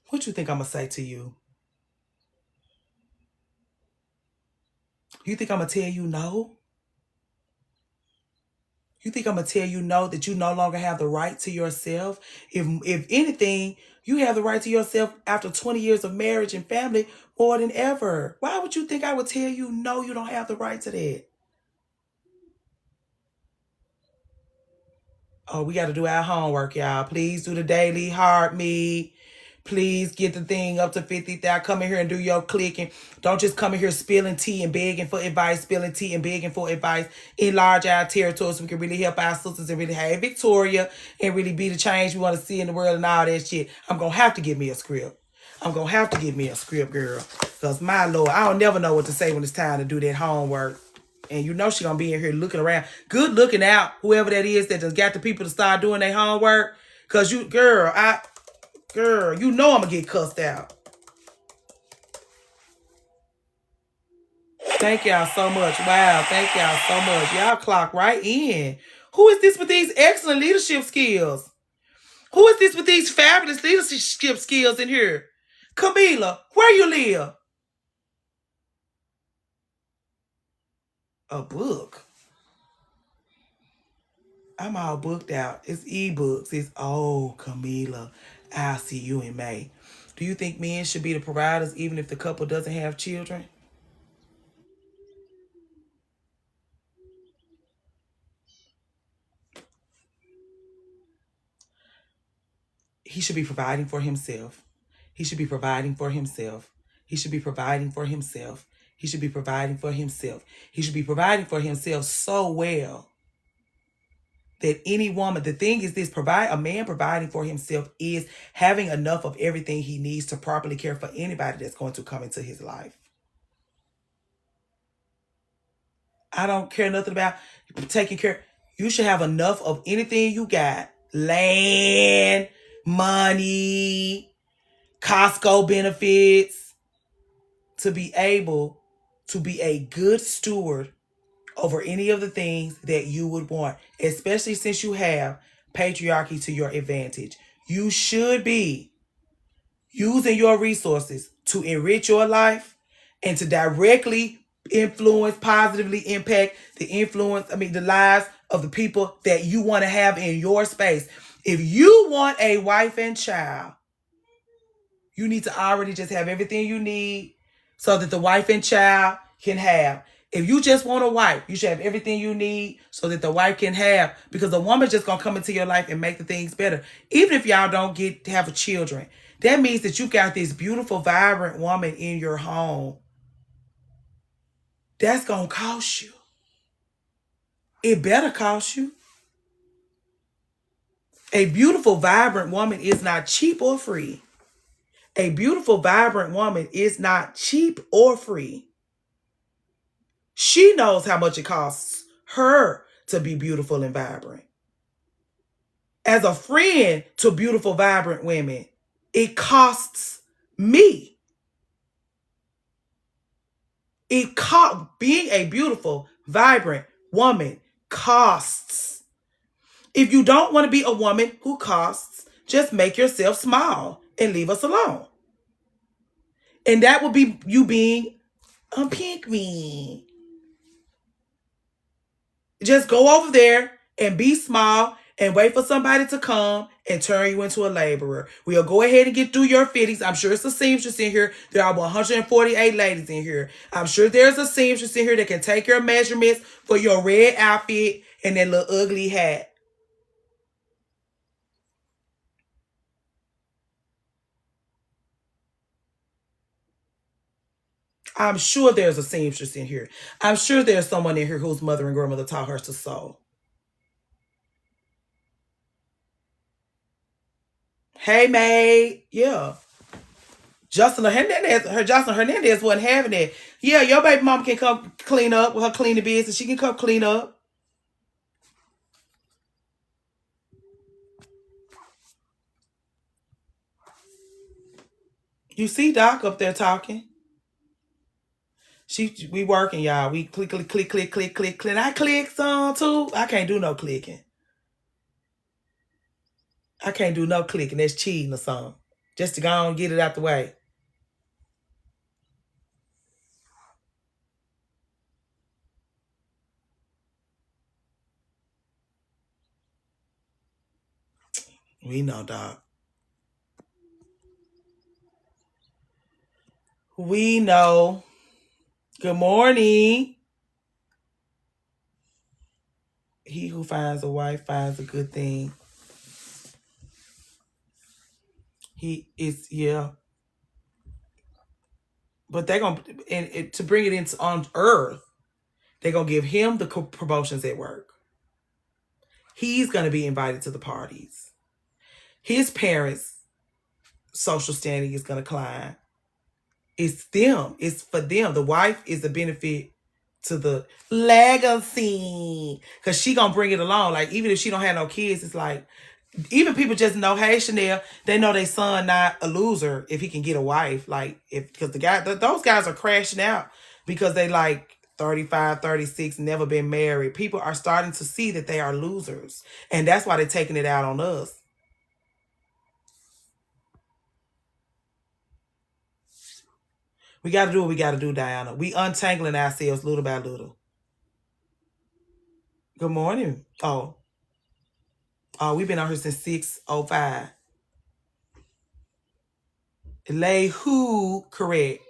What you think I'm going to say to you? You think I'm going to tell you no? You think I'm going to tell you no, that you no longer have the right to yourself? If anything, you have the right to yourself after 20 years of marriage and family more than ever. Why would you think I would tell you no, you don't have the right to that? Oh, we got to do our homework, y'all. Please do the daily heart me. Please get the thing up to 50,000. Come in here and do your clicking. Don't just come in here spilling tea and begging for advice, spilling tea and begging for advice. Enlarge our territory so we can really help our sisters and really have Victoria and really be the change we want to see in the world and all that shit. I'm going to have to give me a script. I'm going to have to give me a script, girl. Because my Lord, I don't never know what to say when it's time to do that homework. And you know she gonna be in here looking around. Good looking out, whoever that is that just got the people to start doing their homework. Cause you, girl, you know I'm gonna get cussed out. Thank y'all so much. Wow, thank y'all so much. Y'all clock right in. Who is this with these excellent leadership skills? Who is this with these fabulous leadership skills in here? Camila, where you live? A book. I'm all booked out. It's ebooks. It's, oh, Camila, I'll see you in May. Do you think men should be the providers even if the couple doesn't have children? He should be providing for himself. He should be providing for himself. He should be providing for himself. He should be providing for himself. He should be providing for himself so well that any woman, the thing is this, a man providing for himself is having enough of everything he needs to properly care for anybody that's going to come into his life. I don't care nothing about taking care. You should have enough of anything you got. Land, money, Costco benefits, to be able to be a good steward over any of the things that you would want, especially since you have patriarchy to your advantage. You should be using your resources to enrich your life and to directly influence, positively impact the lives of the people that you want to have in your space. If you want a wife and child, you need to already just have everything you need so that the wife and child can have. If you just want a wife, you should have everything you need so that the wife can have, because the woman's just going to come into your life and make the things better. Even if y'all don't get to have children, that means that you got this beautiful, vibrant woman in your home. That's going to cost you. It better cost you. A beautiful, vibrant woman is not cheap or free. A beautiful, vibrant woman is not cheap or free. She knows how much it costs her to be beautiful and vibrant. As a friend to beautiful, vibrant women, it costs me. Being a beautiful, vibrant, Woman costs. If you don't want to be a woman who costs, just make yourself small and leave us alone. And that would be you being a pink me. Just go over there and be small and wait for somebody to come and turn you into a laborer. We'll go ahead and get through your fittings. I'm sure it's a seamstress in here. There are 148 ladies in here. I'm sure there's a seamstress in here that can take your measurements for your red outfit and that little ugly hat. I'm sure there's a seamstress in here. I'm sure there's someone in here whose mother and grandmother taught her to sew. Hey, maid. Yeah. Jocelyn Hernandez wasn't having it. Yeah, your baby mom can come clean up with her cleaning business. She can come clean up. You see Doc up there talking. We working, y'all. We click. I click some too. I can't do no clicking. I can't do no clicking. That's cheating or something. Just to go and get it out the way. We know, Doc. We know. Good morning. He who finds a wife finds a good thing. He is, yeah. But they're going to bring it into on earth, they're going to give him the promotions at work. He's going to be invited to the parties. His parents' social standing is going to climb. It's them. It's for them. The wife is a benefit to the legacy because she going to bring it along. Like, even if she don't have no kids, it's like, even people just know, hey, Chanel, they know their son not a loser if he can get a wife. Like, because those guys are crashing out because they like 35, 36, never been married. People are starting to see that they are losers. And that's why they're taking it out on us. We got to do what we got to do, Diana. We untangling ourselves little by little. Good morning. Oh, we've been on here since 6:05. Lay who correct?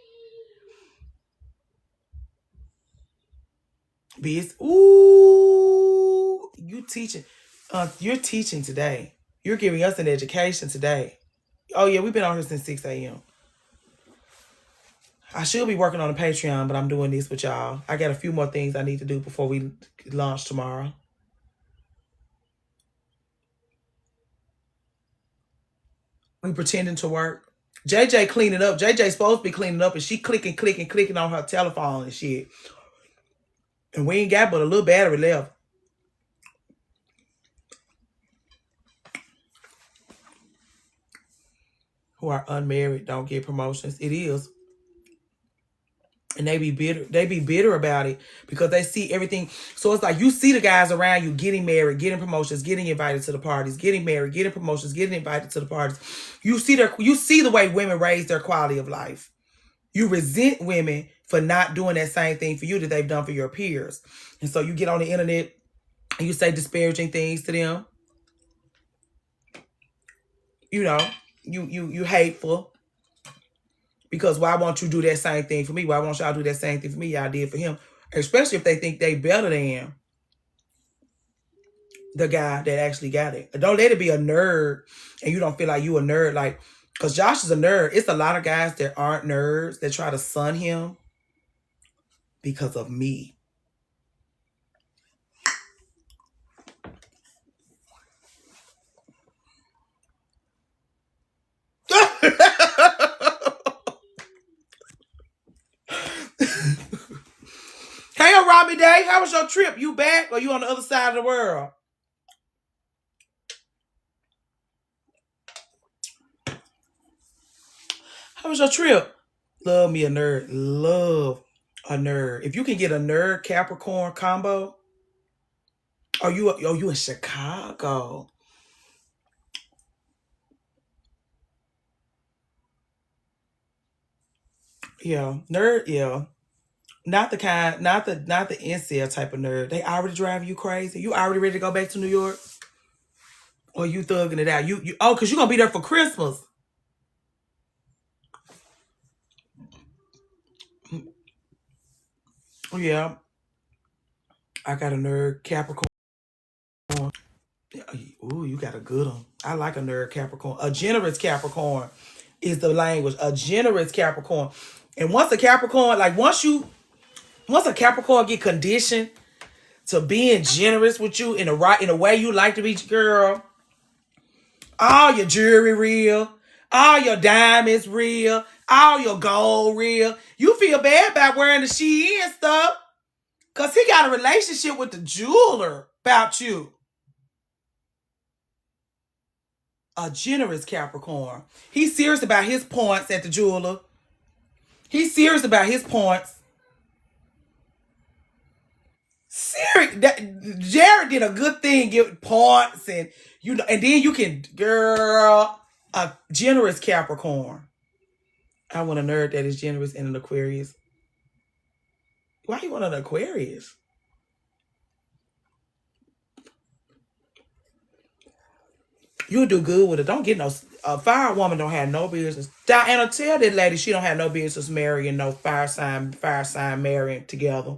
Biz. Ooh, you teaching. You're teaching today. You're giving us an education today. Oh yeah, we've been on here since 6 a.m. I should be working on a Patreon, but I'm doing this with y'all. I got a few more things I need to do before we launch tomorrow. We pretending to work. JJ cleaning up. JJ supposed to be cleaning up, and she clicking on her telephone and shit. And we ain't got but a little battery left. Who are unmarried don't get promotions. It is. And they be bitter about it because they see everything. So it's like you see the guys around you getting married, getting promotions, getting invited to the parties, getting married, getting promotions, getting invited to the parties. You see the way women raise their quality of life. You resent women for not doing that same thing for you that they've done for your peers. And so you get on the internet and you say disparaging things to them. You know, you hateful. Because why won't you do that same thing for me? Why won't y'all do that same thing for me y'all did for him? Especially if they think they better than the guy that actually got it. Don't let it be a nerd and you don't feel like you a nerd. Like, because Josh is a nerd. It's a lot of guys that aren't nerds that try to sun him because of me. Hey, Robbie Day, how was your trip? You back or you on the other side of the world? How was your trip? Love me a nerd. Love a nerd. If you can get a nerd Capricorn combo, You in Chicago? Yeah, nerd. Yeah, not the NCL type of nerd. They already drive you crazy. You already ready to go back to New York, or you thugging it out? Cause you gonna be there for Christmas. Yeah, I got a nerd Capricorn. Ooh, you got a good one. I like a nerd Capricorn. A generous Capricorn is the language. A generous Capricorn. And once a Capricorn get conditioned to being generous with you in a way you like to be, girl, all your jewelry real, all your diamonds real, all your gold real. You feel bad about wearing the Shein stuff because he got a relationship with the jeweler about you. A generous Capricorn. He's serious about his points at the jeweler. He's serious about his points. Serious. Jared did a good thing, give points, and then you can, girl, a generous Capricorn. I want a nerd that is generous and an Aquarius. Why you want an Aquarius? You'll do good with it. Don't get no fire woman don't have no business. Diana, tell that lady she don't have no business marrying no fire sign marrying together.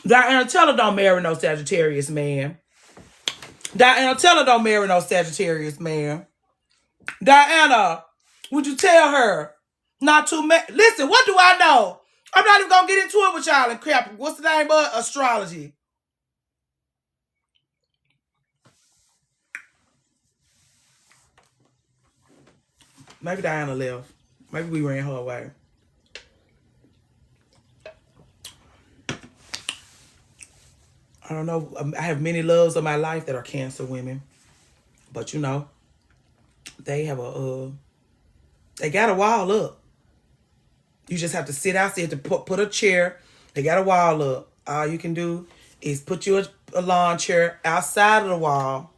Diana, tell her don't marry no Sagittarius man. Diana, tell her don't marry no Sagittarius man. Diana, would you tell her not to listen, what do I know? I'm not even gonna get into it with y'all and crap. What's the name of astrology? Maybe Diana left. Maybe we ran her away. I don't know. I have many loves of my life that are Cancer women. But they have they got a wall up. You just have to sit outside to put a chair. They got a wall up. All you can do is put you a lawn chair outside of the wall.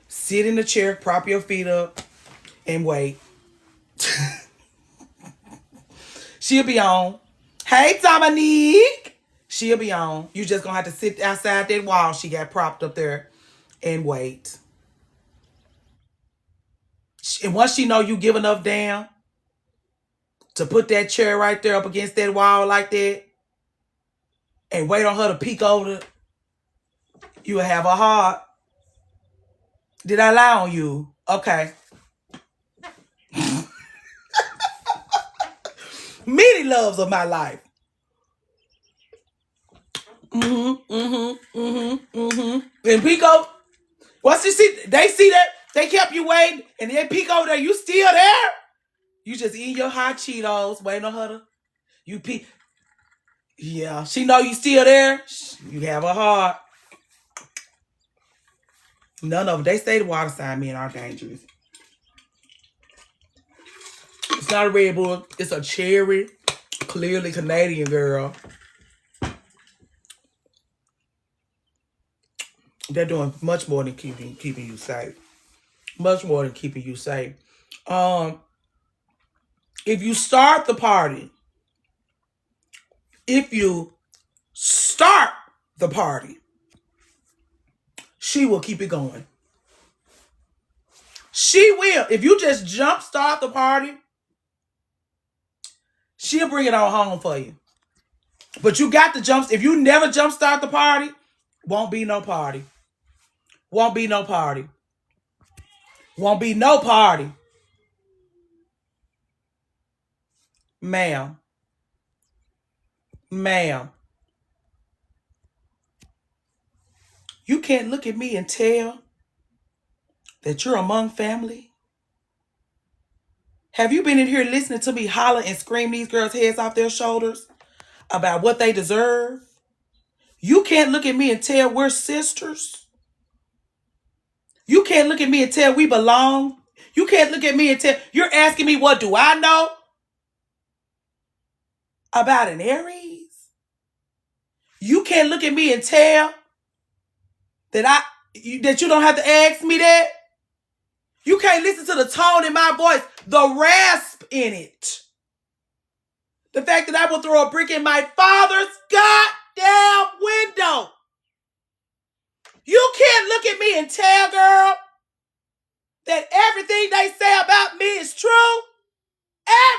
Sit in the chair, prop your feet up, and wait. She'll be on. Hey, Dominique. She'll be on. You just gonna have to sit outside that wall she got propped up there and wait. And once she know you give enough damn to put that chair right there up against that wall like that and wait on her to peek over, you will have a heart. Did I lie on you? Okay. Many loves of my life. And Pico, once you see, they see that, they kept you waiting, and then peek over there, you still there? You just eating your hot Cheetos, waiting on her to, you peek. Yeah, she know you still there. You have a heart. None of them. They say the water sign men are dangerous. It's not a Red Bull. It's a cherry. Clearly Canadian girl. They're doing much more than keeping you safe. Much more than keeping you safe. If you start the party, she will keep it going. She will. If you just jumpstart the party, she'll bring it on home for you. But you got to jump. If you never jumpstart the party, won't be no party. Won't be no party. Won't be no party. Ma'am. Ma'am. You can't look at me and tell that you're among family. Have you been in here listening to me holler and scream these girls' heads off their shoulders about what they deserve? You can't look at me and tell we're sisters. You can't look at me and tell we belong. You can't look at me and tell, you're asking me what do I know about an Aries? You can't look at me and tell that you don't have to ask me that? You can't listen to the tone in my voice, the rasp in it. The fact that I will throw a brick in my father's goddamn window. You can't look at me and tell, girl, that everything they say about me is true.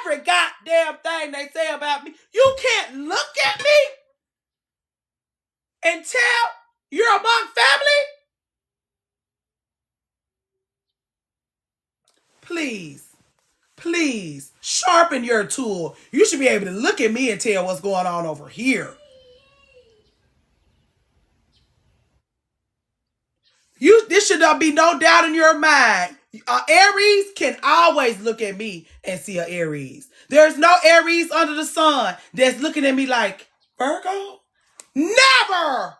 Every goddamn thing they say about me. You can't look at me and tell you're among family. Please, sharpen your tool. You should be able to look at me and tell what's going on over here. This should not be no doubt in your mind. Aries can always look at me and see an Aries. There's no Aries under the sun that's looking at me like, Virgo? Never!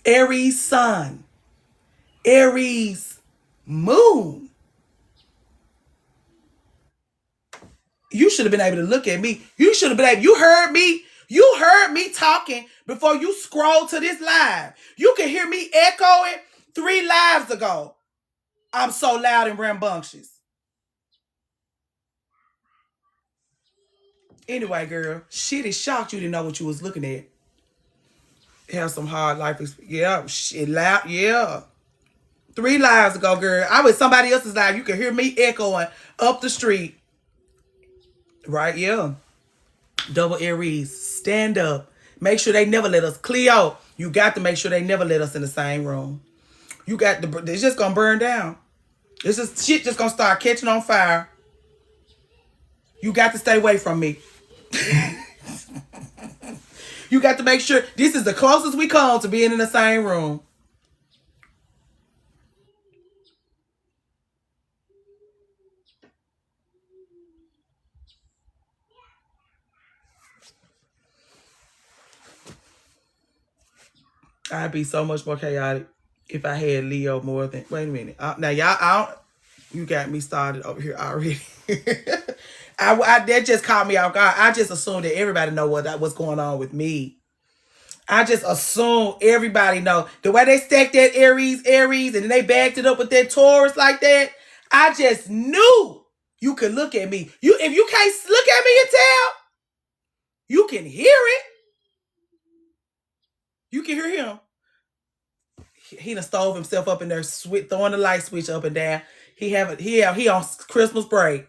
Aries sun. Aries moon. You should have been able to look at me. You should have been able, you heard me talking before you scrolled to this live. You can hear me echoing 3 lives ago. I'm so loud and rambunctious. Anyway, girl, shit is shocked you didn't know what you was looking at. Have some hard life experience. Yeah, shit loud. Yeah. 3 lives ago, girl. I was somebody else's live. You can hear me echoing up the street. Right, yeah. Double Aries, stand up. Make sure they never let us. Cleo, you got to make sure they never let us in the same room. You got to, it's just gonna burn down. It's just shit just gonna start catching on fire. You got to stay away from me. You got to make sure this is the closest we come to being in the same room. I'd be so much more chaotic if I had Leo more than. Wait a minute. Now y'all, you got me started over here already. That just caught me off guard. I just assumed that everybody know what's going on with me. I just assume everybody know the way they stacked that Aries, and then they backed it up with that Taurus like that. I just knew you could look at me. If you can't look at me and tell, you can hear it. You can hear him. He done stove himself up in there, throwing the light switch up and down. He on Christmas break.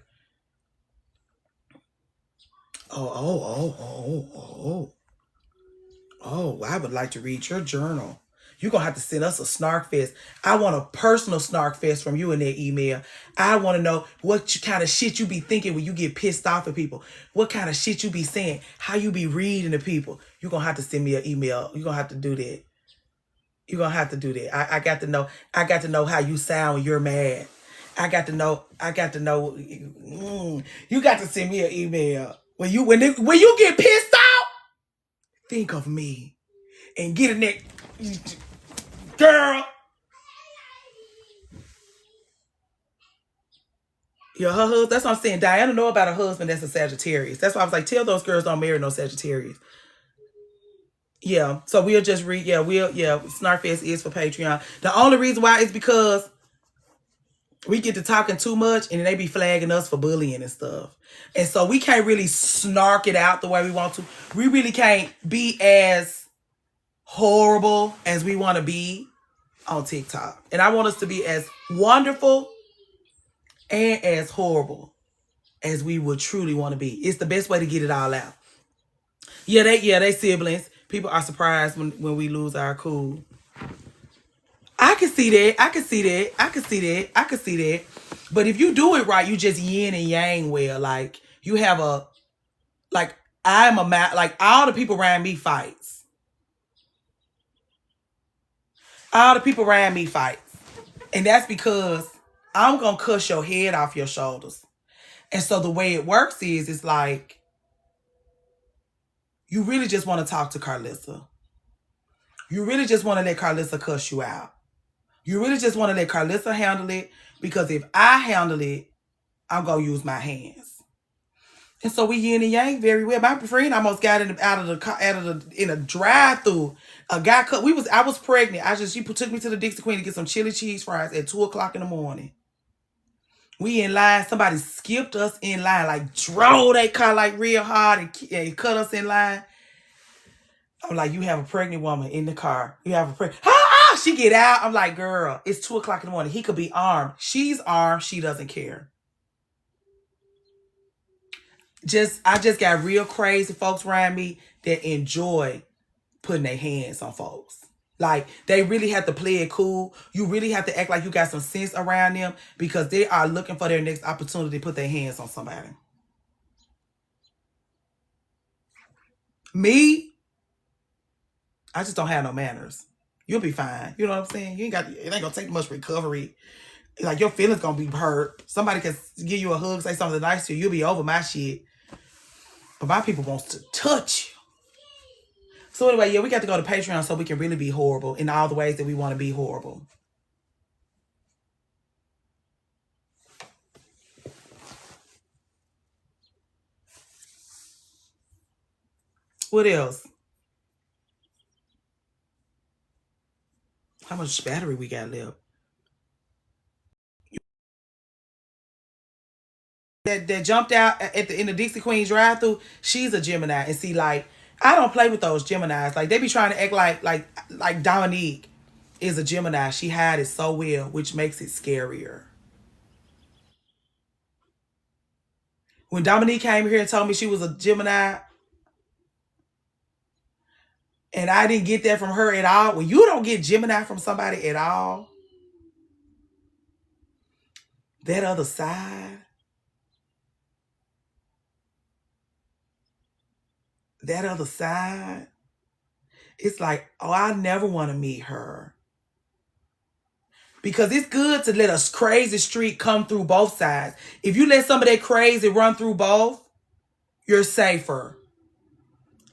Oh, I would like to read your journal. You're going to have to send us a snark fest. I want a personal snark fest from you in that email. I want to know what kind of shit you be thinking when you get pissed off at people. What kind of shit you be saying. How you be reading to people. You're going to have to send me an email. You're going to have to do that. You're going to have to do that. I got to know. I got to know how you sound when you're mad. I got to know. You got to send me an email. When you get pissed off, think of me and get in there. Girl. Her husband, that's what I'm saying. Diana know about a husband that's a Sagittarius. That's why I was like, tell those girls don't marry no Sagittarius. Yeah. So we'll just read. Yeah, Snarkfest is for Patreon. The only reason why is because we get to talking too much and they be flagging us for bullying and stuff. And so we can't really snark it out the way we want to. We really can't be as horrible as we want to be on TikTok. And I want us to be as wonderful and as horrible as we would truly want to be. It's the best way to get it all out. Yeah, they siblings. People are surprised when we lose our cool. I can see that. But if you do it right, you just yin and yang well. Like you have all the people around me fights. All the people around me fights. And that's because I'm going to cuss your head off your shoulders. And so the way it works is, it's like, you really just want to talk to Carlissa. You really just want to let Carlissa cuss you out. You really just want to let Carlissa handle it, because if I handle it, I'm going to use my hands. And so we yin and yang very well. My friend almost got in a drive through. A guy cut. I was pregnant. She took me to the Dixie Queen to get some chili cheese fries at 2 o'clock in the morning. We in line. Somebody skipped us in line, like drove their car like real hard and cut us in line. I'm like, you have a pregnant woman in the car. You have a pregnant. She get out. I'm like, girl, it's 2 o'clock in the morning. He could be armed. She's armed. She doesn't care. I just got real crazy folks around me that enjoy putting their hands on folks. Like, they really have to play it cool. You really have to act like you got some sense around them because they are looking for their next opportunity to put their hands on somebody. Me, I just don't have no manners. You'll be fine. You know what I'm saying? It ain't gonna take much recovery. Like, your feelings gonna be hurt. Somebody can give you a hug, say something nice to you. You'll be over my shit. But my people wants to touch you. So anyway, yeah, we got to go to Patreon so we can really be horrible in all the ways that we want to be horrible. What else? How much battery we got left? That jumped out in the Dixie Queen drive-thru, she's a Gemini. And see, like, I don't play with those Geminis. Like, they be trying to act like Dominique is a Gemini. She had it so well, which makes it scarier. When Dominique came here and told me she was a Gemini, and I didn't get that from her at all. When you don't get Gemini from somebody at all, that other side, it's like, oh, I never want to meet her. Because it's good to let a crazy streak come through both sides. If you let some of that crazy run through both, you're safer.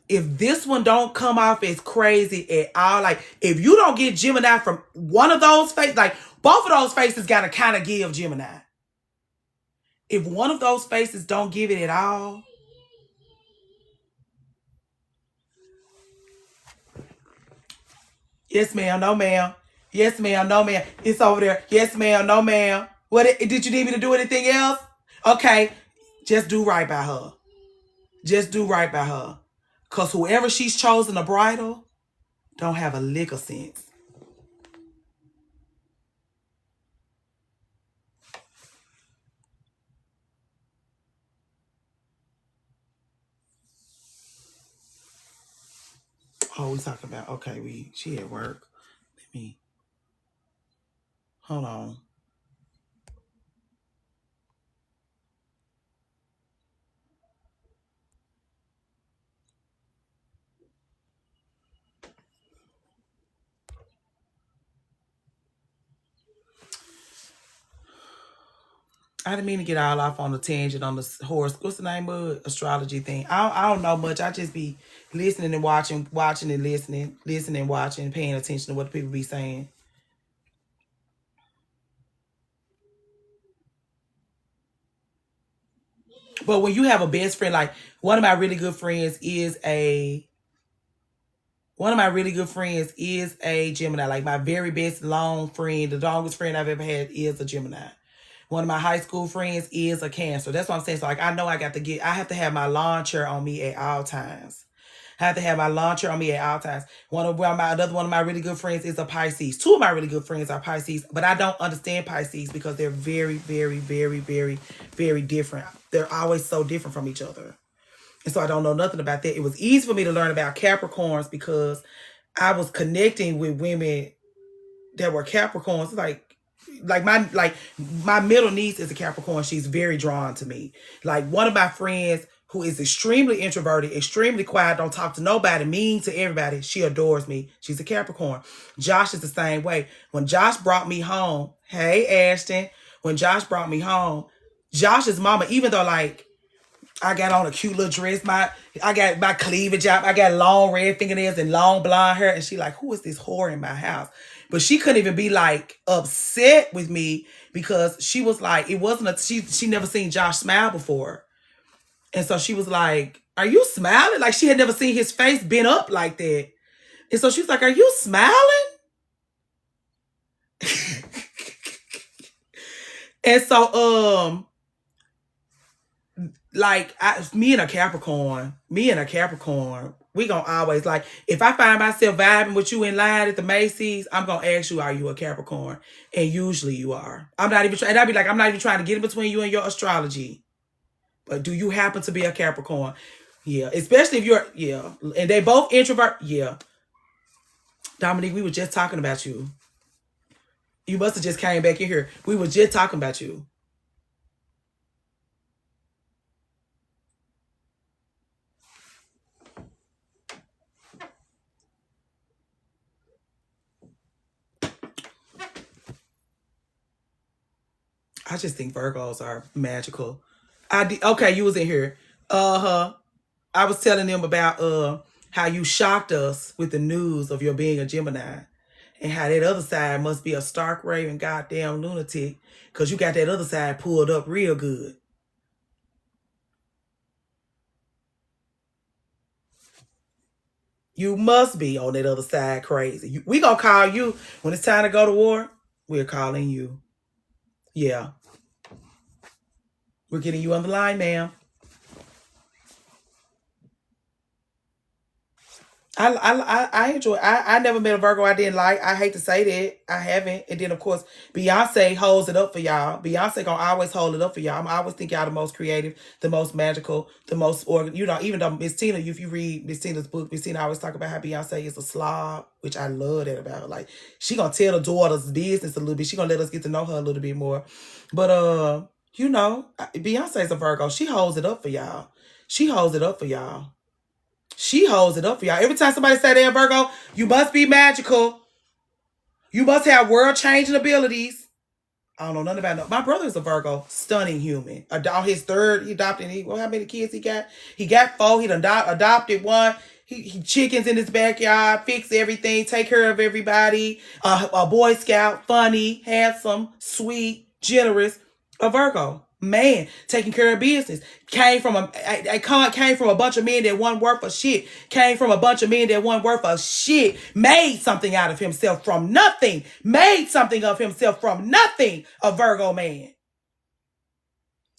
If this one don't come off as crazy at all, like if you don't get Gemini from one of those faces, like both of those faces got to kind of give Gemini. If one of those faces don't give it at all, yes ma'am, no ma'am. Yes ma'am, no ma'am. It's over there. Yes ma'am, no ma'am. What did you need me to do anything else? Okay, just do right by her. Just do right by her. Because whoever she's chosen to bridal don't have a lick of sense. Oh, we talking about, okay, she at work. Let me, hold on. I didn't mean to get all off on the tangent on the horse. What's the name of it? Astrology thing. I don't know much. I just be listening and watching and listening, watching, paying attention to what people be saying. But when you have a best friend, like one of my really good friends is a Gemini. Like my very best long friend, the longest friend I've ever had is a Gemini. One of my high school friends is a Cancer. That's what I'm saying. So like I know I have to have my lawn chair on me at all times. I have to have my lawn chair on me at all times. Another one of my really good friends is a Pisces. Two of my really good friends are Pisces, but I don't understand Pisces because they're very, very, very, very, very different. They're always so different from each other. And so I don't know nothing about that. It was easy for me to learn about Capricorns because I was connecting with women that were Capricorns. Like my middle niece is a Capricorn. She's very drawn to me. Like one of my friends who is extremely introverted, extremely quiet, don't talk to nobody, mean to everybody. She adores me. She's a Capricorn. Josh is the same way. When Josh brought me home, hey Ashton, when Josh brought me home, Josh's mama, even though like I got on a cute little dress, I got my cleavage out, I got long red fingernails and long blonde hair, and she like, who is this whore in my house? But she couldn't even be like upset with me because she was like, she never seen Josh smile before. And so she was like, "Are you smiling?" Like she had never seen his face bent up like that. And so she was like, "Are you smiling?" And so like me and a Capricorn, we gonna always like if I find myself vibing with you in line at the Macy's, I'm gonna ask you, are you a Capricorn? And usually you are. I'm not even trying, and I'd be like, I'm not even trying to get in between you and your astrology. But do you happen to be a Capricorn? Yeah. Especially if you're, yeah. And they both introvert. Yeah. Dominique, we were just talking about you. You must have just came back in here. We were just talking about you. I just think Virgos are magical. Okay, you was in here. Uh-huh. I was telling them about how you shocked us with the news of your being a Gemini. And how that other side must be a stark raving goddamn lunatic. Cause you got that other side pulled up real good. You must be on that other side crazy. We gonna call you when it's time to go to war. We're calling you. Yeah, we're getting you on the line, ma'am. I enjoy. I never met a Virgo I didn't like. I hate to say that I haven't. And then of course Beyonce holds it up for y'all. Beyonce gonna always hold it up for y'all. I always think y'all the most creative, the most magical, the most organ. You know, even though Miss Tina, if you read Miss Tina's book, Miss Tina always talk about how Beyonce is a slob, which I love that about her. Like she gonna tell the daughter's business a little bit. She gonna let us get to know her a little bit more. But you know, Beyonce's a Virgo. She holds it up for y'all. She holds it up for y'all. She holds it up for y'all. Every time somebody say they're Virgo, you must be magical. You must have world changing abilities. I don't know nothing about no. My brother is a Virgo, stunning human. His third, he adopted. Well, how many kids he got? He got four. He done adopted one. He chickens in his backyard, fix everything, take care of everybody. A Boy Scout, funny, handsome, sweet, generous. A Virgo man taking care of business. Came from a bunch of men that wasn't worth a shit. Came from a bunch of men that wasn't worth a shit. Made something out of himself from nothing. Made something of himself from nothing. A Virgo man.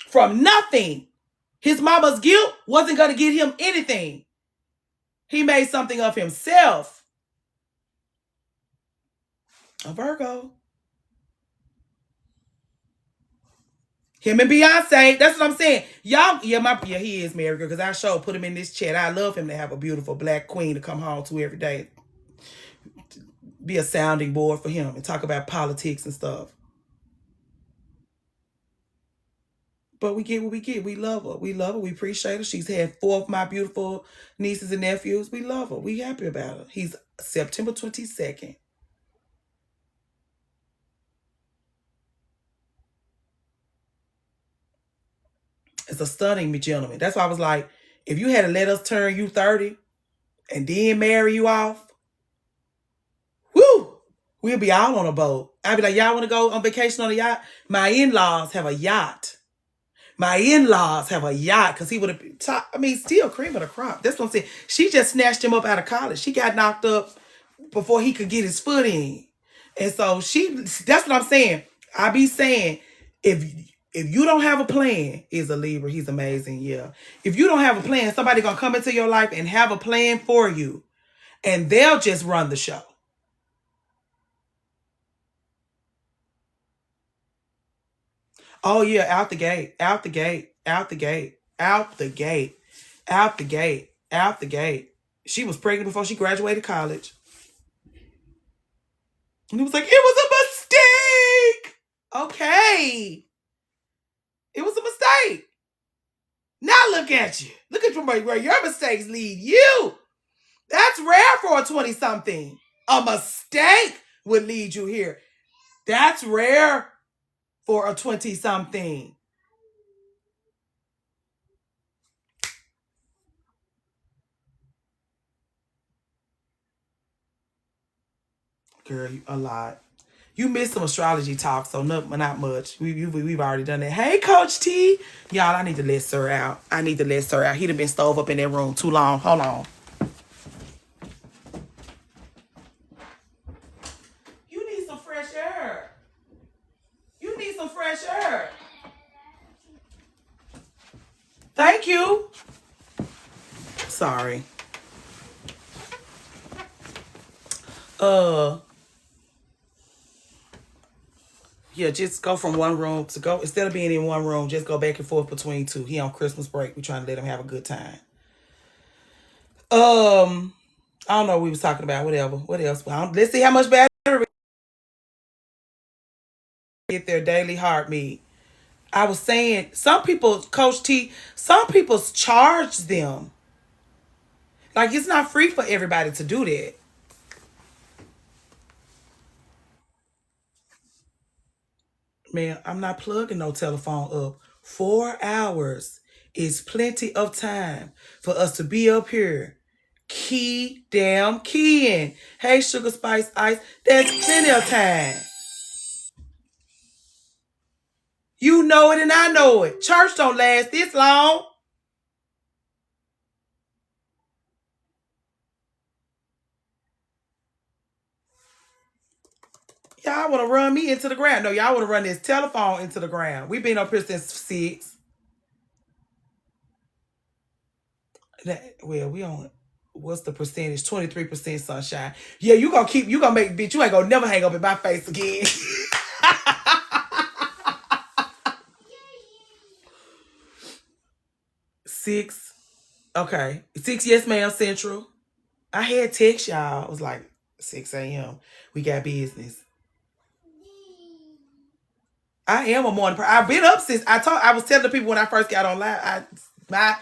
From nothing. His mama's guilt wasn't going to get him anything. He made something of himself. A Virgo. Him and Beyonce. That's what I'm saying. Y'all, he is married, because I sure put him in this chat. I love him to have a beautiful black queen to come home to every day. Be a sounding board for him and talk about politics and stuff. But we get what we get. We love her. We love her. We appreciate her. She's had 4 of my beautiful nieces and nephews. We love her. We happy about her. He's September 22nd. It's a stunning gentleman. That's why I was like, if you had to let us turn you 30 and then marry you off, whoo, we'll be all on a boat. I'd be like, y'all want to go on vacation on a yacht? My in-laws have a yacht. My in-laws have a yacht, because he would have been still cream of the crop. That's what I'm saying. She just snatched him up out of college. She got knocked up before he could get his foot in. And so that's what I'm saying. I be saying, if you don't have a plan, is a Libra, he's amazing, yeah. If you don't have a plan, somebody gonna come into your life and have a plan for you, and they'll just run the show. Oh yeah, out the gate, out the gate, out the gate, out the gate, out the gate, out the gate. She was pregnant before she graduated college. And he was like, it was a mistake. Okay. It was a mistake. Now look at you. Look at where your mistakes lead you. That's rare for a 20-something. A mistake would lead you here. That's rare for a 20-something. Girl, a lot. You missed some astrology talk, so not much. We've already done that. Hey, Coach T. Y'all, I need to let Sir out. I need to let Sir out. He done been stove up in that room too long. Hold on. You need some fresh air. You need some fresh air. Thank you. Sorry. Yeah, just go from one room to go. Instead of being in one room, just go back and forth between two. He on Christmas break. We trying to let him have a good time. I don't know what we was talking about. Whatever. What else? Let's see how much battery get their daily heart meet. I was saying, some people, Coach T, some people charge them. Like, it's not free for everybody to do that. Man, I'm not plugging no telephone up. 4 hours is plenty of time for us to be up here. Keying. Hey, Sugar Spice Ice, there's plenty of time. You know it and I know it. Church don't last this long. Y'all want to run me into the ground. No, y'all want to run this telephone into the ground. We've been up here since 6. Well, we on, what's the percentage? 23% sunshine. Yeah, you gonna make, bitch, you ain't gonna never hang up in my face again. 6. Okay. 6, yes, ma'am, Central. I had text y'all. It was like 6 a.m. We got business. I am a morning person. I've been up since I was telling the people when I first got on live. I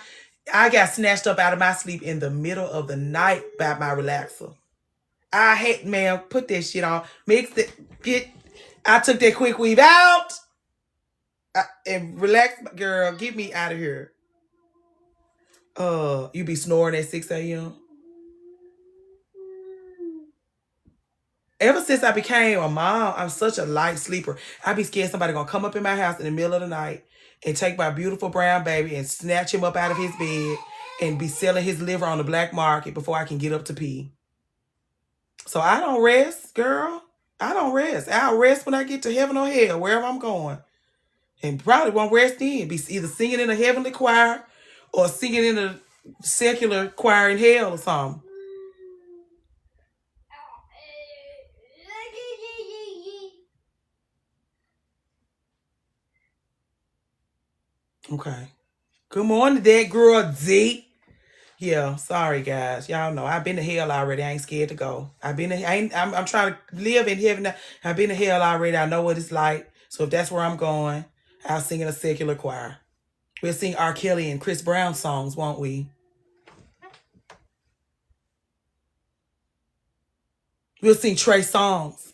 got snatched up out of my sleep in the middle of the night by my relaxer. I hate, man, put that shit on. I took that quick weave out. And relax, girl, get me out of here. You be snoring at 6 a.m.? Ever since I became a mom, I'm such a light sleeper. I be scared somebody gonna come up in my house in the middle of the night and take my beautiful brown baby and snatch him up out of his bed and be selling his liver on the black market before I can get up to pee. So I don't rest, girl. I don't rest. I'll rest when I get to heaven or hell, wherever I'm going. And probably won't rest in. Be either singing in a heavenly choir or singing in a secular choir in hell or something. Okay. Good morning, that girl Z. Yeah, sorry guys. Y'all know I've been to hell already. I ain't scared to go. I'm trying to live in heaven. I've been to hell already. I know what it's like. So if that's where I'm going, I'll sing in a secular choir. We'll sing R. Kelly and Chris Brown songs, won't we? We'll sing Trey songs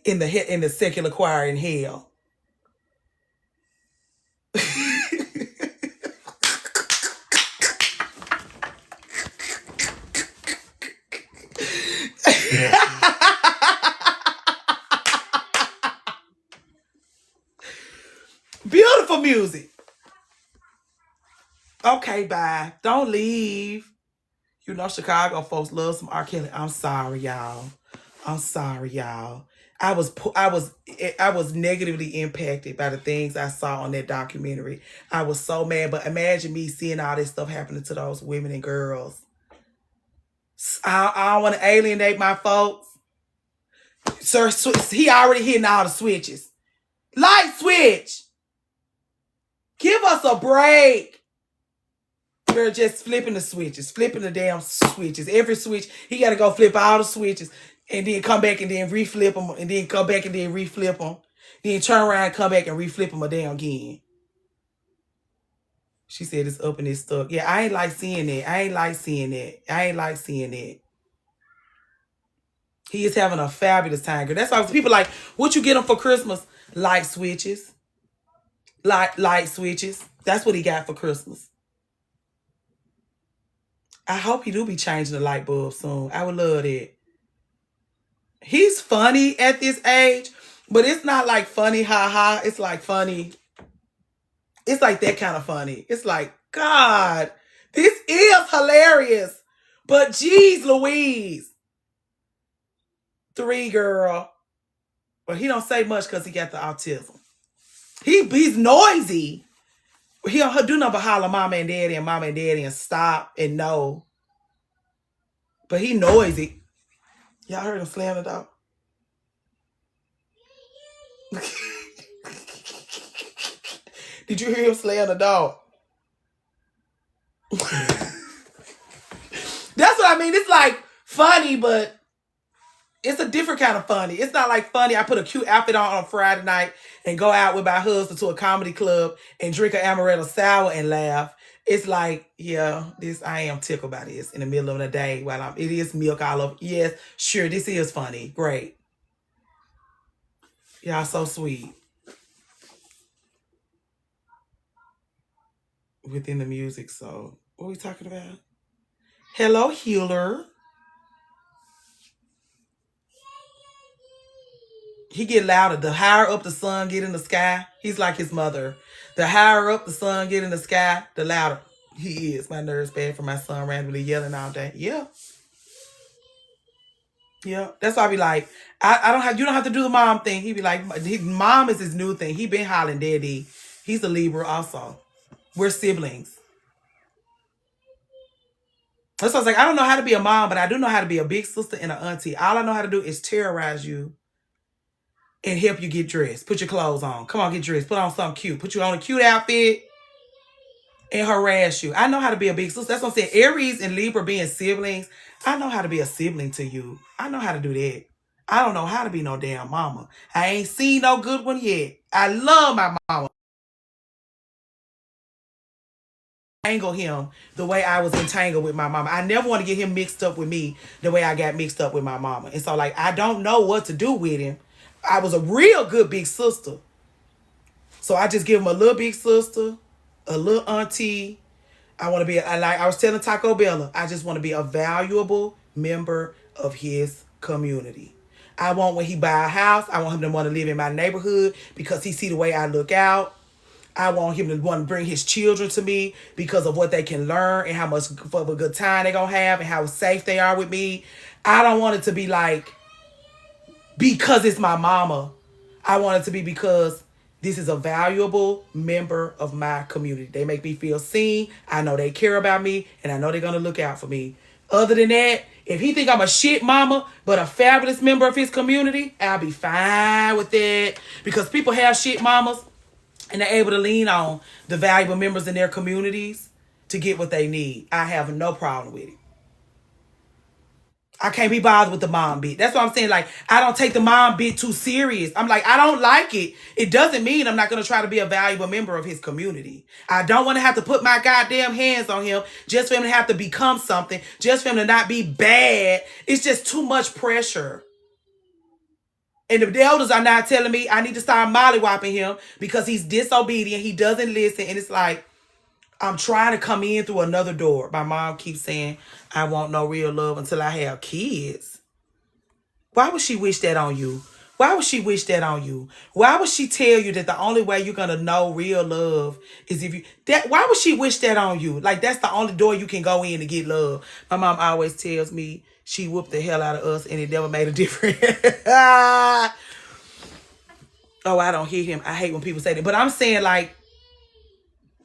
in the secular choir in hell. Beautiful music. Okay, bye. Don't leave. You know Chicago folks love some R. Kelly. I'm sorry, y'all. I was negatively impacted by the things I saw on that documentary. I was so mad, but imagine me seeing all this stuff happening to those women and girls. I don't want to alienate my folks. Sir, he already hitting all the switches. Light switch. Give us a break. We're just flipping the switches, flipping the damn switches. Every switch, he got to go flip all the switches and then come back and then reflip them and then come back and then reflip them. Then turn around and come back and reflip them again. She said it's up and it's stuck. Yeah, I ain't like seeing that. He is having a fabulous time, girl. That's why people like, what you get him for Christmas? Light switches. Light switches. That's what he got for Christmas. I hope he do be changing the light bulb soon. I would love that. He's funny at this age, but it's not like funny, ha ha. It's like funny. It's like that kind of funny. It's like, God, this is hilarious. But geez Louise. 3, girl. Well, he don't say much because he got the autism. He's noisy. He don't do nothing but holler mama and daddy and stop and no. But he noisy. Y'all heard him slam the door? Did you hear him slam the door? That's what I mean. It's like funny, but it's a different kind of funny. It's not like funny. I put a cute outfit on Friday night and go out with my husband to a comedy club and drink an amaretto sour and laugh. It's like, yeah, this I am tickled by this in the middle of the day while it is milk all over. Yes, sure, this is funny. Great. Y'all so sweet. Within the music, so what are we talking about? Hello, healer. He get louder. The higher up the sun get in the sky, he's like his mother. The higher up the sun get in the sky, the louder he is. My nerves bad for my son randomly yelling all day. Yeah. Yeah. That's why I be like, I don't have, you don't have to do the mom thing. He be like, mom is his new thing. He been hollering daddy. He's a Libra also. We're siblings. That's why I was like, I don't know how to be a mom, but I do know how to be a big sister and an auntie. All I know how to do is terrorize you and help you get dressed. Put your clothes on. Come on, get dressed. Put on something cute. Put you on a cute outfit and harass you. I know how to be a big sister. That's what I'm saying. Aries and Libra being siblings. I know how to be a sibling to you. I know how to do that. I don't know how to be no damn mama. I ain't seen no good one yet. I love my mama. Tangle him the way I was entangled with my mama. I never want to get him mixed up with me the way I got mixed up with my mama. And so, like, I don't know what to do with him. I was a real good big sister. So I just give him a little big sister, a little auntie. I want to be, like I was telling Taco Bella, I just want to be a valuable member of his community. I want when he buy a house, I want him to want to live in my neighborhood because he see the way I look out. I want him to want to bring his children to me because of what they can learn and how much of a good time they're going to have and how safe they are with me. I don't want it to be like, because it's my mama. I want it to be because this is a valuable member of my community. They make me feel seen. I know they care about me and I know they're going to look out for me. Other than that, if he think I'm a shit mama, but a fabulous member of his community, I'll be fine with that because people have shit mamas and they're able to lean on the valuable members in their communities to get what they need. I have no problem with it. I can't be bothered with the mom bit. That's what I'm saying. Like, I don't take the mom bit too serious. I'm like, I don't like it. It doesn't mean I'm not going to try to be a valuable member of his community. I don't want to have to put my goddamn hands on him just for him to have to become something, just for him to not be bad. It's just too much pressure. And the elders are now telling me I need to start mollywopping him because he's disobedient. He doesn't listen. And it's like, I'm trying to come in through another door. My mom keeps saying, I want no real love until I have kids. Why would she wish that on you? Why would she wish that on you? Why would she tell you that the only way you're going to know real love is if you... Why would she wish that on you? Like, that's the only door you can go in to get love. My mom always tells me she whooped the hell out of us and it never made a difference. Oh, I don't hear him. I hate when people say that. But I'm saying, like,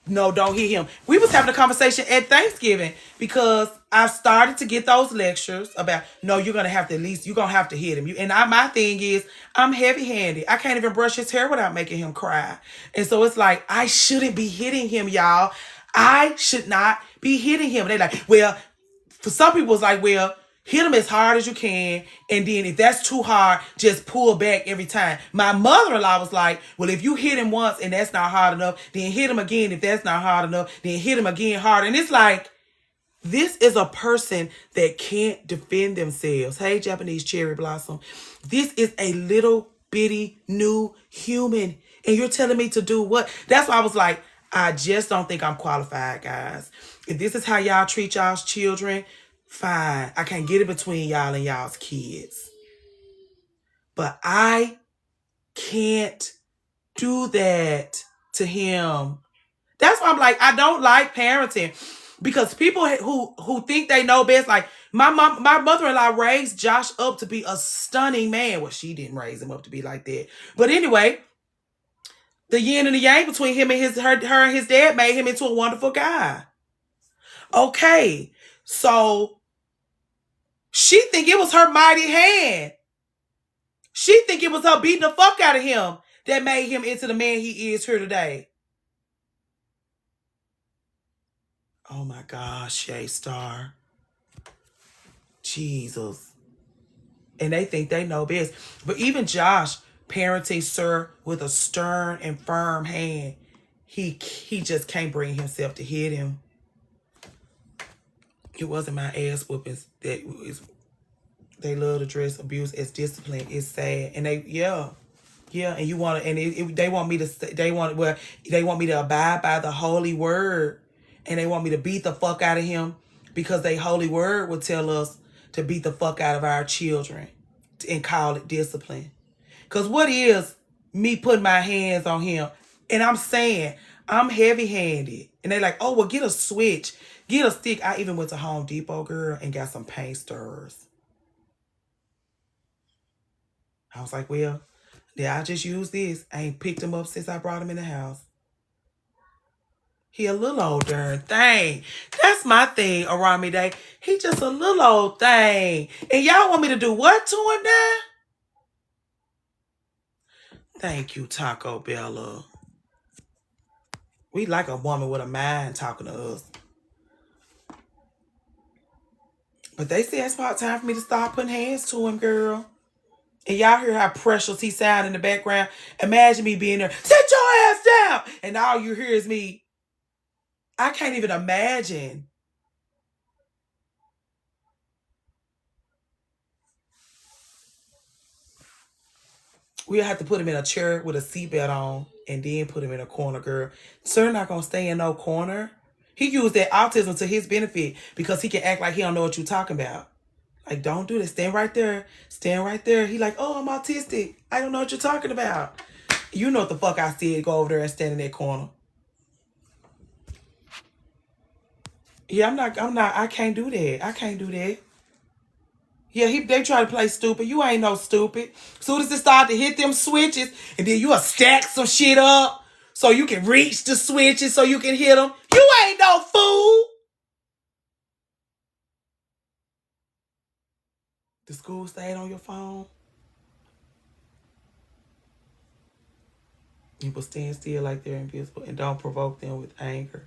no, don't hit him. We was having a conversation at Thanksgiving because I've started to get those lectures about, no, you're going to have to at least, you're going to have to hit him. My thing is, I'm heavy-handed. I can't even brush his hair without making him cry. And so it's like, I shouldn't be hitting him, y'all. I should not be hitting him. They're like, well, for some people, it's like, well, hit him as hard as you can. And then if that's too hard, just pull back every time. My mother-in-law was like, well, if you hit him once and that's not hard enough, then hit him again. If that's not hard enough, then hit him again hard. And it's like, this is a person that can't defend themselves. Hey, Japanese cherry blossom. This is a little bitty new human. And you're telling me to do what? That's why I was like, I just don't think I'm qualified, guys. If this is how y'all treat y'all's children, fine. I can't get it between y'all and y'all's kids. But I can't do that to him. That's why I'm like, I don't like parenting because people who think they know best, like my mother-in-law raised Josh up to be a stunning man. Well, she didn't raise him up to be like that. But anyway, the yin and the yang between him and her and his dad made him into a wonderful guy. Okay. So she think it was her mighty hand. She think it was her beating the fuck out of him that made him into the man he is here today. Oh my gosh, Shay Star. Jesus. And they think they know best. But even Josh, parenting Sir with a stern and firm hand, he just can't bring himself to hit him. It wasn't my ass whoopings that was. They love to dress abuse as discipline. It's sad, and they and you want to, and they want me to, they want me to abide by the holy word, and they want me to beat the fuck out of him because they holy word will tell us to beat the fuck out of our children and call it discipline. Because what is me putting my hands on him, and I'm saying I'm heavy-handed, and they like, oh well, get a switch, get a stick. I even went to Home Depot, girl, and got some paint stirrers. I was like, well, yeah, I just use this. I ain't picked him up since I brought him in the house. He a little old darn thing. That's my thing, Arami Day. He just a little old thing. And y'all want me to do what to him now? Thank you, Taco Bella. We like a woman with a mind talking to us. But they say it's about time for me to start putting hands to him, girl. And y'all hear how precious he sound in the background. Imagine me being there, sit your ass down. And all you hear is me. I can't even imagine. We'll have to put him in a chair with a seatbelt on and then put him in a corner, girl. Sir not going to stay in no corner. He used that autism to his benefit because he can act like he don't know what you're talking about. Like, don't do this. Stand right there. Stand right there. He like, oh, I'm autistic. I don't know what you're talking about. You know what the fuck I said. Go over there and stand in that corner. Yeah, I can't do that. I can't do that. Yeah, they try to play stupid. You ain't no stupid. Soon as it start to hit them switches, and then you'll stack some shit up so you can reach the switches so you can hit them. You ain't no fool. The school stayed on your phone. You will stand still like they're invisible and don't provoke them with anger.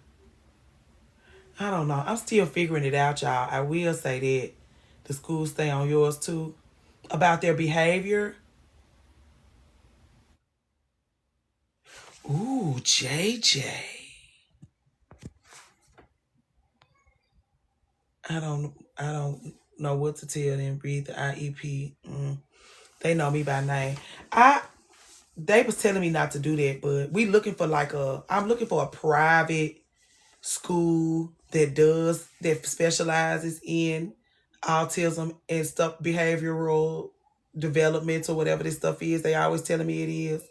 I don't know. I'm still figuring it out, y'all. I will say that the school stay on yours too. About their behavior. Ooh, JJ. I don't know what to tell them. Read the IEP. They know me by name. They was telling me not to do that, but we looking for I'm looking for a private school that specializes in autism and stuff, behavioral development or whatever this stuff is. They always telling me it is.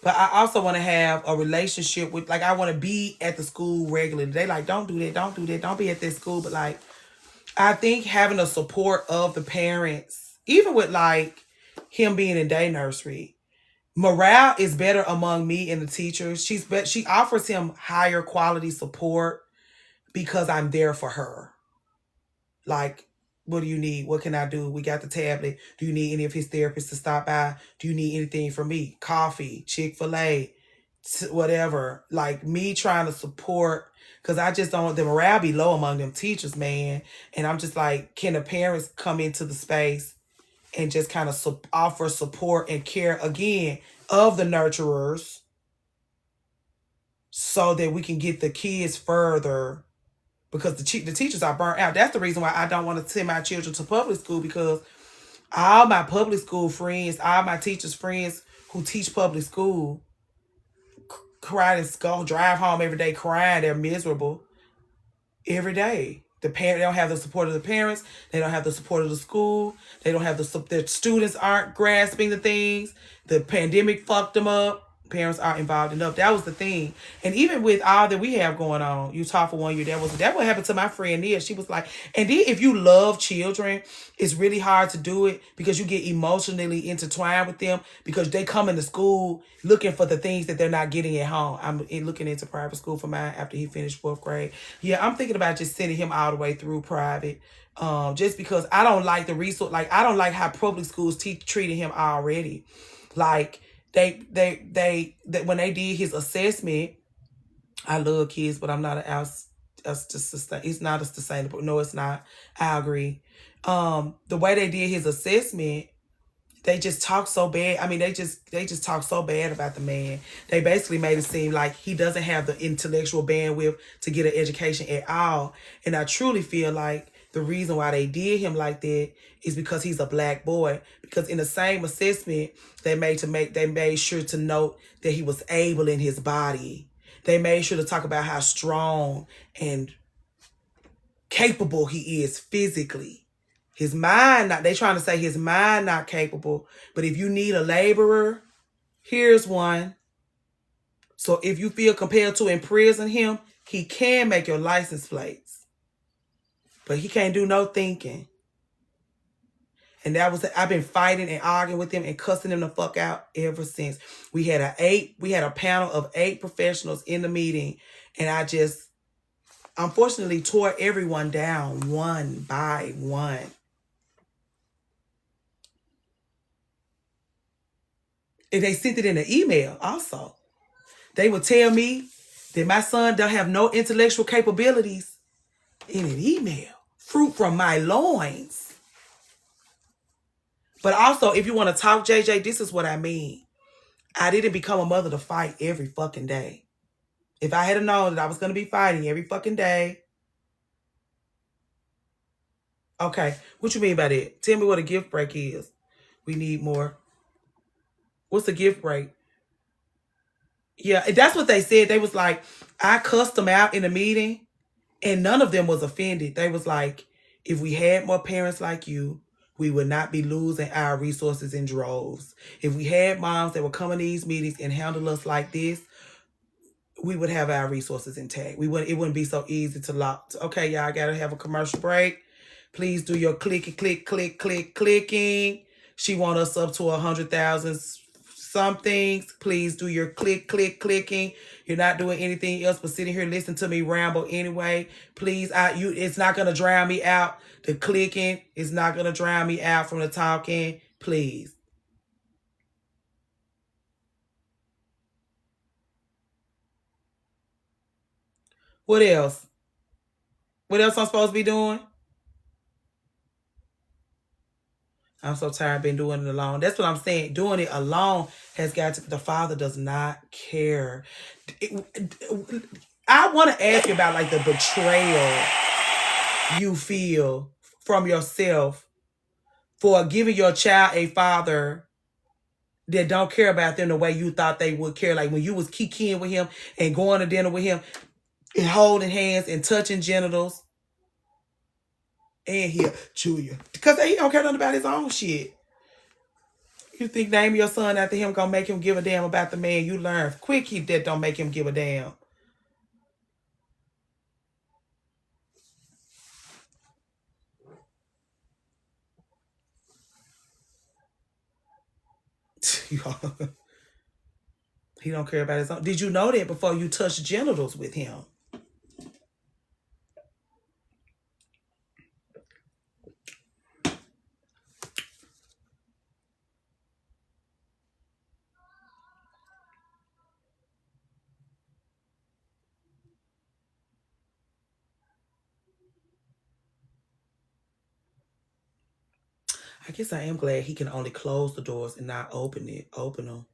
But I also want to have a relationship with, like, I want to be at the school regularly. They like, don't do that, don't do that, don't be at that school. But like, I think having the support of the parents, even with like him being in day nursery, morale is better among me and the teachers. She offers him higher quality support because I'm there for her. Like, what do you need? What can I do? We got the tablet. Do you need any of his therapists to stop by? Do you need anything from me? Coffee, Chick-fil-A, whatever. Like, me trying to support, because I just don't, the morale be low among them teachers, man. And I'm just like, can the parents come into the space and just kind of offer support and care, again, of the nurturers so that we can get the kids further, because the teachers are burnt out. That's the reason why I don't want to send my children to public school, because all my public school friends, all my teachers' friends who teach public school, cry and go drive home every day crying. They're miserable every day They don't have the support of the parents. They don't have the support of the school. They don't have their students aren't grasping the things. The pandemic fucked them up. Parents are involved enough. That was the thing. And even with all that we have going on, you talk for 1 year. That what happened to my friend Nia. She was like, and then if you love children, it's really hard to do it because you get emotionally intertwined with them because they come into school looking for the things that they're not getting at home. I'm looking into private school for mine after he finished 4th grade. Yeah, I'm thinking about just sending him all the way through private. Just because I don't like the resource. Like, I don't like how public schools treating him already. Like, they when they did his assessment, I love kids, but I'm not it's not a sustainable. No, it's not. I agree. The way they did his assessment, they just talk so bad. I mean, they just talk so bad about the man. They basically made it seem like he doesn't have the intellectual bandwidth to get an education at all. And I truly feel like the reason why they did him like that is because he's a black boy. Because in the same assessment, they made sure to note that he was able in his body. They made sure to talk about how strong and capable he is physically. His mind, they trying to say his mind not capable. But if you need a laborer, here's one. So if you feel compelled to imprison him, he can make your license plates. But he can't do no thinking. And I've been fighting and arguing with him and cussing him the fuck out ever since. We had a panel of 8 professionals in the meeting, and I just unfortunately tore everyone down one by one. And they sent it in an email also. They would tell me that my son don't have no intellectual capabilities in an email. Fruit from my loins. But also, if you want to talk, JJ, this is what I mean. I didn't become a mother to fight every fucking day. If I had known that I was going to be fighting every fucking day. Okay, what you mean by that? Tell me what a gift break is. We need more. What's a gift break? Yeah, that's what they said. They was like, I cussed them out in a meeting, and none of them was offended. They was like, if we had more parents like you, we would not be losing our resources in droves. If we had moms that would come in these meetings and handle us like this, we would have our resources intact. It wouldn't be so easy to lock. Okay, y'all gotta have a commercial break. Please do your clicking. She want us up to 100,000 somethings. Please do your clicking. You're not doing anything else but sitting here listening to me ramble anyway. Please, it's not gonna drown me out. The clicking is not gonna drown me out from the talking. Please. What else? What else I'm supposed to be doing? I'm so tired of being doing it alone. That's what I'm saying. Doing it alone has got to, the father does not care. I want to ask you about like the betrayal you feel from yourself for giving your child a father that don't care about them the way you thought they would care. Like when you was kikiing with him and going to dinner with him and holding hands and touching genitals. And he'll chew you. Because he don't care nothing about his own shit. You think name your son after him gonna make him give a damn about the man you learn quick that don't make him give a damn. He don't care about his own. Did you know that before you touched genitals with him? I guess I am glad he can only close the doors and not open them.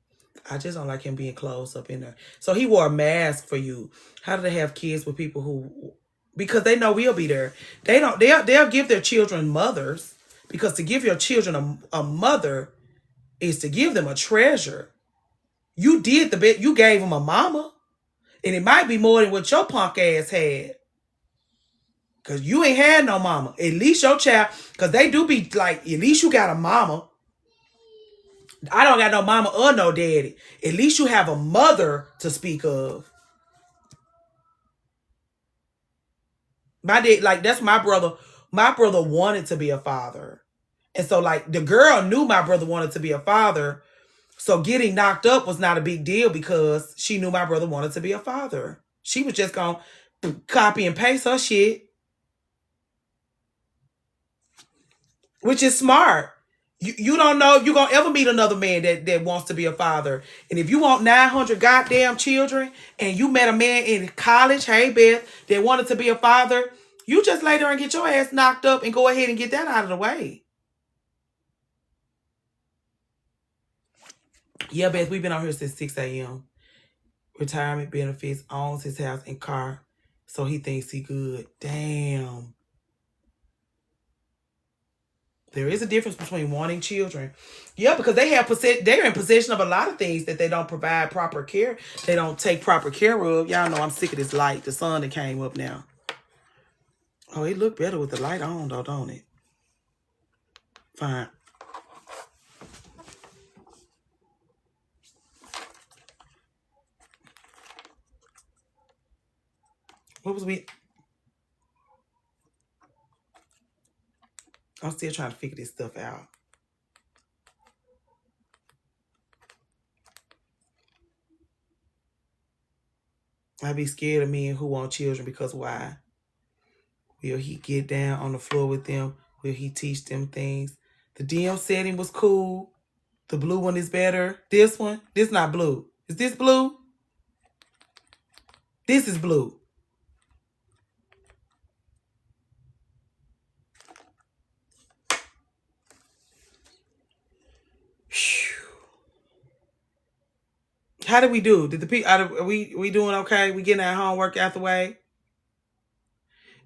I just don't like him being closed up in there. So he wore a mask for you. How do they have kids with people who, because they know we'll be there. They'll give their children mothers, because to give your children a mother is to give them a treasure. You did the bit. You gave them a mama, and it might be more than what your punk ass had. Cause you ain't had no mama. At least your child, cause they do be like, at least you got a mama. I don't got no mama or no daddy. At least you have a mother to speak of. My dad, like that's my brother. My brother wanted to be a father. And so like the girl knew my brother wanted to be a father. So getting knocked up was not a big deal because she knew my brother wanted to be a father. She was just gonna copy and paste her shit, which is smart. You don't know if you're gonna ever meet another man that wants to be a father. And if you want 900 goddamn children and you met a man in college, hey Beth, that wanted to be a father, you just lay there and get your ass knocked up and go ahead and get that out of the way. Yeah, Beth, we've been out here since 6 a.m. Retirement benefits, owns his house and car, so he thinks he good. Damn. There is a difference between wanting children. Yeah, because they're in possession of a lot of things that they don't provide proper care. They don't take proper care of. Y'all know I'm sick of this light. The sun that came up now. Oh, it looked better with the light on though, don't it? Fine. What was we? I'm still trying to figure this stuff out. I be scared of men who want children because why? Will he get down on the floor with them? Will he teach them things? The DM setting was cool. The blue one is better. This one, this not blue. Is this blue? This is blue. How did we do? Did the people? Are we doing okay? We getting our homework out the way?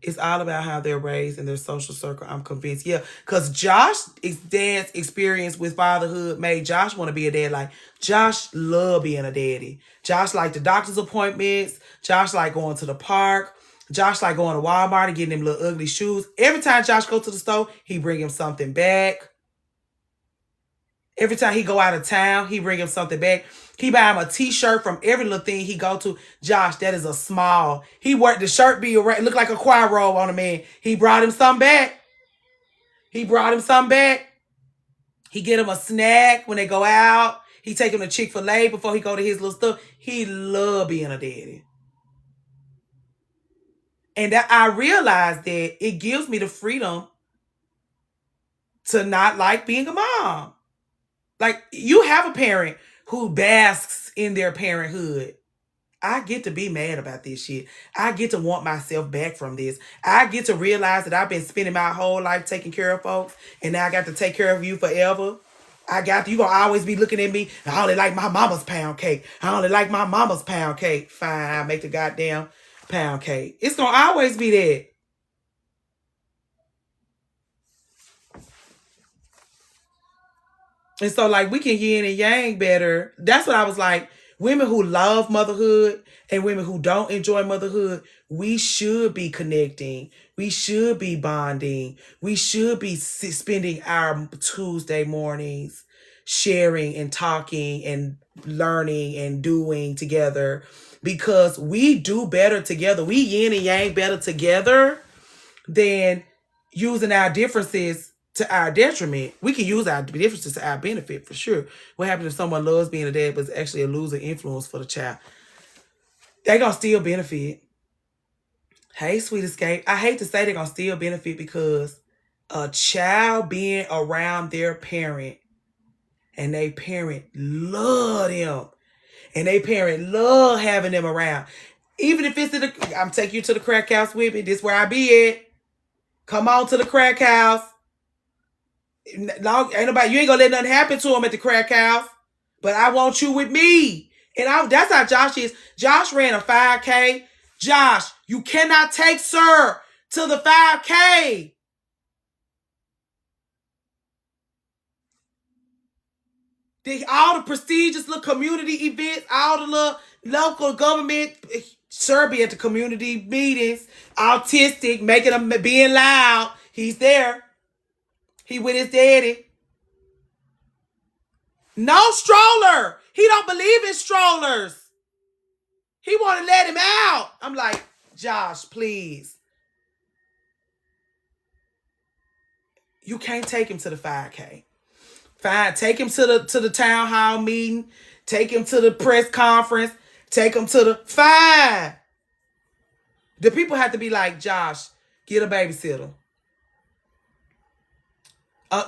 It's all about how they're raised in their social circle. I'm convinced. Yeah, because Josh's dad's experience with fatherhood made Josh want to be a dad. Like Josh love being a daddy. Josh like the doctor's appointments. Josh like going to the park. Josh like going to Walmart and getting them little ugly shoes. Every time Josh go to the store, he bring him something back. Every time he go out of town, he bring him something back. He buy him a t-shirt from every little thing he go to. Josh, that is a small. He worked the shirt be around, look like a choir robe on a man. He brought him something back. He brought him something back. He get him a snack when they go out. He take him to Chick-fil-A before he go to his little stuff. He love being a daddy. And that I realized that it gives me the freedom to not like being a mom. Like, you have a parent who basks in their parenthood. I get to be mad about this shit. I get to want myself back from this. I get to realize that I've been spending my whole life taking care of folks, and now I got to take care of you forever. You gonna always be looking at me. I only like my mama's pound cake. I only like my mama's pound cake. Fine, I'll make the goddamn pound cake. It's gonna always be that. And so, like, we can yin and yang better. That's what I was like. Women who love motherhood and women who don't enjoy motherhood, we should be connecting. We should be bonding. We should be spending our Tuesday mornings sharing and talking and learning and doing together, because we do better together. We yin and yang better together than using our differences to our detriment. We can use our differences to our benefit for sure. What happens if someone loves being a dad but is actually a loser influence for the child? They're going to still benefit. Hey, Sweet Escape. I hate to say they're going to still benefit because a child being around their parent and they parent love them and they parent love having them around. Even if it's I'm taking you to the crack house with me. This is where I be at. Come on to the crack house. No, ain't nobody, you ain't gonna let nothing happen to him at the crack house. But I want you with me. And that's how Josh is. Josh ran a 5K. Josh, you cannot take Sir to the 5K. All the prestigious little community events, all the little local government Sir be at the community meetings, autistic, making them being loud. He's there. He with his daddy. No stroller. He don't believe in strollers. He want to let him out. I'm like, Josh, please. You can't take him to the 5K. Fine, take him to the town hall meeting. Take him to the press conference. Take him to the fine. The people have to be like, Josh, get a babysitter.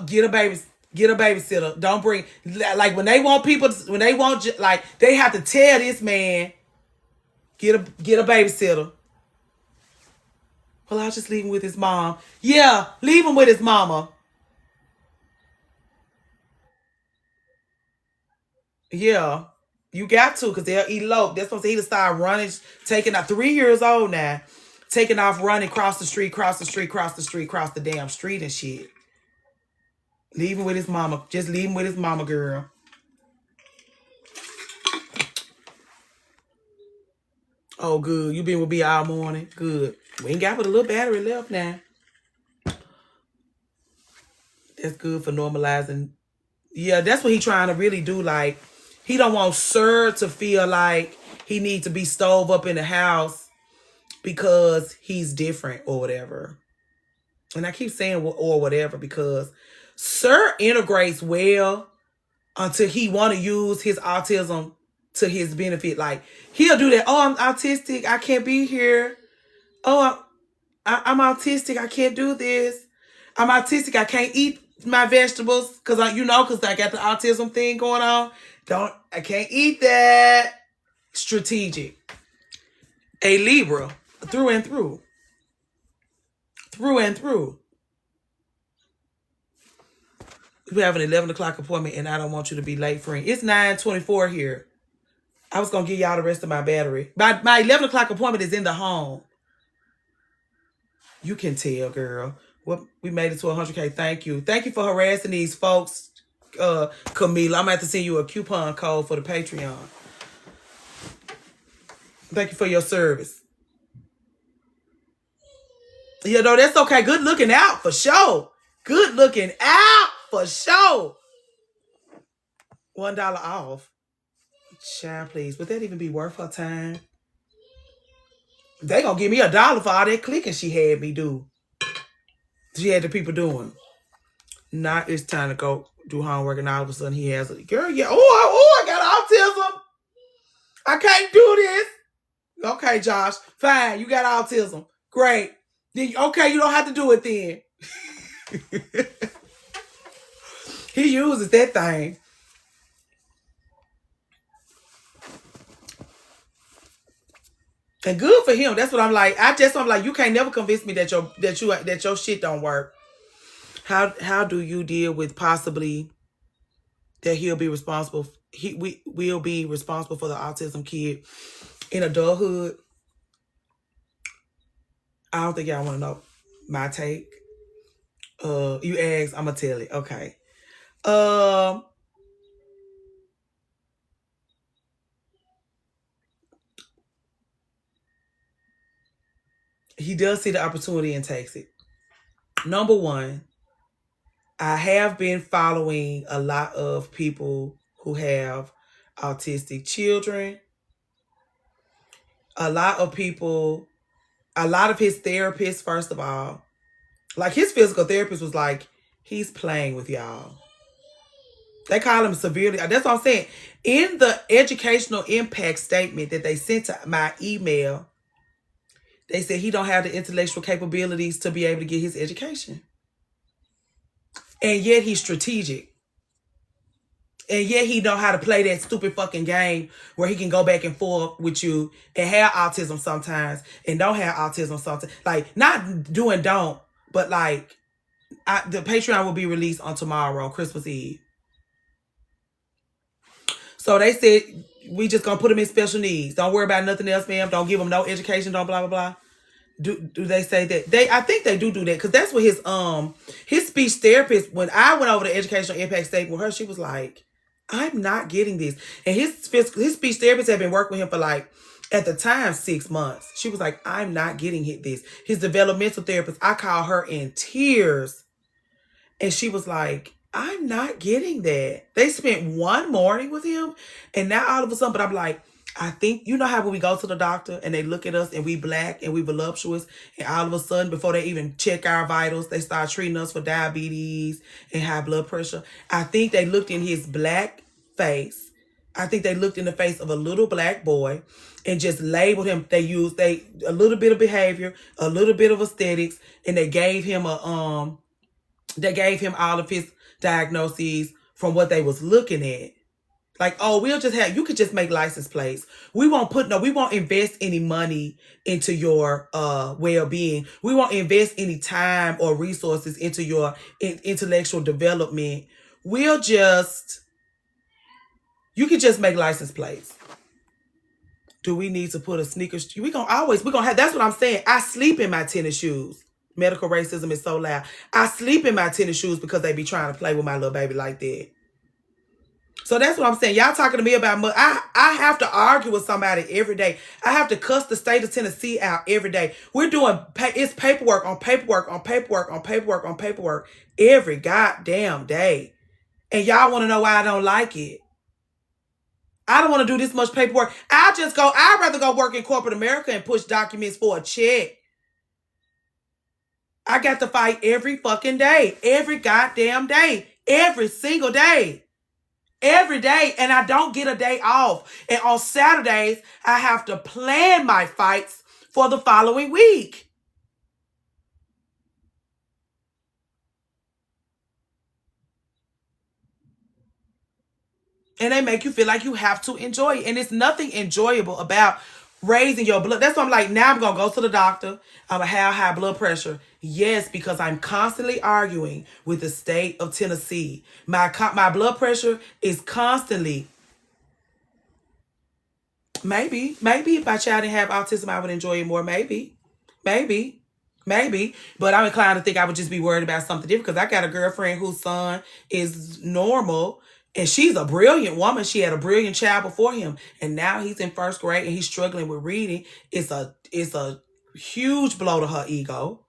Get a babysitter. Don't bring, like, when they want people, when they want, like, they have to tell this man, get a babysitter. Well, I'll just leave him with his mom. Yeah, leave him with his mama. Yeah, you got to, because they'll elope. That's supposed to either start running, taking out 3 years old now, taking off running across the street, cross the damn street and shit. Leave him with his mama. Just leave him with his mama, girl. Oh, good. You been with me all morning. Good. We ain't got but a little battery left now. That's good for normalizing. Yeah, that's what he trying to really do. Like, he don't want Sir to feel like he needs to be stove up in the house because he's different or whatever. And I keep saying or whatever because Sir integrates well until he want to use his autism to his benefit. Like, he'll do that. Oh, I'm autistic. I can't be here. Oh, I'm autistic. I can't do this. I'm autistic. I can't eat my vegetables because I got the autism thing going on. I can't eat that. Strategic. A Libra, through and through. Through and through. We have an 11 o'clock appointment and I don't want you to be late, friend. It's 9:24 here. I was going to give y'all the rest of my battery. My 11 o'clock appointment is in the home. You can tell, girl. What we made it to 100K. Thank you. Thank you for harassing these folks, Camila. I'm going to have to send you a coupon code for the Patreon. Thank you for your service. Yeah, no, that's okay. Good looking out for sure. Good looking out for sure. $1 off. Child, please. Would that even be worth her time? They gonna give me $1 for all that clicking she had me do. She had the people doing. Now it's time to go do homework, and all of a sudden he has a girl. Yeah, I got autism. I can't do this. Okay, Josh. Fine, you got autism. Great. Then okay, you don't have to do it then. He uses that thing. And good for him. That's what I'm like. I'm like, you can't never convince me that your shit don't work. How do you deal with possibly that he'll be responsible? We will be responsible for the autism kid in adulthood. I don't think y'all want to know my take. You asked, I'm gonna tell it. Okay. He does see the opportunity and takes it. Number one, I have been following a lot of people who have autistic children. A lot of his therapists, first of all, like his physical therapist was like, he's playing with y'all. They call him severely. That's what I'm saying. In the educational impact statement that they sent to my email, they said he don't have the intellectual capabilities to be able to get his education. And yet he's strategic. And yet he know how to play that stupid fucking game where he can go back and forth with you and have autism sometimes and don't have autism sometimes. Like, not do and don't, but like, the Patreon will be released on tomorrow, on Christmas Eve. So they said, we just gonna put him in special needs. Don't worry about nothing else, ma'am. Don't give him no education. Don't blah, blah, blah. Do they say that? I think they do that because that's what his speech therapist, when I went over the educational impact statement with her, she was like, I'm not getting this. And his speech therapist had been working with him for like At the time, 6 months. She was like, I'm not getting this. His developmental therapist, I called her in tears. And she was like, I'm not getting that. They spent one morning with him. And now all of a sudden, but I'm like, I think, you know how when we go to the doctor and they look at us and we black and we voluptuous, and all of a sudden, before they even check our vitals, they start treating us for diabetes and high blood pressure. I think they looked in his black face. I think they looked in the face of a little black boy and just labeled him. They used a little bit of behavior, a little bit of aesthetics, and they gave him all of his diagnoses from what they was looking at. Like, oh, you could just make license plates. We won't invest any money into your well-being. We won't invest any time or resources into your intellectual development. You could just make license plates. Do we need to put a sneakers? We're gonna have, that's what I'm saying. I sleep in my tennis shoes. Medical racism is so loud. I sleep in my tennis shoes because they be trying to play with my little baby like that. So that's what I'm saying. Y'all talking to me about money. I have to argue with somebody every day. I have to cuss the state of Tennessee out every day. We're doing, it's paperwork on paperwork on paperwork on paperwork on paperwork every goddamn day. And y'all want to know why I don't like it. I don't want to do this much paperwork. I'd rather go work in corporate America and push documents for a check. I got to fight every fucking day. Every goddamn day. Every single day. Every day, and I don't get a day off. And on Saturdays, I have to plan my fights for the following week. And they make you feel like you have to enjoy it. And it's nothing enjoyable about raising your blood. That's why I'm like, now I'm going to go to the doctor. I'm going to have high blood pressure. Yes, because I'm constantly arguing with the state of Tennessee. My blood pressure is constantly. Maybe if my child didn't have autism, I would enjoy it more. Maybe. But I'm inclined to think I would just be worried about something different, because I got a girlfriend whose son is normal. And she's a brilliant woman. She had a brilliant child before him. And now he's in first grade and he's struggling with reading. It's a huge blow to her ego.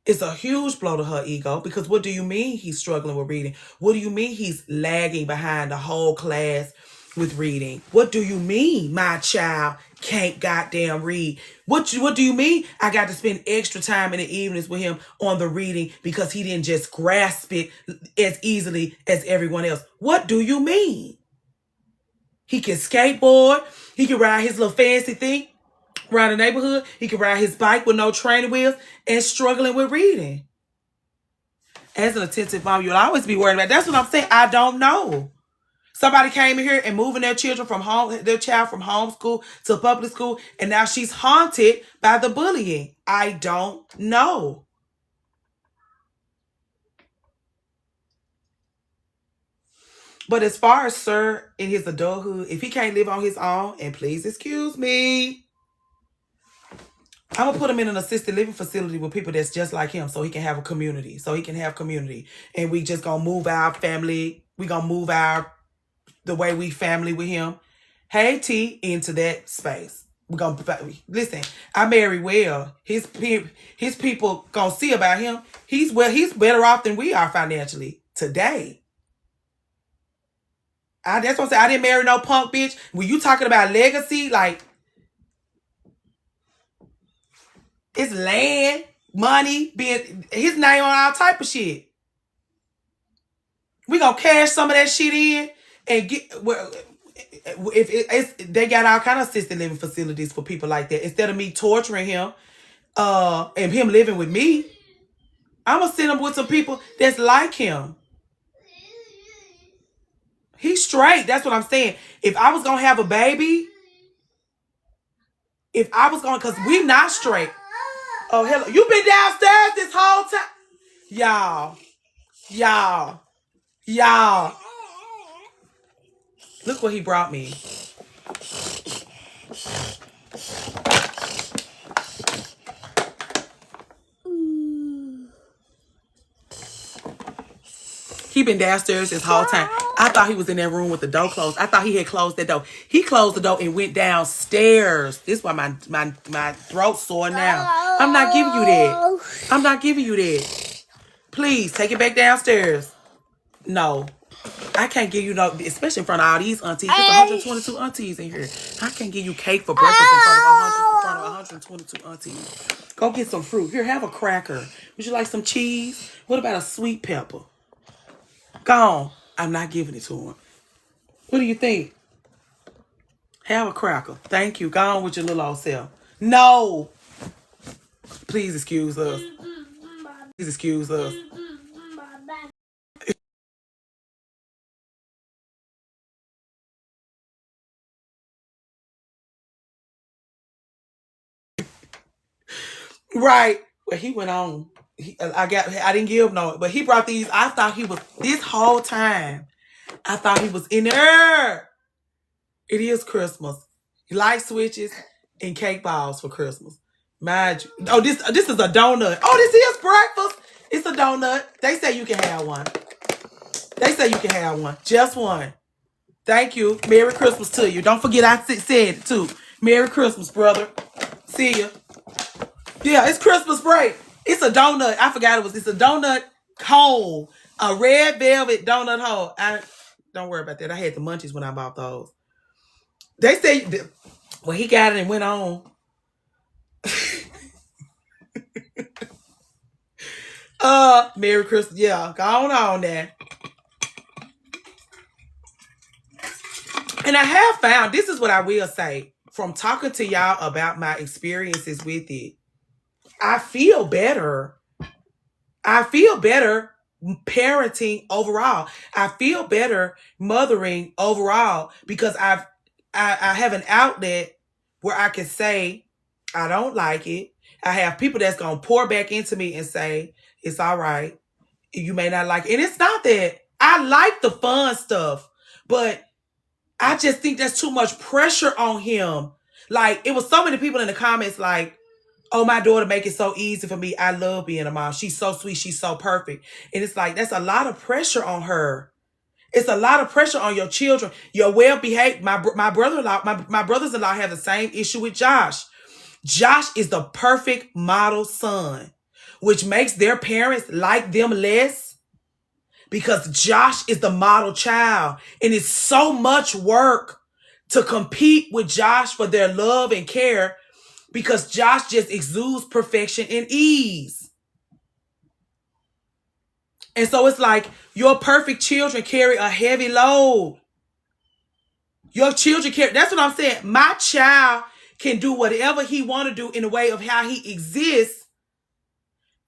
It's a huge blow to her ego, because what do you mean he's struggling with reading? What do you mean he's lagging behind the whole class with reading? What do you mean my child can't goddamn read? What do you mean I got to spend extra time in the evenings with him on the reading because he didn't just grasp it as easily as everyone else? What do you mean? He can skateboard. He can ride his little fancy thing around the neighborhood. He can ride his bike with no training wheels and struggling with reading. As an attentive mom, you'll always be worried about. That's what I'm saying. I don't know. Somebody came in here and moving their child from homeschool to public school, and now she's haunted by the bullying. I don't know. But as far as Sir in his adulthood, if he can't live on his own, and please excuse me, I'm going to put him in an assisted living facility with people that's just like him, so he can have a community. And we just going to move our family. We going to move the way we family with him. Hey, T, into that space. We're going to, listen, I marry well. His people going to see about him. He's better off than we are financially today. That's what I'm saying. I didn't marry no punk bitch. When you talking about legacy, like, it's land, money, being his name on all type of shit. We gonna cash some of that shit in and get, well, they got all kind of assisted living facilities for people like that. Instead of me torturing him, and him living with me, I'm gonna send him with some people that's like him. He's straight. That's what I'm saying. If I was gonna have a baby, because we not straight. Oh, hello. You been downstairs this whole time? Y'all. Look what he brought me. He been downstairs this whole time. I thought he was in that room with the door closed. I thought he had closed that door. He closed the door and went downstairs. This is why my throat's sore now. I'm not giving you that. I'm not giving you that. Please, take it back downstairs. No. I can't give you no, especially in front of all these aunties. There's 122 aunties in here. I can't give you cake for breakfast in front of 122 aunties. Go get some fruit. Here, have a cracker. Would you like some cheese? What about a sweet pepper? Go on. I'm not giving it to him. What do you think? Have a cracker. Thank you. Go on with your little old self. No. Please excuse us. Please excuse us. Right. Well, he went on. I didn't give no, but he brought these. I thought he was, this whole time, I thought he was in there. It is Christmas. Light switches and cake balls for Christmas. Mind you. Oh, this is a donut. Oh, this is breakfast. It's a donut. They say you can have one. They say you can have one. Just one. Thank you. Merry Christmas to you. Don't forget I said it too. Merry Christmas, brother. See ya. Yeah, it's Christmas break. It's a donut. I forgot it's a donut hole. A red velvet donut hole. Don't worry about that. I had the munchies when I bought those. They say, well, he got it and went on. Merry Christmas. Yeah, go on there. And I have found, this is what I will say, from talking to y'all about my experiences with it, I feel better. I feel better parenting overall. I feel better mothering overall because I have an outlet where I can say, I don't like it. I have people that's going to pour back into me and say, it's all right. You may not like it. And it's not that. I like the fun stuff, but I just think there's too much pressure on him. Like, it was so many people in the comments like, oh, my daughter make it so easy for me. I love being a mom. She's so sweet. She's so perfect. And it's like, that's a lot of pressure on her. It's a lot of pressure on your children. Your well-behaved, my brother-in-law, my brothers-in-law have the same issue with Josh. Josh is the perfect model son, which makes their parents like them less because Josh is the model child. And it's so much work to compete with Josh for their love and care because Josh just exudes perfection and ease. And so it's like your perfect children carry a heavy load. Your children carry, that's what I'm saying. My child can do whatever he want to do in the way of how he exists.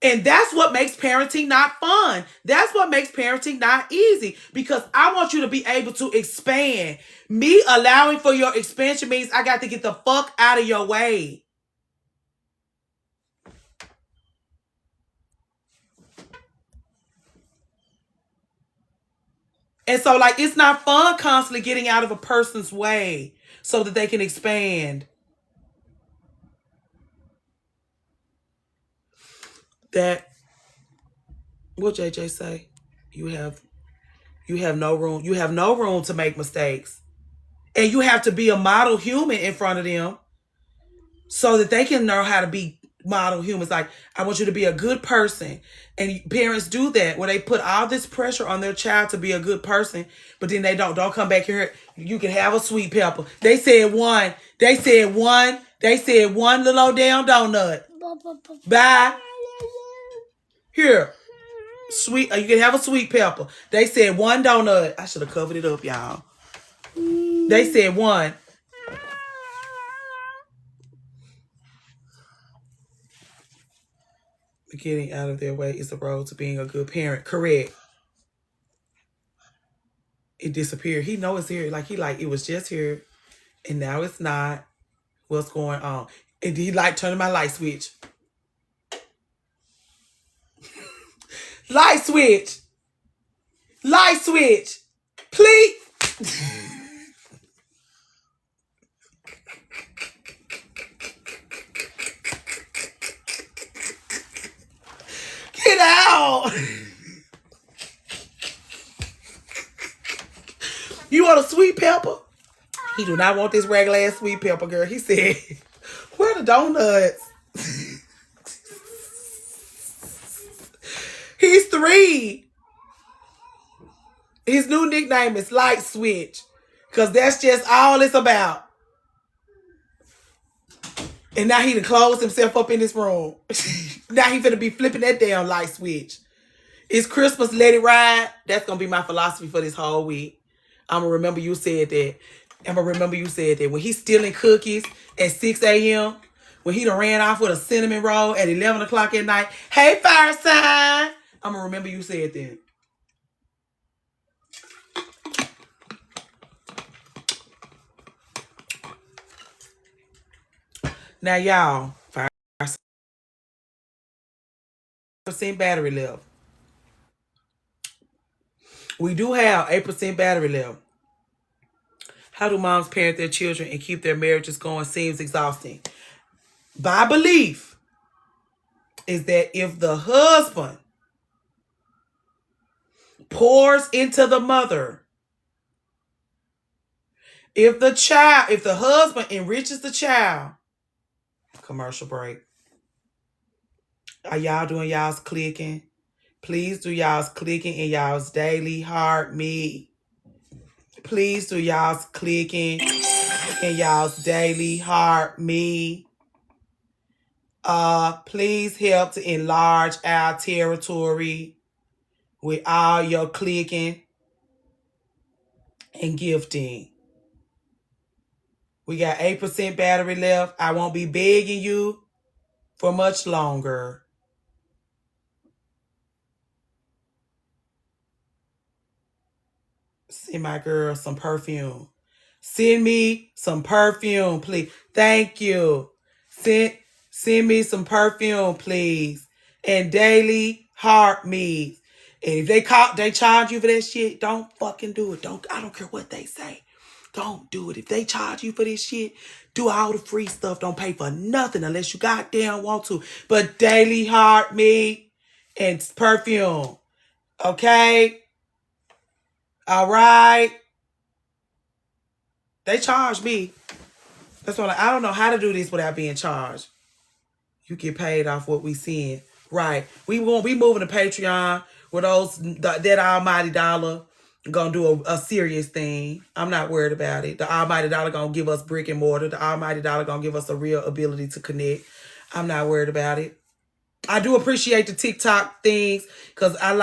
And that's what makes parenting not fun. That's what makes parenting not easy because I want you to be able to expand. Me allowing for your expansion means I got to get the fuck out of your way. And so, like, it's not fun constantly getting out of a person's way so that they can expand. That, what JJ say? You have no room. You have no room to make mistakes. And you have to be a model human in front of them so that they can know how to be model humans. Like, I want you to be a good person. And parents do that where they put all this pressure on their child to be a good person, but then they don't come back here. You can have a sweet pepper. They said one little old damn donut. Bye. Here. Sweet. You can have a sweet pepper. They said one donut. I should have covered it up, y'all. They said one. Getting out of their way is the road to being a good parent. Correct. It disappeared. He knows it's here. It was just here and now it's not. What's going on? And he turning my light switch. Light switch. Light switch. Please. Get out. You want a sweet pepper? He do not want this regular ass sweet pepper, girl. He said, where the donuts? He's 3. His new nickname is Light Switch. Because that's just all it's about. And now he done closed himself up in this room. Now he finna be flipping that damn light switch. It's Christmas, let it ride. That's gonna be my philosophy for this whole week. I'm gonna remember you said that. I'm gonna remember you said that. When he's stealing cookies at 6 a.m., when he done ran off with a cinnamon roll at 11 o'clock at night, hey, fire sign. I'm gonna remember you said that. Now, y'all, 5% battery left. We do have 8% battery left. How do moms parent their children and keep their marriages going seems exhausting. My belief is that if the husband pours into the mother, if the husband enriches the child, commercial break. Are y'all doing y'all's clicking? Please do y'all's clicking in y'all's daily heart me. Please do y'all's clicking in y'all's daily heart me. Please help to enlarge our territory with all your clicking and gifting. We got 8% battery left. I won't be begging you for much longer. Send my girl some perfume. Send me some perfume, please. Thank you. Send me some perfume, please. And daily heart me. And if they charge you for that shit, don't fucking do it. I don't care what they say. Don't do it. If they charge you for this shit, do all the free stuff. Don't pay for nothing unless you goddamn want to. But daily heart me and perfume. Okay? All right? They charge me. That's what I don't know how to do this without being charged. You get paid off what we send. Right. We won't be moving to Patreon with that almighty dollar. Gonna do a serious thing. I'm not worried about it. The almighty dollar gonna give us brick and mortar. The almighty dollar gonna give us a real ability to connect. I'm not worried about it. I do appreciate the TikTok things because I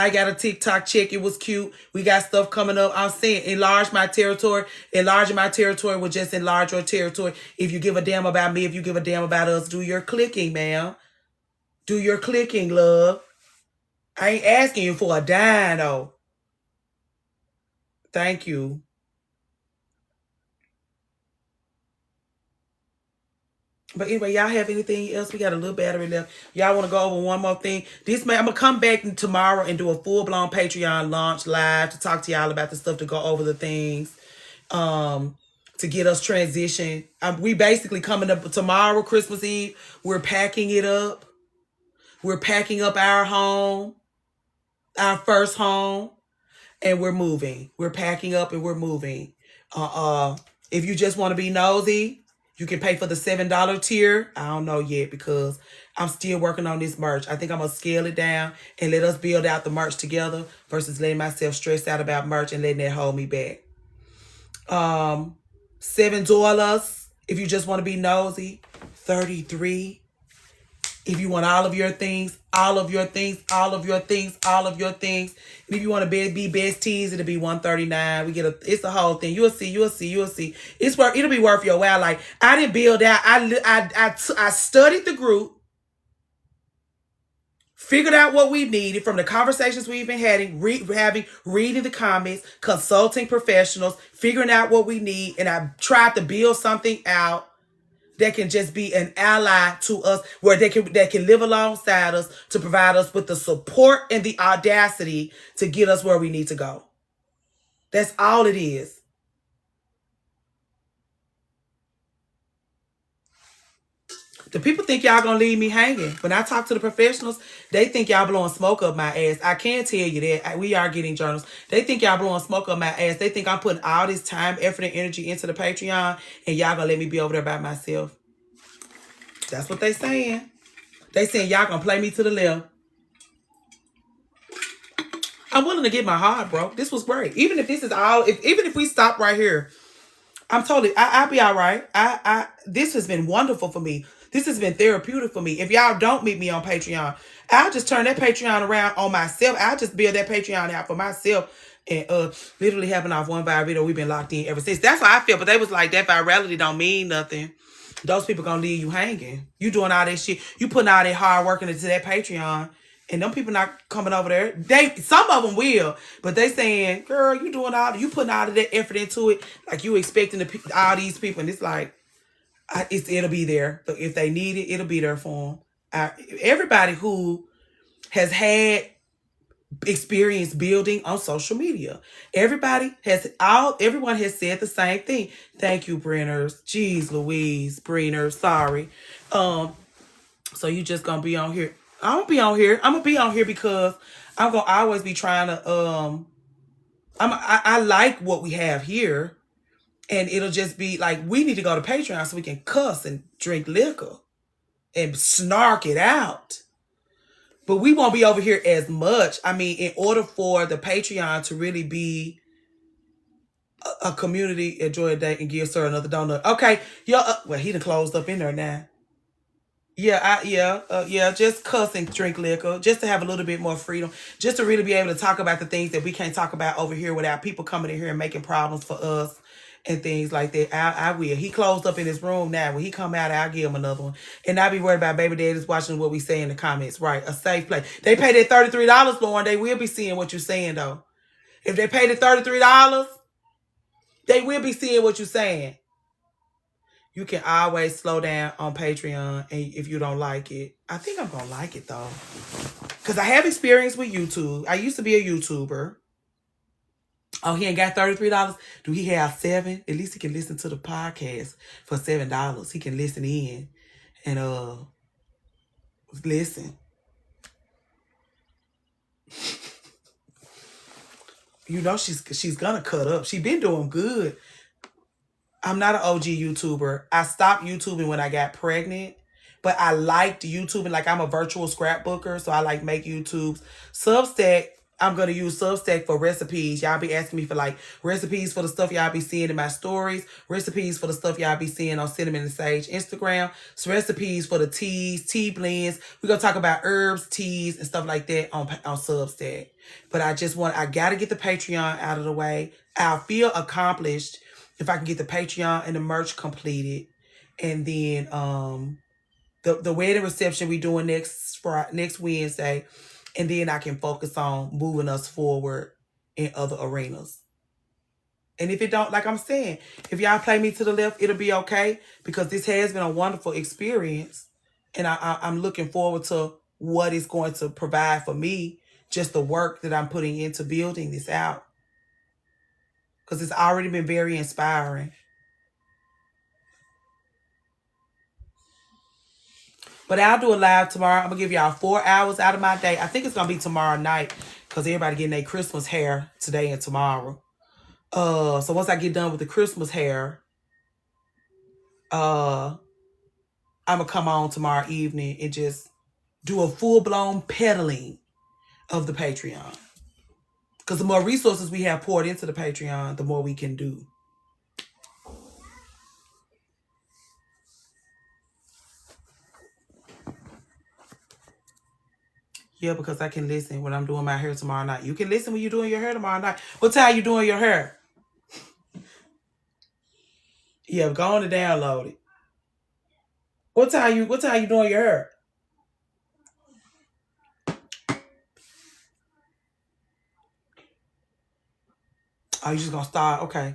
got a TikTok check. It was cute. We got stuff coming up. I'm saying enlarge my territory. Enlarging my territory will just enlarge your territory. If you give a damn about me, if you give a damn about us, do your clicking, ma'am. Do your clicking, love. I ain't asking you for a dime, though. Thank you. But anyway, y'all have anything else? We got a little battery left. Y'all want to go over one more thing? I'm going to come back tomorrow and do a full-blown Patreon launch live to talk to y'all about the stuff, to go over the things, to get us transitioned. We basically coming up tomorrow, Christmas Eve. We're packing it up. We're packing up our home, our first home, and we're moving. We're packing up and we're moving. If you just want to be nosy, you can pay for the $7 tier. I don't know yet because I'm still working on this merch. I think I'm going to scale it down and let us build out the merch together versus letting myself stress out about merch and letting that hold me back. $7 if you just want to be nosy. $33 if you want all of your things, all of your things, all of your things, all of your things. And if you want to be besties, it'll be $139. It's the whole thing. You'll see. It'll be worth your while. Like, I didn't build out. I studied the group, figured out what we needed from the conversations we've been having, reading the comments, consulting professionals, figuring out what we need, and I tried to build something out that can just be an ally to us, where they can live alongside us to provide us with the support and the audacity to get us where we need to go. That's all it is. The people think y'all gonna leave me hanging. When I talk to the professionals, they think y'all blowing smoke up my ass. I can tell you that. We are getting journals. They think y'all blowing smoke up my ass. They think I'm putting all this time, effort, and energy into the Patreon, and y'all gonna let me be over there by myself. That's what they saying. They saying y'all gonna play me to the left. I'm willing to get my heart broke. This was great. Even if this is all, even if we stop right here, I'm totally, I'll be all right. This has been wonderful for me. This has been therapeutic for me. If y'all don't meet me on Patreon, I'll just turn that Patreon around on myself. I'll just build that Patreon out for myself and literally having off one viral video. We've been locked in ever since. That's how I feel. But they was like, that virality don't mean nothing. Those people gonna leave you hanging. You doing all that shit. You putting all that hard work into that Patreon. And them people not coming over there. Some of them will, but they saying, "Girl, you doing you putting all of that effort into it, like you expecting all these people." And it's like, it'll be there. But if they need it, it'll be there for them. Everybody who has had experience building on social media, everyone has said the same thing. Thank you, Brenners. Jeez, Louise, Brenners. Sorry. So you just gonna be on here. I'm gonna be on here. I'm gonna be on here because I'm gonna always be trying to I like what we have here, and it'll just be like we need to go to Patreon so we can cuss and drink liquor and snark it out. But we won't be over here as much. I mean, in order for the Patreon to really be a community, enjoy a day and give Sir another donut. Okay, well, he done closed up in there now. Yeah, just cuss and drink liquor, just to have a little bit more freedom, just to really be able to talk about the things that we can't talk about over here without people coming in here and making problems for us and things like that. I will. He closed up in his room now. When he come out, I'll give him another one. And I'll be worried about baby daddies watching what we say in the comments. Right, a safe place. They pay that $33, Lauren. They will be seeing what you're saying, though. If they pay the $33, they will be seeing what you're saying. You can always slow down on Patreon, and if you don't like it. I think I'm going to like it, though. Because I have experience with YouTube. I used to be a YouTuber. Oh, he ain't got $33. Do he have $7? At least he can listen to the podcast for $7. He can listen in and listen. You know she's gonna cut up. She been doing good. I'm not an OG YouTuber. I stopped YouTubing when I got pregnant, but I liked YouTubing. Like, I'm a virtual scrapbooker, so I like make YouTubes. Substack, I'm going to use Substack for recipes. Y'all be asking me for like recipes for the stuff y'all be seeing in my stories, recipes for the stuff y'all be seeing on Cinnamon and Sage Instagram, so recipes for the teas, tea blends. We're going to talk about herbs, teas, and stuff like that on Substack. But I got to get the Patreon out of the way. I'll feel accomplished if I can get the Patreon and the merch completed. And then the wedding reception we doing next Wednesday. And then I can focus on moving us forward in other arenas. And if it don't, like I'm saying, if y'all play me to the left, it'll be okay. Because this has been a wonderful experience. And I'm looking forward to what it's going to provide for me. Just the work that I'm putting into building this out. Because it's already been very inspiring. But I'll do a live tomorrow. I'm going to give y'all 4 hours out of my day. I think it's going to be tomorrow night. Because everybody getting their Christmas hair today and tomorrow. So once I get done with the Christmas hair, I'm going to come on tomorrow evening and just do a full-blown peddling of the Patreon. Because the more resources we have poured into the Patreon, the more we can do. Yeah, because I can listen when I'm doing my hair tomorrow night. You can listen when you're doing your hair tomorrow night. What time you doing your hair? Yeah, go on and download it. What time you doing your hair? Oh, you just gonna start? Okay.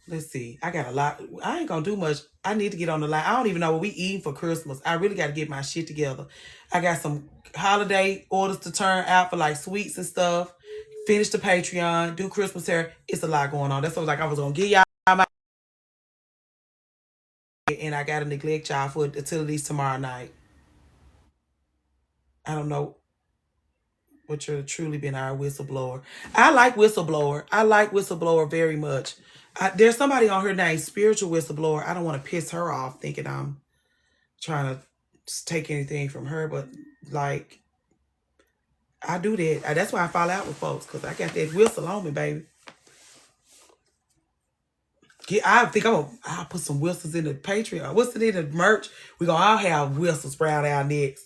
Let's see. I got a lot. I ain't gonna do much. I need to get on the line. I don't even know what we eating for Christmas. I really got to get my shit together. I got some holiday orders to turn out for like sweets and stuff. Finish the Patreon. Do Christmas hair. It's a lot going on. That's what I was gonna give y'all my and I gotta neglect y'all for until at least tomorrow night. I don't know what you're truly been our whistleblower. I like whistleblower. I like whistleblower very much. There's somebody on here named Spiritual Whistleblower. I don't want to piss her off thinking I'm trying to take anything from her, but like I do that. That's why I fall out with folks, because I got that whistle on me, baby. Yeah, I think I'll put some whistles in the Patreon. What's it in the merch? We're gonna all have whistles around our necks.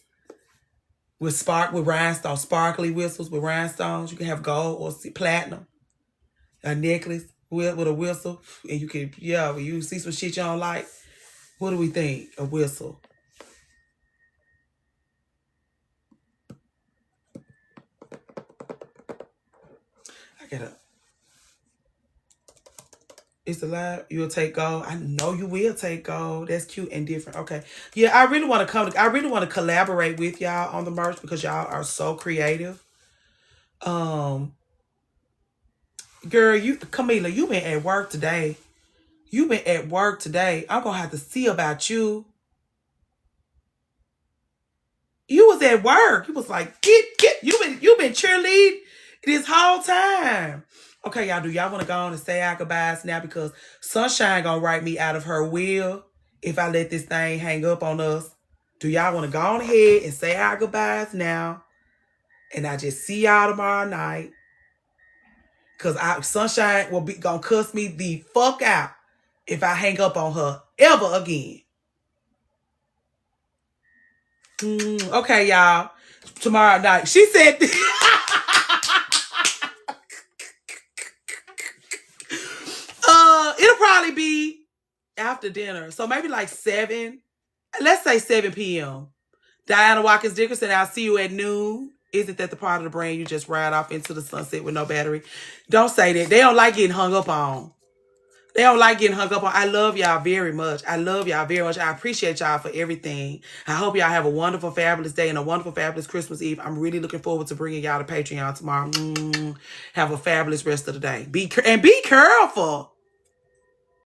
With rhinestones, sparkly whistles with rhinestones. You can have gold or platinum. A necklace with a whistle. And you can, yeah, when you see some shit you don't like, what do we think? A whistle. I gotta. It's alive. You'll take gold. I know you will take gold. That's cute and different. Okay. Yeah, I really want to I really want to collaborate with y'all on the merch because y'all are so creative. Girl, Camila, you been at work today. I'm gonna have to see about you. You was at work. You was like, get. You been cheerleading this whole time. Okay, y'all, do y'all want to go on and say our goodbyes now? Because Sunshine gonna write me out of her will if I let this thing hang up on us. Do y'all want to go on ahead and say our goodbyes now? And I just see y'all tomorrow night. Because Sunshine will be gonna cuss me the fuck out if I hang up on her ever again. Okay, y'all. Tomorrow night. She said... It'll probably be after dinner. So maybe like 7. Let's say 7 p.m. Diana Watkins Dickerson, I'll see you at noon. Isn't that the part of the brain you just ride off into the sunset with no battery? Don't say that. They don't like getting hung up on. I love y'all very much. I appreciate y'all for everything. I hope y'all have a wonderful, fabulous day and a wonderful, fabulous Christmas Eve. I'm really looking forward to bringing y'all to Patreon tomorrow. Have a fabulous rest of the day. Be careful.